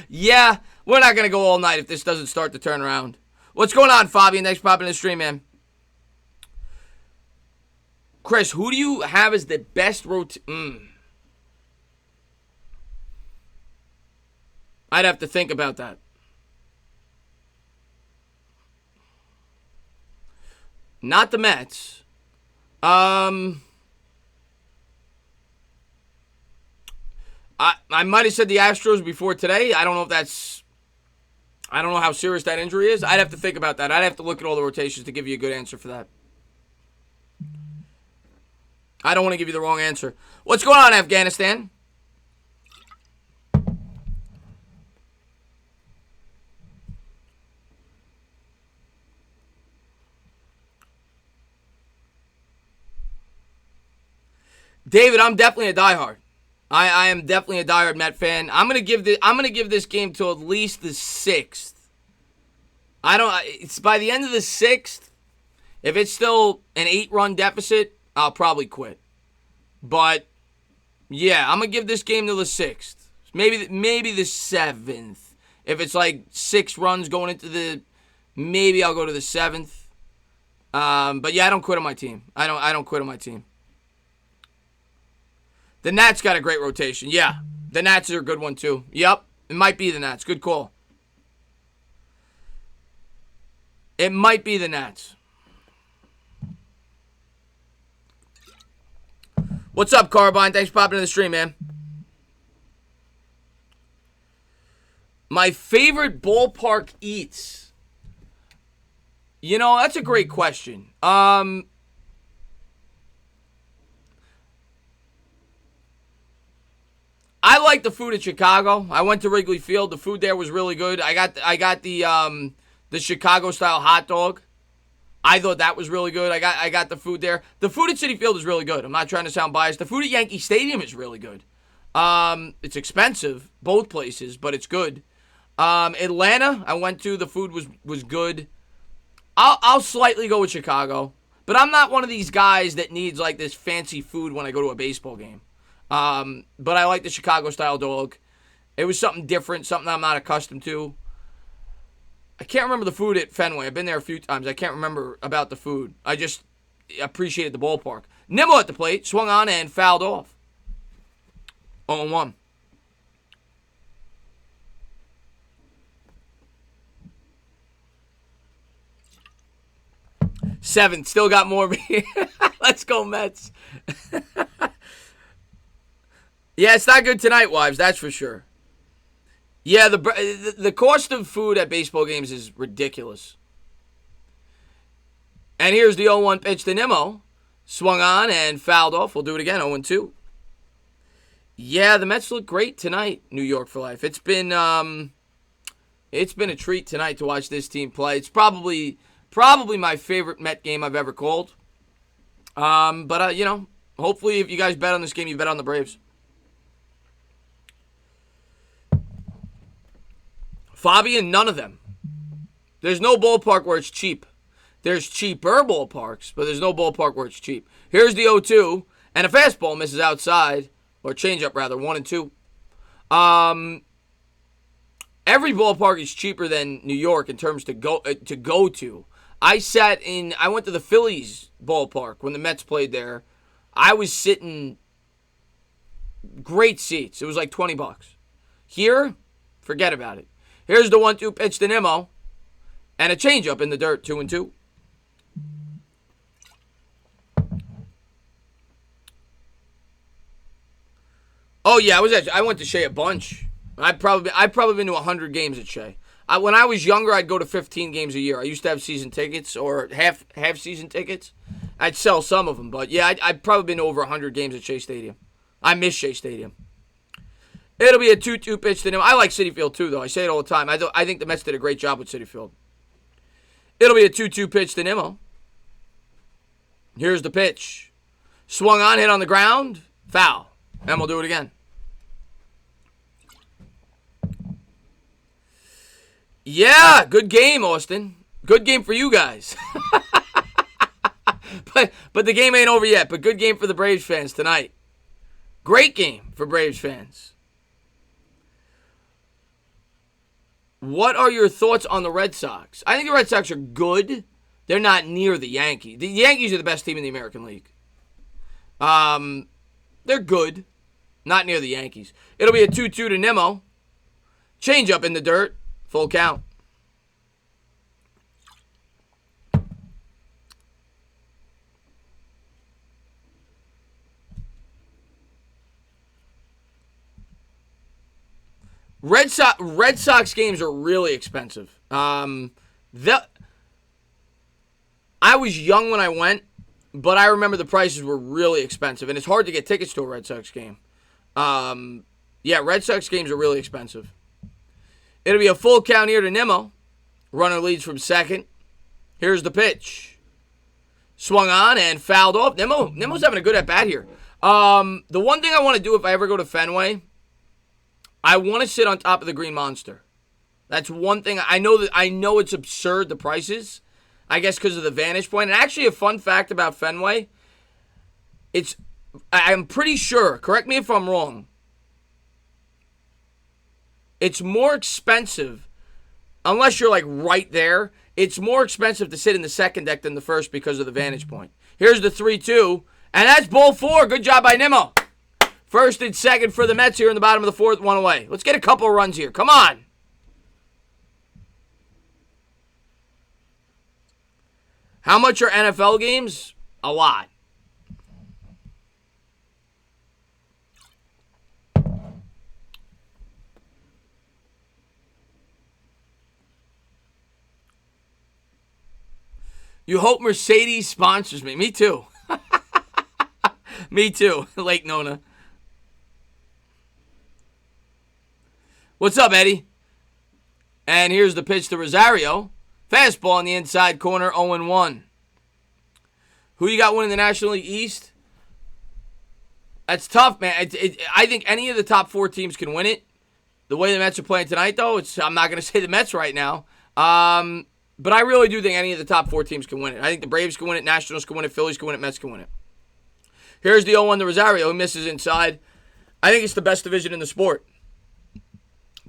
Yeah, we're not going to go all night if this doesn't start to turn around. What's going on, Fabian? Thanks for popping in the stream, man. Chris, who do you have as the best rotation? I'd have to think about that. Not the Mets. I might have said the Astros before today. I don't know how serious that injury is. I'd have to think about that. I'd have to look at all the rotations to give you a good answer for that. I don't want to give you the wrong answer. What's going on, Afghanistan? David, I'm definitely a diehard. I am definitely a diehard Met fan. I'm gonna give this game to at least the 6th. It's by the end of the 6th. If it's still an 8-run deficit, I'll probably quit. But yeah, I'm gonna give this game to the 6th. Maybe the 7th. If it's like 6 runs going into maybe I'll go to the 7th. But yeah, I don't quit on my team. I don't quit on my team. The Nats got a great rotation. Yeah, the Nats are a good one too. Yep, it might be the Nats. Good call. It might be the Nats. What's up, Carbine? Thanks for popping in the stream, man. My favorite ballpark eats. That's a great question. I like the food at Chicago. I went to Wrigley Field. The food there was really good. I got the Chicago style hot dog. I thought that was really good. I got the food there. The food at Citi Field is really good. I'm not trying to sound biased. The food at Yankee Stadium is really good. It's expensive, both places, but it's good. Atlanta, I went to. The food was good. I'll slightly go with Chicago, but I'm not one of these guys that needs like this fancy food when I go to a baseball game. But I like the Chicago style dog. It was something different, something I'm not accustomed to. I can't remember the food at Fenway. I've been there a few times. I can't remember about the food. I just appreciated the ballpark. Nimmo at the plate, swung on and fouled off. 0-1. Seventh, still got more. Let's go, Mets. Yeah, it's not good tonight, wives, that's for sure. Yeah, the cost of food at baseball games is ridiculous. And here's the 0-1 pitch to Nimmo. Swung on and fouled off. We'll do it again, 0-2. Yeah, the Mets look great tonight, New York for life. It's been a treat tonight to watch this team play. It's probably my favorite Met game I've ever called. But hopefully if you guys bet on this game, you bet on the Braves. Fabian, none of them. There's no ballpark where it's cheap. There's cheaper ballparks, but there's no ballpark where it's cheap. Here's the 0-2, and a fastball misses outside, or changeup rather, 1-2. Every ballpark is cheaper than New York in terms to go to. I went to the Phillies ballpark when the Mets played there. I was sitting great seats. It was like $20. Here, forget about it. Here's the 1-2 pitch to Nimmo. And a changeup in the dirt, 2-2. Oh yeah, I went to Shea a bunch. I've probably been to 100 games at Shea. When I was younger, I'd go to 15 games a year. I used to have season tickets or half season tickets. I'd sell some of them, but yeah, I've probably been to over 100 games at Shea Stadium. I miss Shea Stadium. It'll be a 2-2 pitch to Nimmo. I like Citi Field too, though. I say it all the time. I think the Mets did a great job with Citi Field. It'll be a 2-2 pitch to Nimmo. Here's the pitch. Swung on, hit on the ground, foul. And we'll do it again. Yeah, good game, Austin. Good game for you guys. but the game ain't over yet. But good game for the Braves fans tonight. Great game for Braves fans. What are your thoughts on the Red Sox? I think the Red Sox are good. They're not near the Yankees. The Yankees are the best team in the American League. They're good. Not near the Yankees. It'll be a 2-2 to Nimmo. Change up in the dirt. Full count. Red Sox games are really expensive. I was young when I went, but I remember the prices were really expensive, and it's hard to get tickets to a Red Sox game. Red Sox games are really expensive. It'll be a full count here to Nimmo. Runner leads from second. Here's the pitch. Swung on and fouled off. Nimmo's having a good at-bat here. The one thing I want to do if I ever go to Fenway, I want to sit on top of the Green Monster. That's one thing. I know it's absurd, the prices. I guess because of the vantage point. And actually, a fun fact about Fenway, I'm pretty sure, correct me if I'm wrong, it's more expensive, unless you're like right there, it's more expensive to sit in the second deck than the first because of the vantage point. Here's the 3-2, and that's ball 4. Good job by Nimmo. First and second for the Mets here in the bottom of the fourth, one away. Let's get a couple of runs here. Come on. How much are NFL games? A lot. You hope Mercedes sponsors me. Me too. Me too, Lake Nona. What's up, Eddie? And here's the pitch to Rosario. Fastball in the inside corner, 0-1. Who you got winning the National League East? That's tough, man. I think any of the top 4 teams can win it. The way the Mets are playing tonight, though, I'm not going to say the Mets right now. But I really do think any of the top 4 teams can win it. I think the Braves can win it, Nationals can win it, Phillies can win it, Mets can win it. Here's the 0-1 to Rosario, who misses inside. I think it's the best division in the sport.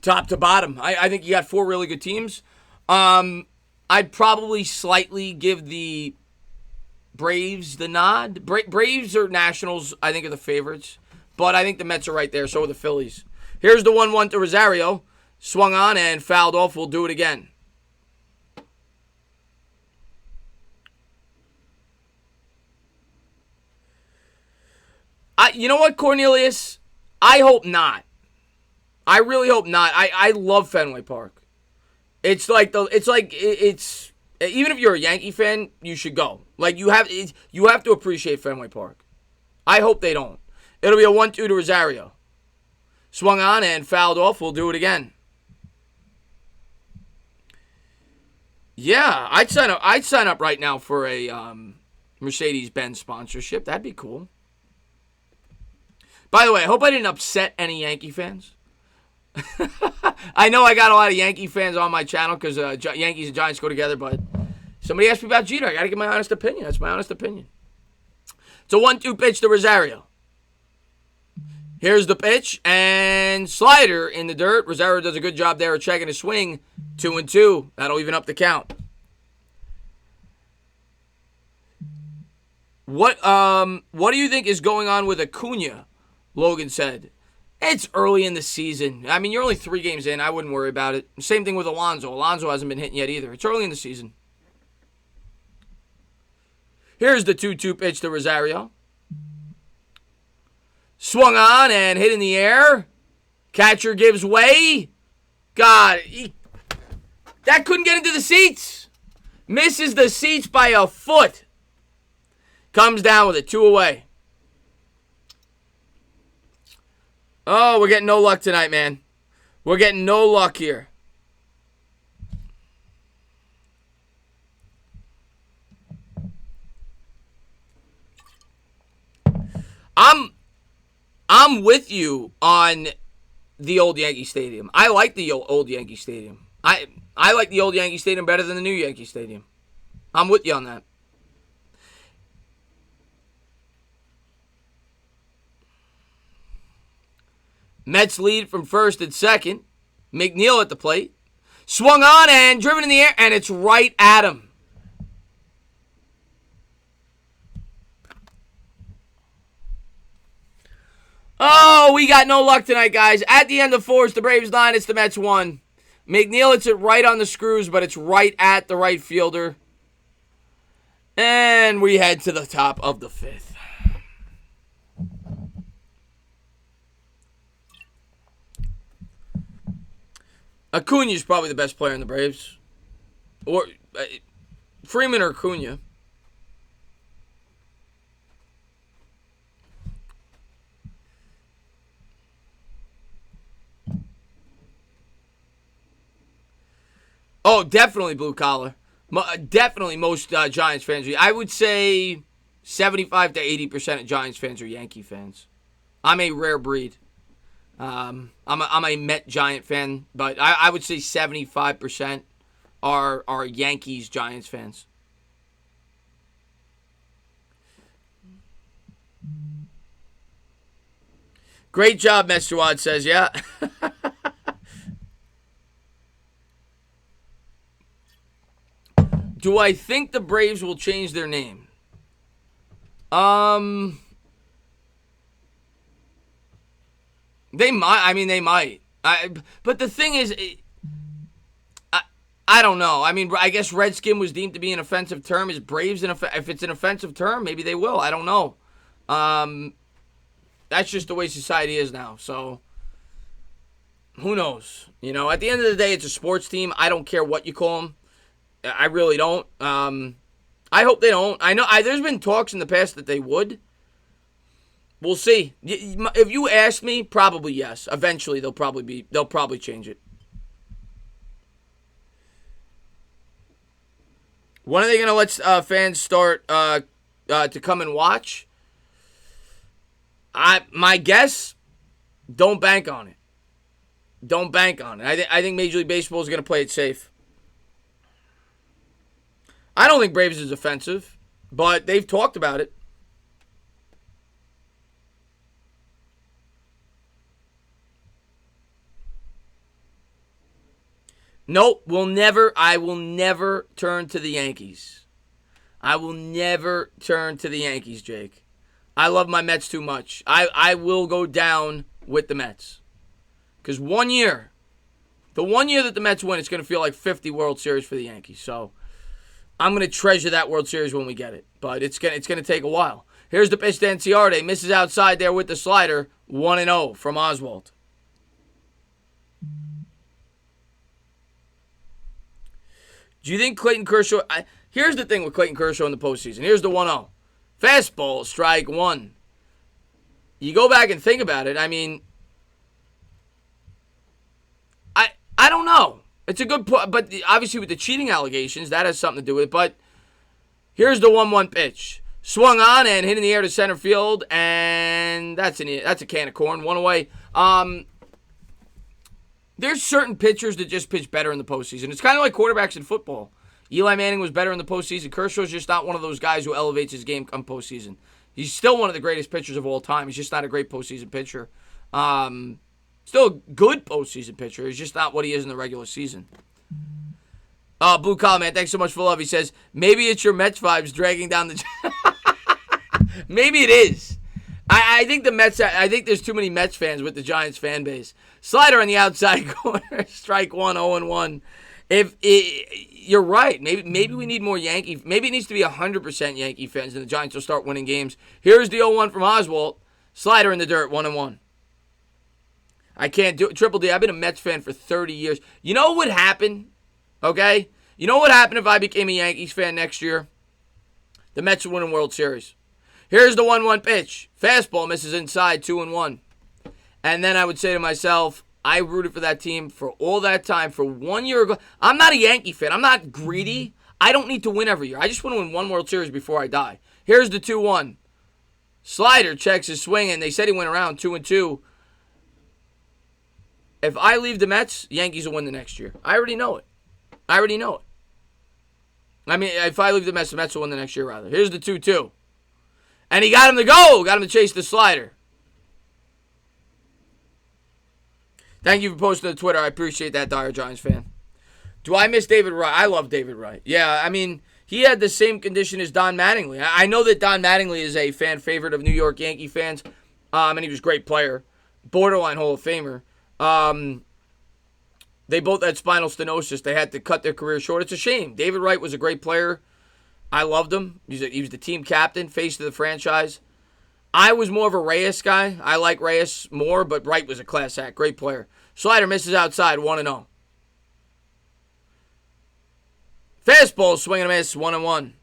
Top to bottom. I think you got 4 really good teams. I'd probably slightly give the Braves the nod. Braves or Nationals, I think, are the favorites. But I think the Mets are right there, so are the Phillies. Here's the 1-1 to Rosario. Swung on and fouled off. We'll do it again. You know what, Cornelius? I hope not. I really hope not. I love Fenway Park. It's even if you're a Yankee fan, you should go. Like you have to appreciate Fenway Park. I hope they don't. It'll be a 1-2 to Rosario. Swung on and fouled off. We'll do it again. Yeah, I'd sign up right now for a Mercedes-Benz sponsorship. That'd be cool. By the way, I hope I didn't upset any Yankee fans. I know I got a lot of Yankee fans on my channel because Yankees and Giants go together, but somebody asked me about Jeter. I got to give my honest opinion. That's my honest opinion. It's a 1-2 pitch to Rosario. Here's the pitch, and slider in the dirt. Rosario does a good job there of checking his swing. 2-2. That'll even up the count. What do you think is going on with Acuna? Logan said. It's early in the season. I mean, you're only 3 games in. I wouldn't worry about it. Same thing with Alonso. Alonso hasn't been hitting yet either. It's early in the season. Here's the 2-2 pitch to Rosario. Swung on and hit in the air. Catcher gives way. God, that couldn't get into the seats. Misses the seats by a foot. Comes down with it, 2 away. Oh, we're getting no luck tonight, man. We're getting no luck here. I'm with you on the old Yankee Stadium. I like the old Yankee Stadium. I like the old Yankee Stadium better than the new Yankee Stadium. I'm with you on that. Mets lead from first and second. McNeil at the plate. Swung on and driven in the air, and it's right at him. Oh, we got no luck tonight, guys. At the end of 4, it's the Braves 9, it's the Mets 1. McNeil hits it right on the screws, but it's right at the right fielder. And we head to the top of the 5th. Acuna is probably the best player in the Braves. Or Freeman or Acuna. Oh, definitely blue collar. Definitely most Giants fans. I would say 75 to 80% of Giants fans are Yankee fans. I'm a rare breed. I'm a Met Giant fan, but I would say 75% are Yankees Giants fans. Great job, Mr. Wad says, yeah. Do I think the Braves will change their name? They might. I mean, they might. But the thing is, I don't know. I mean, I guess Redskin was deemed to be an offensive term. Is Braves if it's an offensive term, maybe they will. I don't know. That's just the way society is now. So who knows? You know, at the end of the day, it's a sports team. I don't care what you call them. I really don't. I hope they don't. I know there's been talks in the past that they would. We'll see. If you ask me, probably yes. Eventually, they'll probably change it. When are they going to let fans start to come and watch? My guess, don't bank on it. Don't bank on it. I think Major League Baseball is going to play it safe. I don't think Braves is offensive, but they've talked about it. Nope, I will never turn to the Yankees. I will never turn to the Yankees, Jake. I love my Mets too much. I will go down with the Mets. Because the 1 year that the Mets win, it's going to feel like 50 World Series for the Yankees. So I'm going to treasure that World Series when we get it. But it's going to take a while. Here's the pitch to Enciarte. Misses outside there with the slider. 1-0 from Oswalt. Do you think Clayton Kershaw... here's the thing with Clayton Kershaw in the postseason. Here's the 1-0. Fastball, strike one. You go back and think about it. I mean, I don't know. It's a good point, but obviously with the cheating allegations, that has something to do with it. But here's the 1-1 pitch. Swung on and hit in the air to center field, and that's a can of corn. One away. There's certain pitchers that just pitch better in the postseason. It's kind of like quarterbacks in football. Eli Manning was better in the postseason. Kershaw's just not one of those guys who elevates his game come postseason. He's still one of the greatest pitchers of all time. He's just not a great postseason pitcher. Still a good postseason pitcher. He's just not what he is in the regular season. Blue Collar Man, thanks so much for love. He says, maybe it's your Mets vibes dragging down the... Maybe it is. I think the Mets. I think there's too many Mets fans with the Giants fan base. Slider on the outside corner, strike one, 0-1. You're right, maybe we need more Yankee. Maybe it needs to be 100% Yankee fans, and the Giants will start winning games. Here's the 0-1 from Oswalt. Slider in the dirt, 1-1. I can't do it. Triple D. I've been a Mets fan for 30 years. You know what would happen? Okay, you know what would happen if I became a Yankees fan next year? The Mets would win a World Series. Here's the 1-1 pitch. Fastball misses inside, 2-1. And then I would say to myself, I rooted for that team for all that time, for 1 year ago. I'm not a Yankee fan. I'm not greedy. I don't need to win every year. I just want to win one World Series before I die. Here's the 2-1. Slider checks his swing, and they said he went around 2-2. If I leave the Mets, Yankees will win the next year. I already know it. I mean, if I leave the Mets will win the next year, rather. Here's the 2-2. And he got him to go. Got him to chase the slider. Thank you for posting on Twitter. I appreciate that, Dire Giants fan. Do I miss David Wright? I love David Wright. Yeah, I mean, he had the same condition as Don Mattingly. I know that Don Mattingly is a fan favorite of New York Yankee fans, and he was a great player. Borderline Hall of Famer. They both had spinal stenosis. They had to cut their career short. It's a shame. David Wright was a great player. I loved him. He was the team captain, face of the franchise. I was more of a Reyes guy. I like Reyes more, but Wright was a class act. Great player. Slider misses outside, 1-0. Fastball, swing and a miss, 1-1.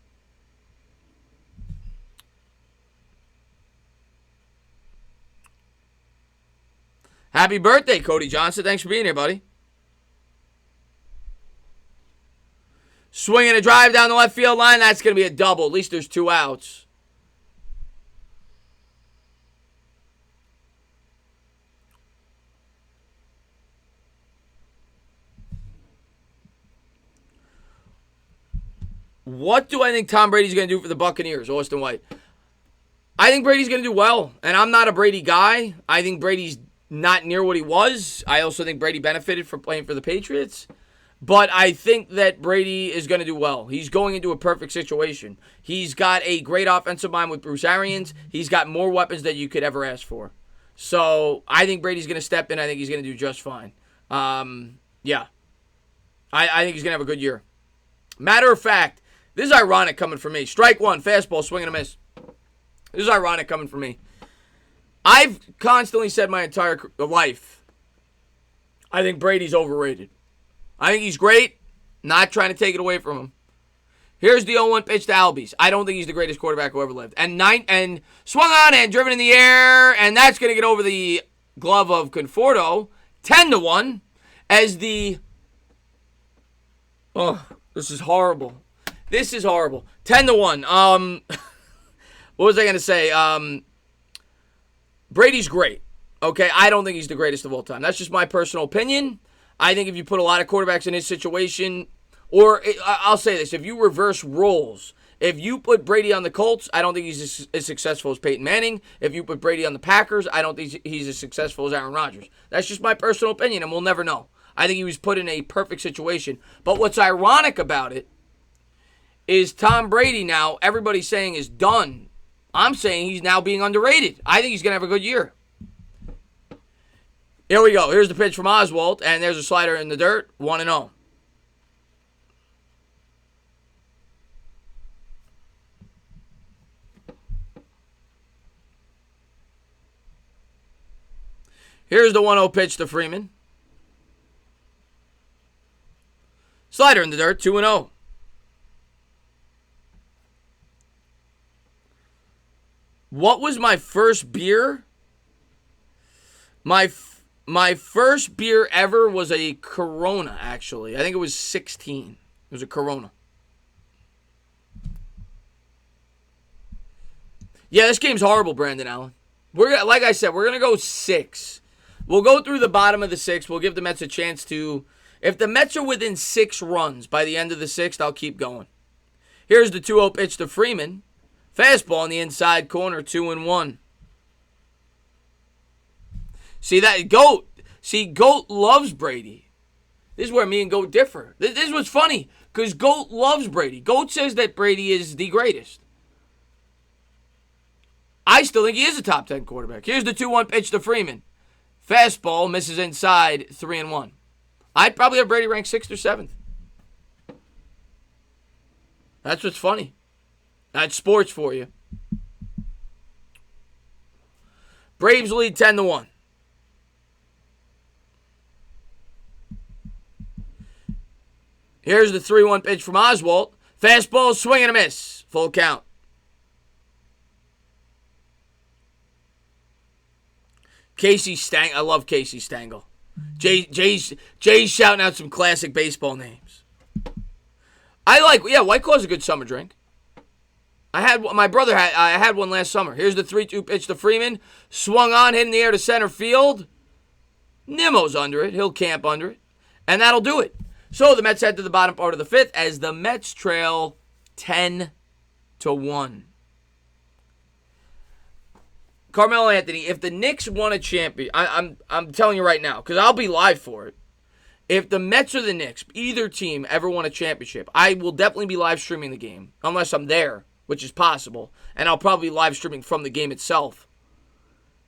Happy birthday, Cody Johnson. Thanks for being here, buddy. Swinging a drive down the left field line. That's going to be a double. At least there's 2 outs. What do I think Tom Brady's going to do for the Buccaneers, Austin White? I think Brady's going to do well, and I'm not a Brady guy. I think Brady's not near what he was. I also think Brady benefited from playing for the Patriots. But I think that Brady is going to do well. He's going into a perfect situation. He's got a great offensive mind with Bruce Arians. He's got more weapons than you could ever ask for. So I think Brady's going to step in. I think he's going to do just fine. Yeah. I think he's going to have a good year. Matter of fact, this is ironic coming from me. Strike one, fastball, swing and a miss. This is ironic coming from me. I've constantly said my entire life, I think Brady's overrated. I think he's great. Not trying to take it away from him. Here's the 0-1 pitch to Albies. I don't think he's the greatest quarterback who ever lived. And swung on and driven in the air, and that's going to get over the glove of Conforto. 10-1 as the... Oh, this is horrible. This is horrible. 10-1. What was I going to say? Brady's great. Okay, I don't think he's the greatest of all time. That's just my personal opinion. I think if you put a lot of quarterbacks in his situation... Or I'll say this, if you reverse roles, if you put Brady on the Colts, I don't think he's as successful as Peyton Manning. If you put Brady on the Packers, I don't think he's as successful as Aaron Rodgers. That's just my personal opinion, and we'll never know. I think he was put in a perfect situation. But what's ironic about it is Tom Brady now, everybody's saying is done. I'm saying he's now being underrated. I think he's going to have a good year. Here we go. Here's the pitch from Oswalt, and there's a slider in the dirt, 1-0. Here's the 1-0 pitch to Freeman. Slider in the dirt, 2-0. What was my first beer? My first beer ever was a Corona, actually. I think it was 16. It was a Corona. Yeah, this game's horrible, Brandon Allen. Like I said, we're going to go 6. We'll go through the bottom of the 6th. We'll give the Mets a chance to... If the Mets are within 6 runs by the end of the 6th, I'll keep going. Here's the 2-0 pitch to Freeman. Fastball in the inside corner, 2-1. See that? Goat. See, Goat loves Brady. This is where me and Goat differ. This is what's funny, because Goat loves Brady. Goat says that Brady is the greatest. I still think he is a top 10 quarterback. Here's the 2-1 pitch to Freeman. Fastball misses inside, 3-1. I'd probably have Brady ranked 6th or 7th. That's what's funny. That's sports for you. Braves lead 10-1. Here's the 3-1 pitch from Oswalt. Fastball, swing and a miss. Full count. Casey Stang. I love Casey Stengel. Jay's shouting out some classic baseball names. White Claw's a good summer drink. I had one last summer. Here's the 3-2 pitch to Freeman. Swung on, hit in the air to center field. Nimmo's under it. He'll camp under it. And that'll do it. So the Mets head to the bottom part of the 5th as the Mets trail 10-1. Carmelo Anthony, if the Knicks won a champion, I'm telling you right now, because I'll be live for it. If the Mets or the Knicks, either team, ever won a championship, I will definitely be live streaming the game, unless I'm there, which is possible, and I'll probably be live streaming from the game itself.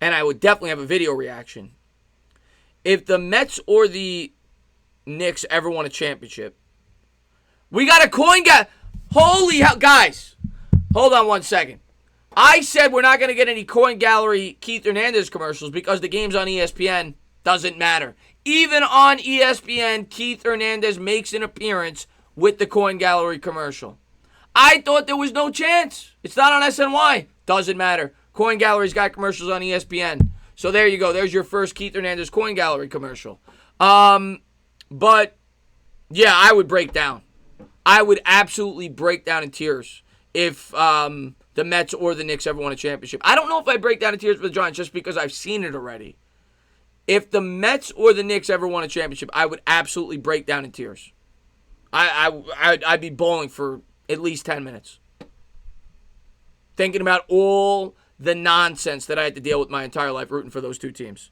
And I would definitely have a video reaction. If the Mets or the Knicks ever won a championship, we got a coin Holy hell, guys, hold on one second. I said we're not going to get any Coin Gallery Keith Hernandez commercials because the game's on ESPN. Doesn't matter. Even on ESPN, Keith Hernandez makes an appearance with the Coin Gallery commercial. I thought there was no chance. It's not on SNY. Doesn't matter. Coin Gallery's got commercials on ESPN. So there you go. There's your first Keith Hernandez Coin Gallery commercial. But, yeah, I would break down. I would absolutely break down in tears if the Mets or the Knicks ever won a championship. I don't know if I'd break down in tears for the Giants just because I've seen it already. If the Mets or the Knicks ever won a championship, I would absolutely break down in tears. I'd be bawling for at least 10 minutes. Thinking about all the nonsense that I had to deal with my entire life rooting for those two teams.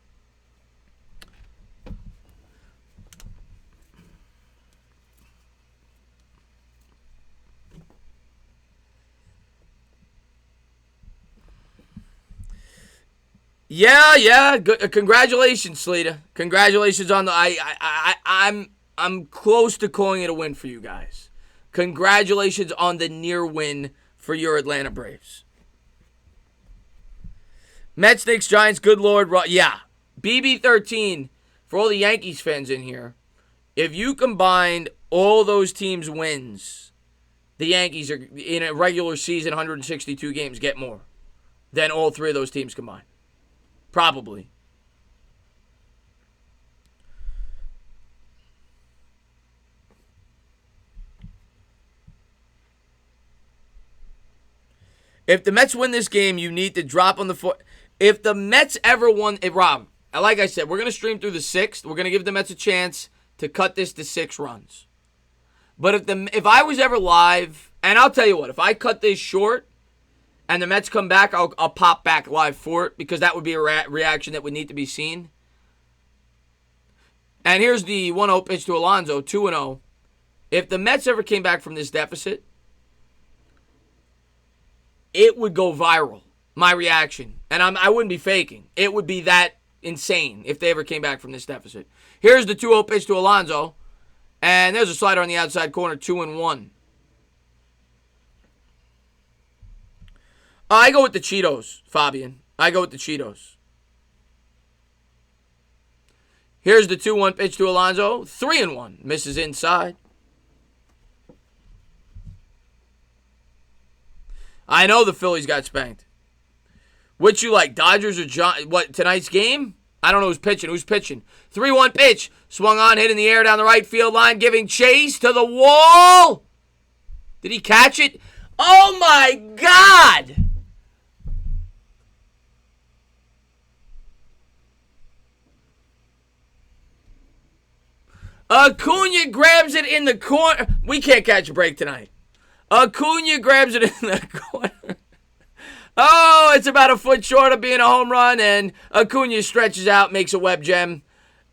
Yeah. Good. Congratulations, Sleeta. Congratulations on the. I'm close to calling it a win for you guys. Congratulations on the near win for your Atlanta Braves. Mets, Knicks, Giants. Good Lord, yeah. BB13 for all the Yankees fans in here. If you combined all those teams' wins the Yankees are in a regular season 162 games get more than all three of those teams combined. Probably. If the Mets win this game, you need to drop on the foot. If the Mets ever won, Rob, like I said, we're going to stream through the 6th. We're going to give the Mets a chance to cut this to 6 runs. But if I was ever live, and I'll tell you what, if I cut this short and the Mets come back, I'll pop back live for it because that would be a reaction that would need to be seen. And here's the 1-0 pitch to Alonso, 2-0. If the Mets ever came back from this deficit, it would go viral, my reaction. And I wouldn't be faking. It would be that insane if they ever came back from this deficit. Here's the 2-0 pitch to Alonso. And there's a slider on the outside corner, 2-1. I go with the Cheetos, Fabian. I go with the Cheetos. Here's the 2-1 pitch to Alonso. 3-1. Misses inside. I know the Phillies got spanked. Which you like, Dodgers or tonight's game? I don't know who's pitching. 3-1 pitch. Swung on, hit in the air down the right field line, giving chase to the wall. Did he catch it? Oh, my God. Acuna grabs it in the corner. We can't catch a break tonight. Acuna grabs it in the corner. Oh, it's about a foot short of being a home run, and Acuna stretches out, makes a web gem,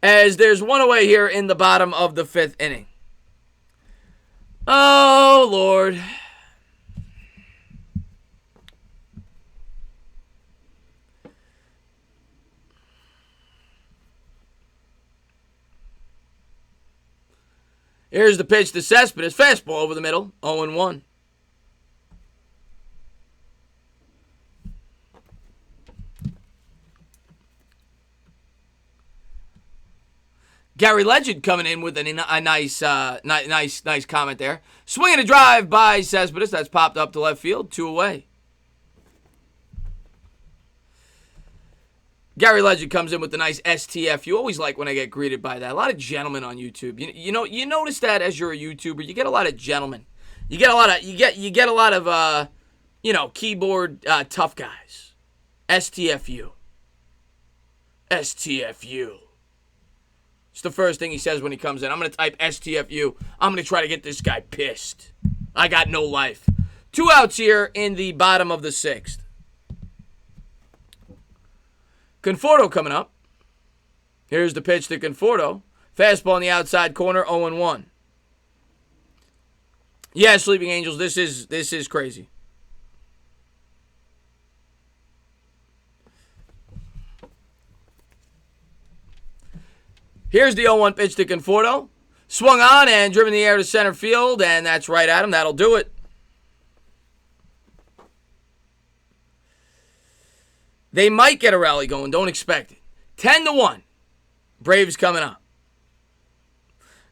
as there's one away here in the bottom of the 5th inning. Oh, Lord. Here's the pitch to Cespedes. Fastball over the middle. 0-1. Gary Legend coming in with a nice comment there. Swinging a drive by Cespedes. That's popped up to left field. 2 away. Gary Legend comes in with the nice STF. You always like when I get greeted by that. A lot of gentlemen on YouTube. You notice that as you're a YouTuber, you get a lot of gentlemen. You get a lot of keyboard tough guys. STFU. STFU. It's the first thing he says when he comes in. I'm going to type STFU. I'm going to try to get this guy pissed. I got no life. 2 outs here in the bottom of the 6th. Conforto coming up. Here's the pitch to Conforto. Fastball in the outside corner, 0-1. Yeah, Sleeping Angels, this is crazy. Here's the 0-1 pitch to Conforto. Swung on and driven in the air to center field, and that's right at him. That'll do it. They might get a rally going. Don't expect it. 10-1. Braves coming up.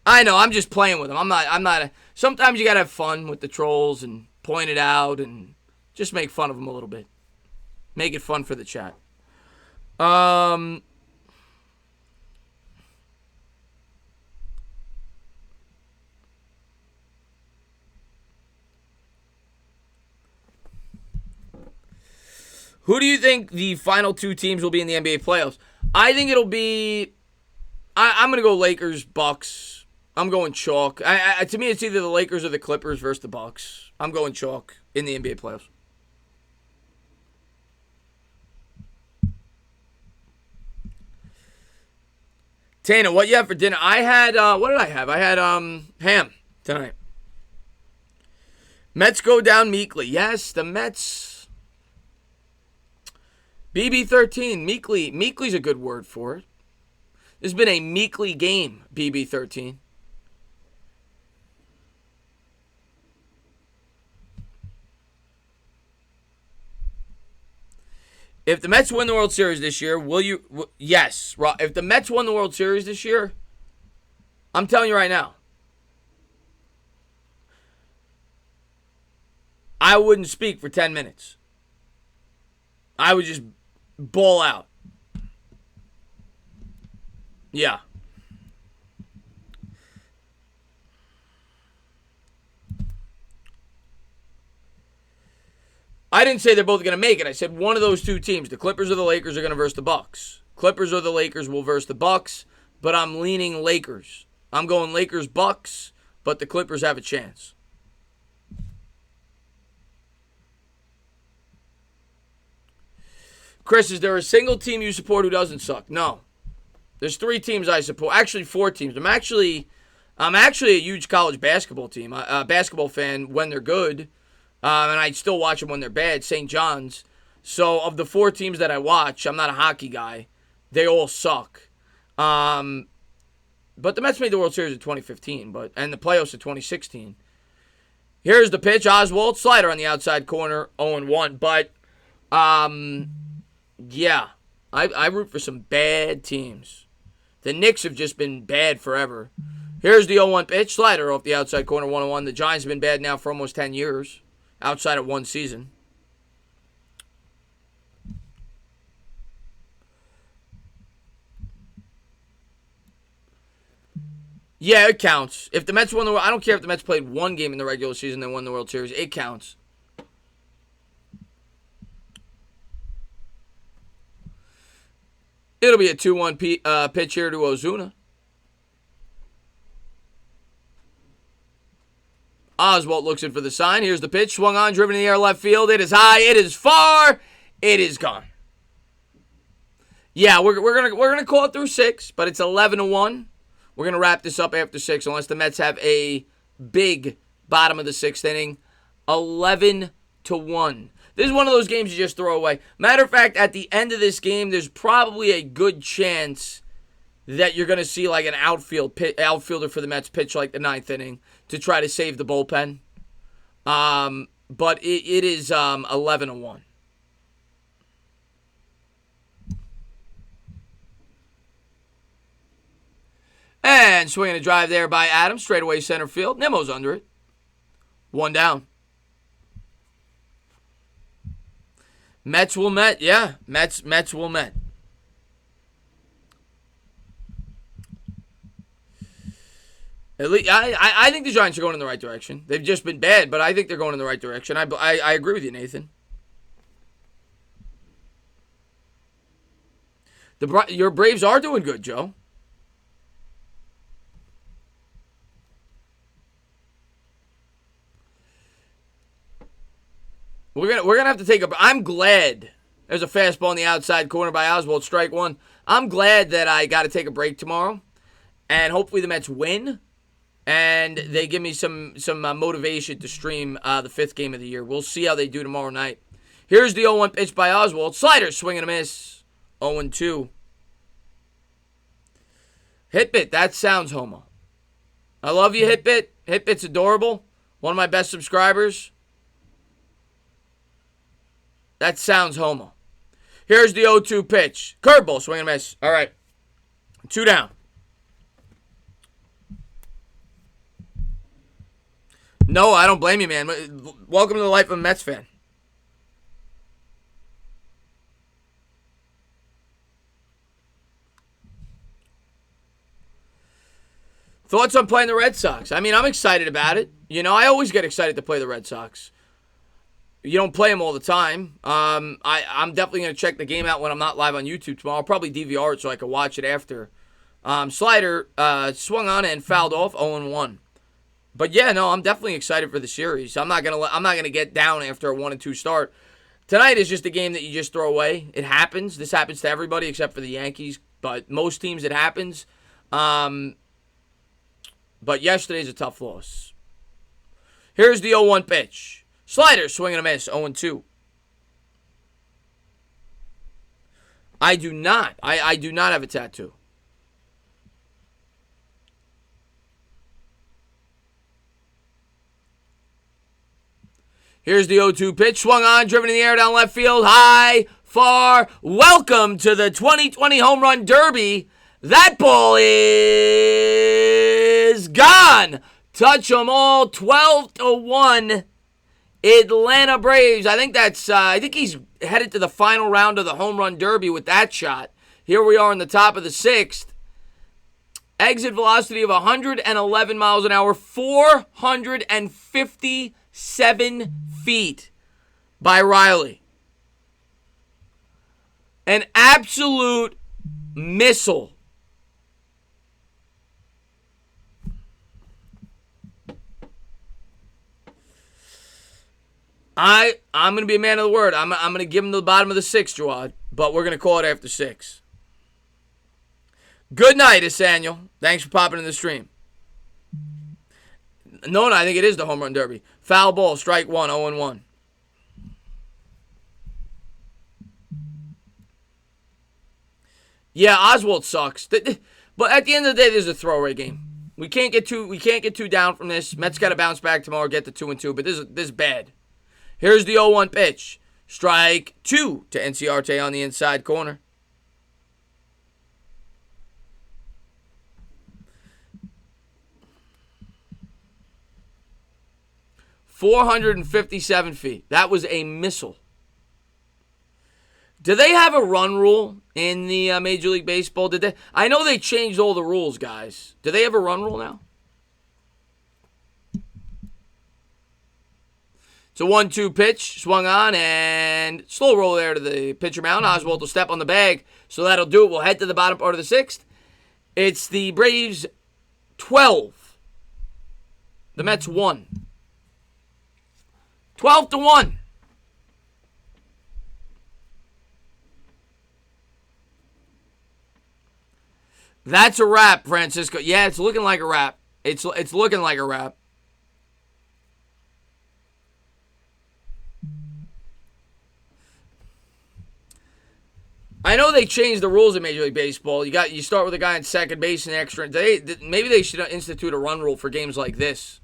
I know. I'm just playing with them. I'm not. Sometimes you gotta have fun with the trolls and point it out and just make fun of them a little bit. Make it fun for the chat. Who do you think the final 2 teams will be in the NBA playoffs? I think it'll be... I'm going to go Lakers, Bucks. I'm going chalk. To me, it's either the Lakers or the Clippers versus the Bucks. I'm going chalk in the NBA playoffs. Tana, what you have for dinner? I had... what did I have? I had ham tonight. Mets go down meekly. Yes, the Mets... BB13, meekly. Meekly's a good word for it. There's been a meekly game, BB13. If the Mets win the World Series this year, will you... Yes. If the Mets won the World Series this year, I'm telling you right now, I wouldn't speak for 10 minutes. I would just ball out. Yeah. I didn't say they're both going to make it. I said one of those two teams, the Clippers or the Lakers, are going to verse the Bucks. Clippers or the Lakers will verse the Bucks, but I'm leaning Lakers. I'm going Lakers-Bucks, but the Clippers have a chance. Chris, is there a single team you support who doesn't suck? No. There's 3 teams I support. Actually, 4 teams. I'm actually a huge college basketball team. Basketball fan when they're good, and I still watch them when they're bad. St. John's. So of the 4 teams that I watch, I'm not a hockey guy. They all suck. But the Mets made the World Series in 2015, and the playoffs in 2016. Here's the pitch. Oswalt, slider on the outside corner, 0-1. But yeah, I root for some bad teams. The Knicks have just been bad forever. Here's the 0-1 pitch. Slider off the outside corner, 1-1. The Giants have been bad now for almost 10 years, outside of one season. Yeah, it counts. If the Mets won I don't care if the Mets played one game in the regular season and won the World Series. It counts. It'll be a 2-1 pitch here to Ozuna. Oswalt looks in for the sign. Here's the pitch. Swung on, driven in the air left field. It is high. It is far. It is gone. Yeah, we're gonna call it through 6, but it's 11-1. We're gonna wrap this up after 6, unless the Mets have a big bottom of the 6th inning. 11-1. This is one of those games you just throw away. Matter of fact, at the end of this game, there's probably a good chance that you're going to see like an outfielder for the Mets pitch like the 9th inning to try to save the bullpen. But it is 11-1. And swinging a drive there by Adams, straightaway center field. Nimmo's under it. 1 down. Mets will Met. Yeah, Mets will Met. At least, I think the Giants are going in the right direction. They've just been bad, but I think they're going in the right direction. I agree with you, Nathan. Your Braves are doing good, Joe. We're gonna have to take I'm glad there's a fastball in the outside corner by Oswalt, strike 1. I'm glad that I got to take a break tomorrow, and hopefully the Mets win, and they give me some motivation to stream the 5th game of the year. We'll see how they do tomorrow night. Here's the 0-1 pitch by Oswalt. Slider, swing and a miss. 0-2. Hitbit, that sounds homo. I love you, Hitbit. Hitbit's adorable. One of my best subscribers. That sounds homo. Here's the 0-2 pitch. Curveball, swing and miss. All right. 2 down. No, I don't blame you, man. Welcome to the life of a Mets fan. Thoughts on playing the Red Sox? I mean, I'm excited about it. You know, I always get excited to play the Red Sox. You don't play them all the time. I'm definitely going to check the game out when I'm not live on YouTube tomorrow. I'll probably DVR it so I can watch it after. Slider swung on and fouled off, 0-1. But yeah, no, I'm definitely excited for the series. I'm not gonna get down after a 1-2 start. Tonight is just a game that you just throw away. It happens. This happens to everybody except for the Yankees, but most teams it happens. But yesterday's a tough loss. Here's the 0-1 pitch. Slider, swing and a miss, 0-2. I do not. I do not have a tattoo. Here's the 0-2 pitch. Swung on, driven in the air down left field. High, far. Welcome to the 2020 Home Run Derby. That ball is gone. Touch them all. 12-1. Atlanta Braves. I think he's headed to the final round of the home run derby with that shot. Here we are in the top of the sixth. Exit velocity of 111 miles an hour, 457 feet by Riley. An absolute missile. I'm going to be a man of the word. I'm going to give him the bottom of the sixth, Jawad, but we're going to call it after 6. Good night, Esaniel. Thanks for popping in the stream. No, I think it is the home run derby. Foul ball, strike 1, 0-1. Yeah, Oswalt sucks. But at the end of the day, this is a throwaway game. We can't get too down from this. Mets got to bounce back tomorrow, get to 2-2, but this is bad. Here's the 0-1 pitch. Strike 2 to Enciarte on the inside corner. .457 feet. That was a missile. Do they have a run rule in the Major League Baseball? Did they? I know they changed all the rules, guys. Do they have a run rule now? It's a 1-2 pitch. Swung on and slow roll there to the pitcher mound. Oswalt will step on the bag. So that'll do it. We'll head to the bottom part of the sixth. It's the Braves 12. The Mets 1. 12-1. That's a wrap, Francisco. Yeah, it's looking like a wrap. It's looking like a wrap. I know they changed the rules in Major League Baseball. You start with a guy in second base and extra. Maybe they should institute a run rule for games like this.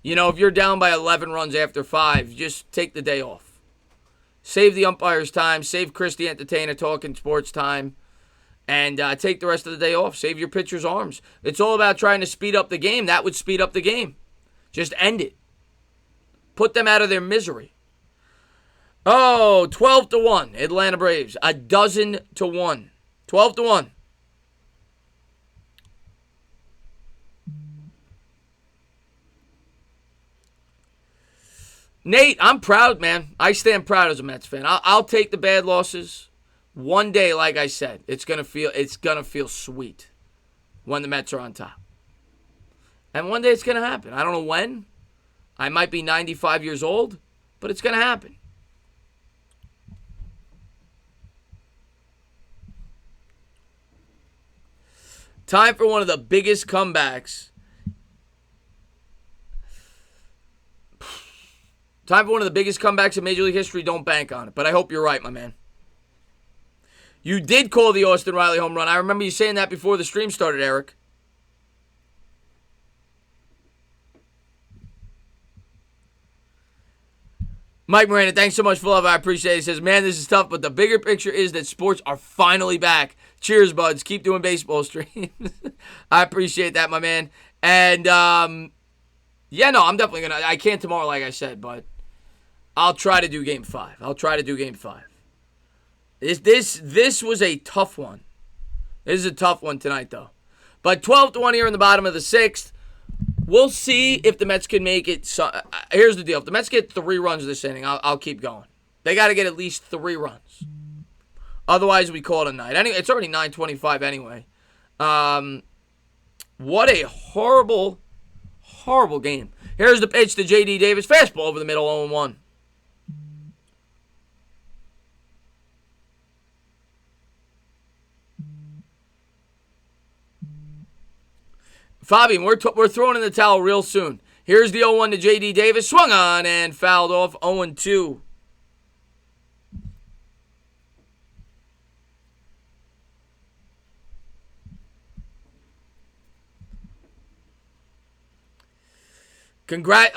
You know, if you're down by 11 runs after 5, just take the day off. Save the umpire's time. Save Chris the Entertainer talking sports time. And take the rest of the day off. Save your pitcher's arms. It's all about trying to speed up the game. That would speed up the game. Just end it. Put them out of their misery. Oh, 12-1. Atlanta Braves. 12-1. 12-1. Nate, I'm proud, man. I stand proud as a Mets fan. I'll take the bad losses. One day, like I said, it's gonna feel sweet when the Mets are on top. And one day it's gonna happen. I don't know when. I might be 95 years old, but it's gonna happen. Time for one of the biggest comebacks. Time for one of the biggest comebacks in Major League history. Don't bank on it. But I hope you're right, my man. You did call the Austin Riley home run. I remember you saying that before the stream started, Eric. Mike Miranda, thanks so much for love. I appreciate it. He says, man, this is tough, but the bigger picture is that sports are finally back. Cheers, buds. Keep doing baseball streams. I appreciate that, my man. And, yeah, no, I'm definitely going to. I can't tomorrow, like I said, but I'll try to do Game 5. This was a tough one. This is a tough one tonight, though. But 12-1 here in the bottom of the sixth. We'll see if the Mets can make it. So, here's the deal. If the Mets get 3 runs this inning, I'll keep going. They got to get at least 3 runs. Otherwise, we call it a night. Anyway, it's already 9:25 anyway. What a horrible, horrible game. Here's the pitch to J.D. Davis. Fastball over the middle, 0-1. Fabian, we're throwing in the towel real soon. Here's the 0-1 to J.D. Davis. Swung on and fouled off, 0-2.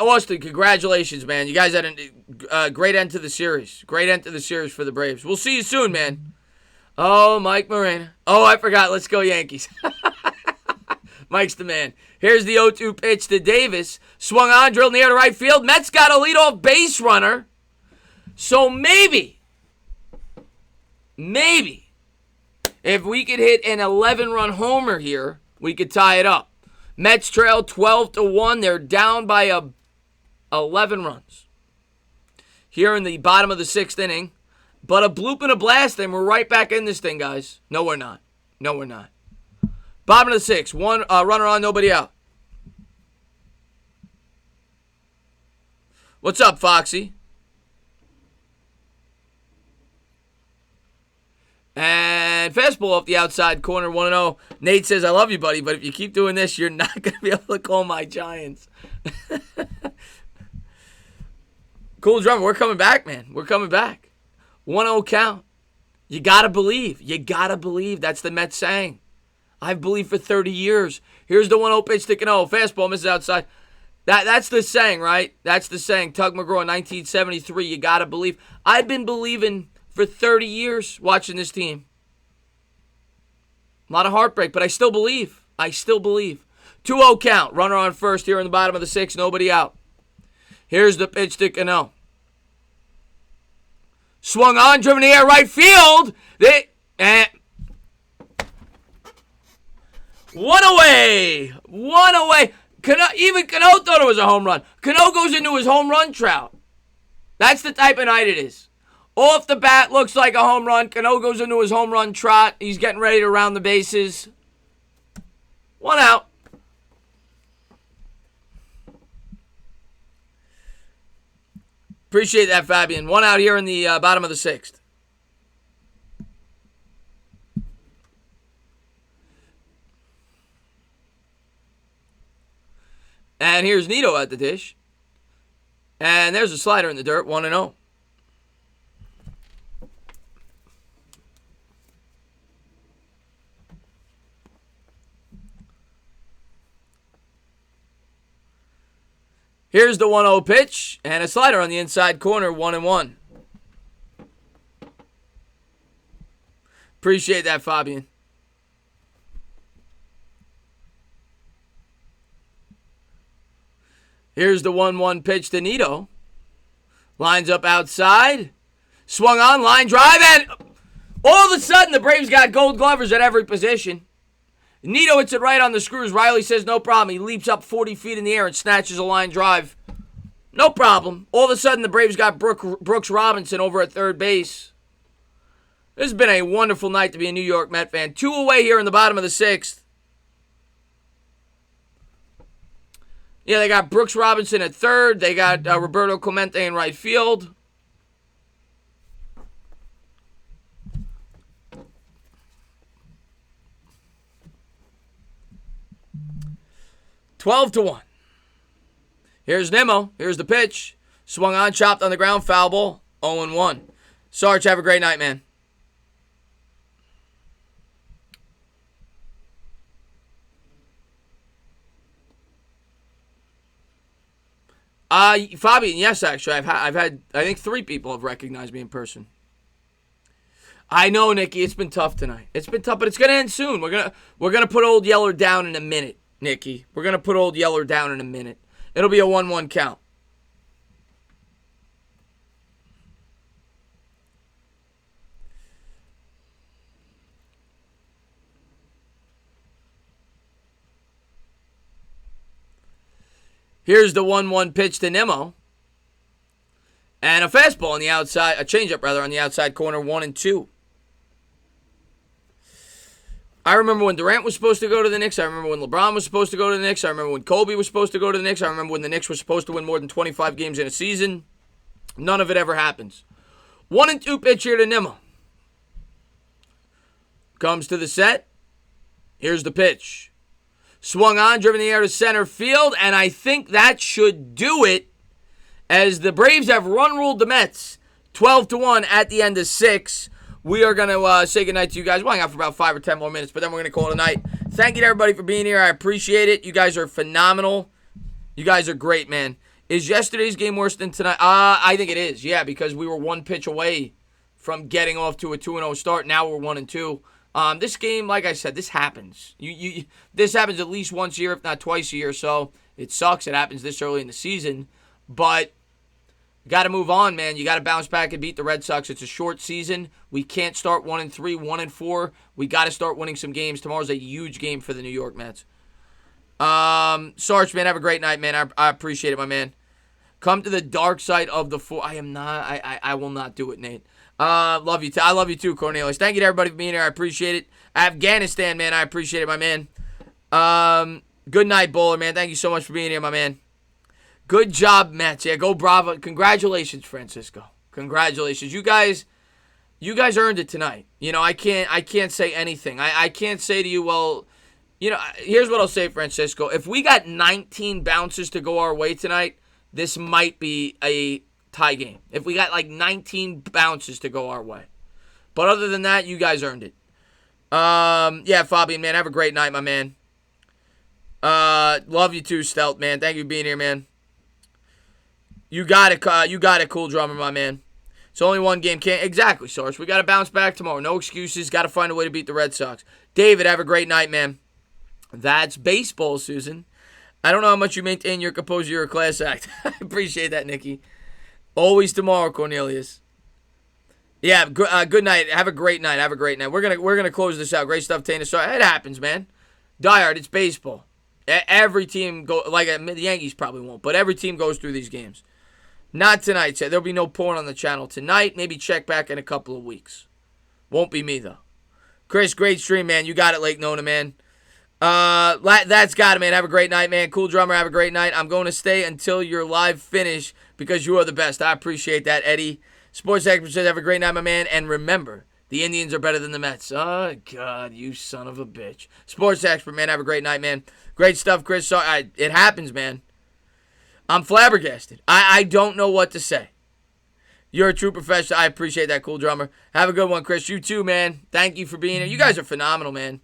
Austin, congratulations, man. You guys had a great end to the series. Great end to the series for the Braves. We'll see you soon, man. Oh, Mike Moreno. Oh, I forgot. Let's go Yankees. Mike's the man. Here's the 0-2 pitch to Davis. Swung on, drilled in the air to right field. Mets got a leadoff base runner. So maybe, if we could hit an 11-run homer here, we could tie it up. Mets trail 12-1. They're down by 11 runs here in the bottom of the 6th inning. But a bloop and a blast, and we're right back in this thing, guys. No, we're not. Bottom of the 6th. One runner on, nobody out. What's up, Foxy? And fastball off the outside corner, 1-0. Nate says, I love you, buddy, but if you keep doing this, you're not going to be able to call my Giants. Cool drummer. We're coming back, man. We're coming back. 1-0 count. You got to believe. That's the Mets saying. I've believed for 30 years. Here's the 1-0 pitch to Cano. Fastball misses outside. That's the saying, right? That's the saying. Tug McGraw in 1973. You got to believe. I've been believing for 30 years watching this team. A lot of heartbreak, but I still believe. 2-0 count. Runner on first here in the bottom of the 6th. Nobody out. Here's the pitch to Cano. Swung on, driven in the air, right field. One away. Even Cano thought it was a home run. Cano goes into his home run trout. That's the type of night it is. Off the bat, looks like a home run. Cano goes into his home run trot. He's getting ready to round the bases. 1 out. Appreciate that, Fabian. 1 out here in the bottom of the 6th. And here's Nito at the dish. And there's a slider in the dirt, 1-0. Here's the 1-0 pitch and a slider on the inside corner, 1-1. Appreciate that, Fabian. Here's the 1-1 pitch to Nito. Lines up outside. Swung on, line drive, and all of a sudden the Braves got gold glovers at every position. Nito hits it right on the screws. Riley says no problem. He leaps up 40 feet in the air and snatches a line drive. No problem. All of a sudden, the Braves got Brooks Robinson over at third base. This has been a wonderful night to be a New York Met fan. 2 away here in the bottom of the 6th. Yeah, they got Brooks Robinson at third. They got Roberto Clemente in right field. $12-1. Here's Nimmo. Here's the pitch. Swung on, chopped on the ground, foul ball. 0-1. Sarge, have a great night, man. Fabian, yes, actually. I've had, I think 3 people have recognized me in person. I know, Nikki, it's been tough tonight. It's been tough, but it's gonna end soon. We're gonna put Old Yeller down in a minute, Nikki. We're gonna put Old Yeller down in a minute. It'll be a 1-1 count. Here's the 1-1 pitch to Nimmo. And a fastball on the outside, a changeup rather, on the outside corner, 1-2. I remember when Durant was supposed to go to the Knicks. I remember when LeBron was supposed to go to the Knicks. I remember when Kobe was supposed to go to the Knicks. I remember when the Knicks were supposed to win more than 25 games in a season. None of it ever happens. 1-2 pitch here to Nimmo. Comes to the set. Here's the pitch. Swung on, driven in the air to center field, and I think that should do it as the Braves have run-ruled the Mets 12-1 at the end of 6. We are going to say goodnight to you guys. We'll hang out for about 5 or 10 more minutes, but then we're going to call it a night. Thank you to everybody for being here. I appreciate it. You guys are phenomenal. You guys are great, man. Is yesterday's game worse than tonight? I think it is, yeah, because we were 1 pitch away from getting off to a 2-0 start. Now we're 1-2. This game, like I said, this happens. This happens at least once a year, if not twice a year. So it sucks. It happens this early in the season, but you got to move on, man. You got to bounce back and beat the Red Sox. It's a short season. We can't start 1-3, 1-4. We got to start winning some games. Tomorrow's a huge game for the New York Mets. Sarge, man, have a great night, man. I appreciate it, my man. Come to the dark side of the I am not. I will not do it, Nate. Love you. I love you too, Cornelius. Thank you to everybody for being here. I appreciate it. Afghanistan, man. I appreciate it, my man. Good night, Bowler, man. Thank you so much for being here, my man. Good job, Mets. Yeah, go Bravo. Congratulations, Francisco. Congratulations. You guys earned it tonight. I can't say anything. I can't say to you, well, here's what I'll say, Francisco. If we got 19 bounces to go our way tonight, this might be a tie game. If we got like 19 bounces to go our way. But other than that, you guys earned it. Yeah, Fabian, man, have a great night, my man. Love you too, Stealth, man. Thank you for being here, man. You got it, Cool Drummer, my man. It's only one game. Exactly, Source. We got to bounce back tomorrow. No excuses. Got to find a way to beat the Red Sox. David, have a great night, man. That's baseball, Susan. I don't know how much you maintain your composure. You're a class act. I appreciate that, Nikki. Always tomorrow, Cornelius. Yeah, good night. Have a great night. Have a great night. We're gonna close this out. Great stuff, Tana. So it happens, man. Diehard, it's baseball. Every team the Yankees probably won't, but every team goes through these games. Not tonight. There'll be no porn on the channel tonight. Maybe check back in a couple of weeks. Won't be me though. Chris, great stream, man. You got it, Lake Nona, man. That's got it, man. Have a great night, man. Cool Drummer, have a great night. I'm going to stay until your live finish because you are the best. I appreciate that, Eddie. Sports Expert says, have a great night, my man. And remember, the Indians are better than the Mets. Oh, God, you son of a bitch. Sports Expert, man, have a great night, man. Great stuff, Chris. It happens, man. I'm flabbergasted. I don't know what to say. You're a true professional. I appreciate that, Cool Drummer. Have a good one, Chris. You too, man. Thank you for being here. You guys are phenomenal, man.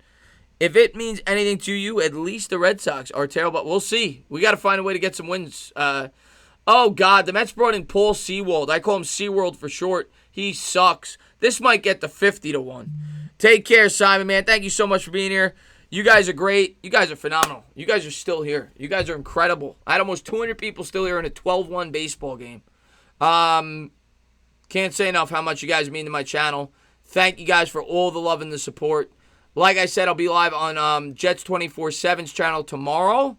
If it means anything to you, at least the Red Sox are terrible. We'll see. We got to find a way to get some wins. Oh, God, the Mets brought in Paul Seaworld. I call him Seaworld for short. He sucks. This might get to 50-1. Take care, Simon, man. Thank you so much for being here. You guys are great. You guys are phenomenal. You guys are still here. You guys are incredible. I had almost 200 people still here in a 12-1 baseball game. Can't say enough how much you guys mean to my channel. Thank you guys for all the love and the support. Like I said, I'll be live on Jets 24/7's channel tomorrow.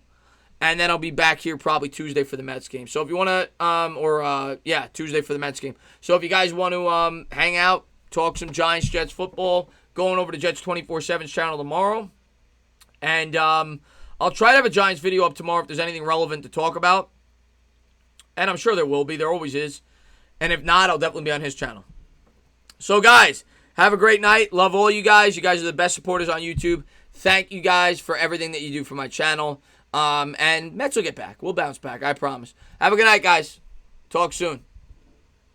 And then I'll be back here probably Tuesday for the Mets game. So if you want to, Tuesday for the Mets game. So if you guys want to hang out, talk some Giants, Jets football, going over to Jets 24/7's channel tomorrow. And I'll try to have a Giants video up tomorrow if there's anything relevant to talk about. And I'm sure there will be. There always is. And if not, I'll definitely be on his channel. So guys, have a great night. Love all you guys. You guys are the best supporters on YouTube. Thank you guys for everything that you do for my channel. And Mets will get back. We'll bounce back. I promise. Have a good night, guys. Talk soon.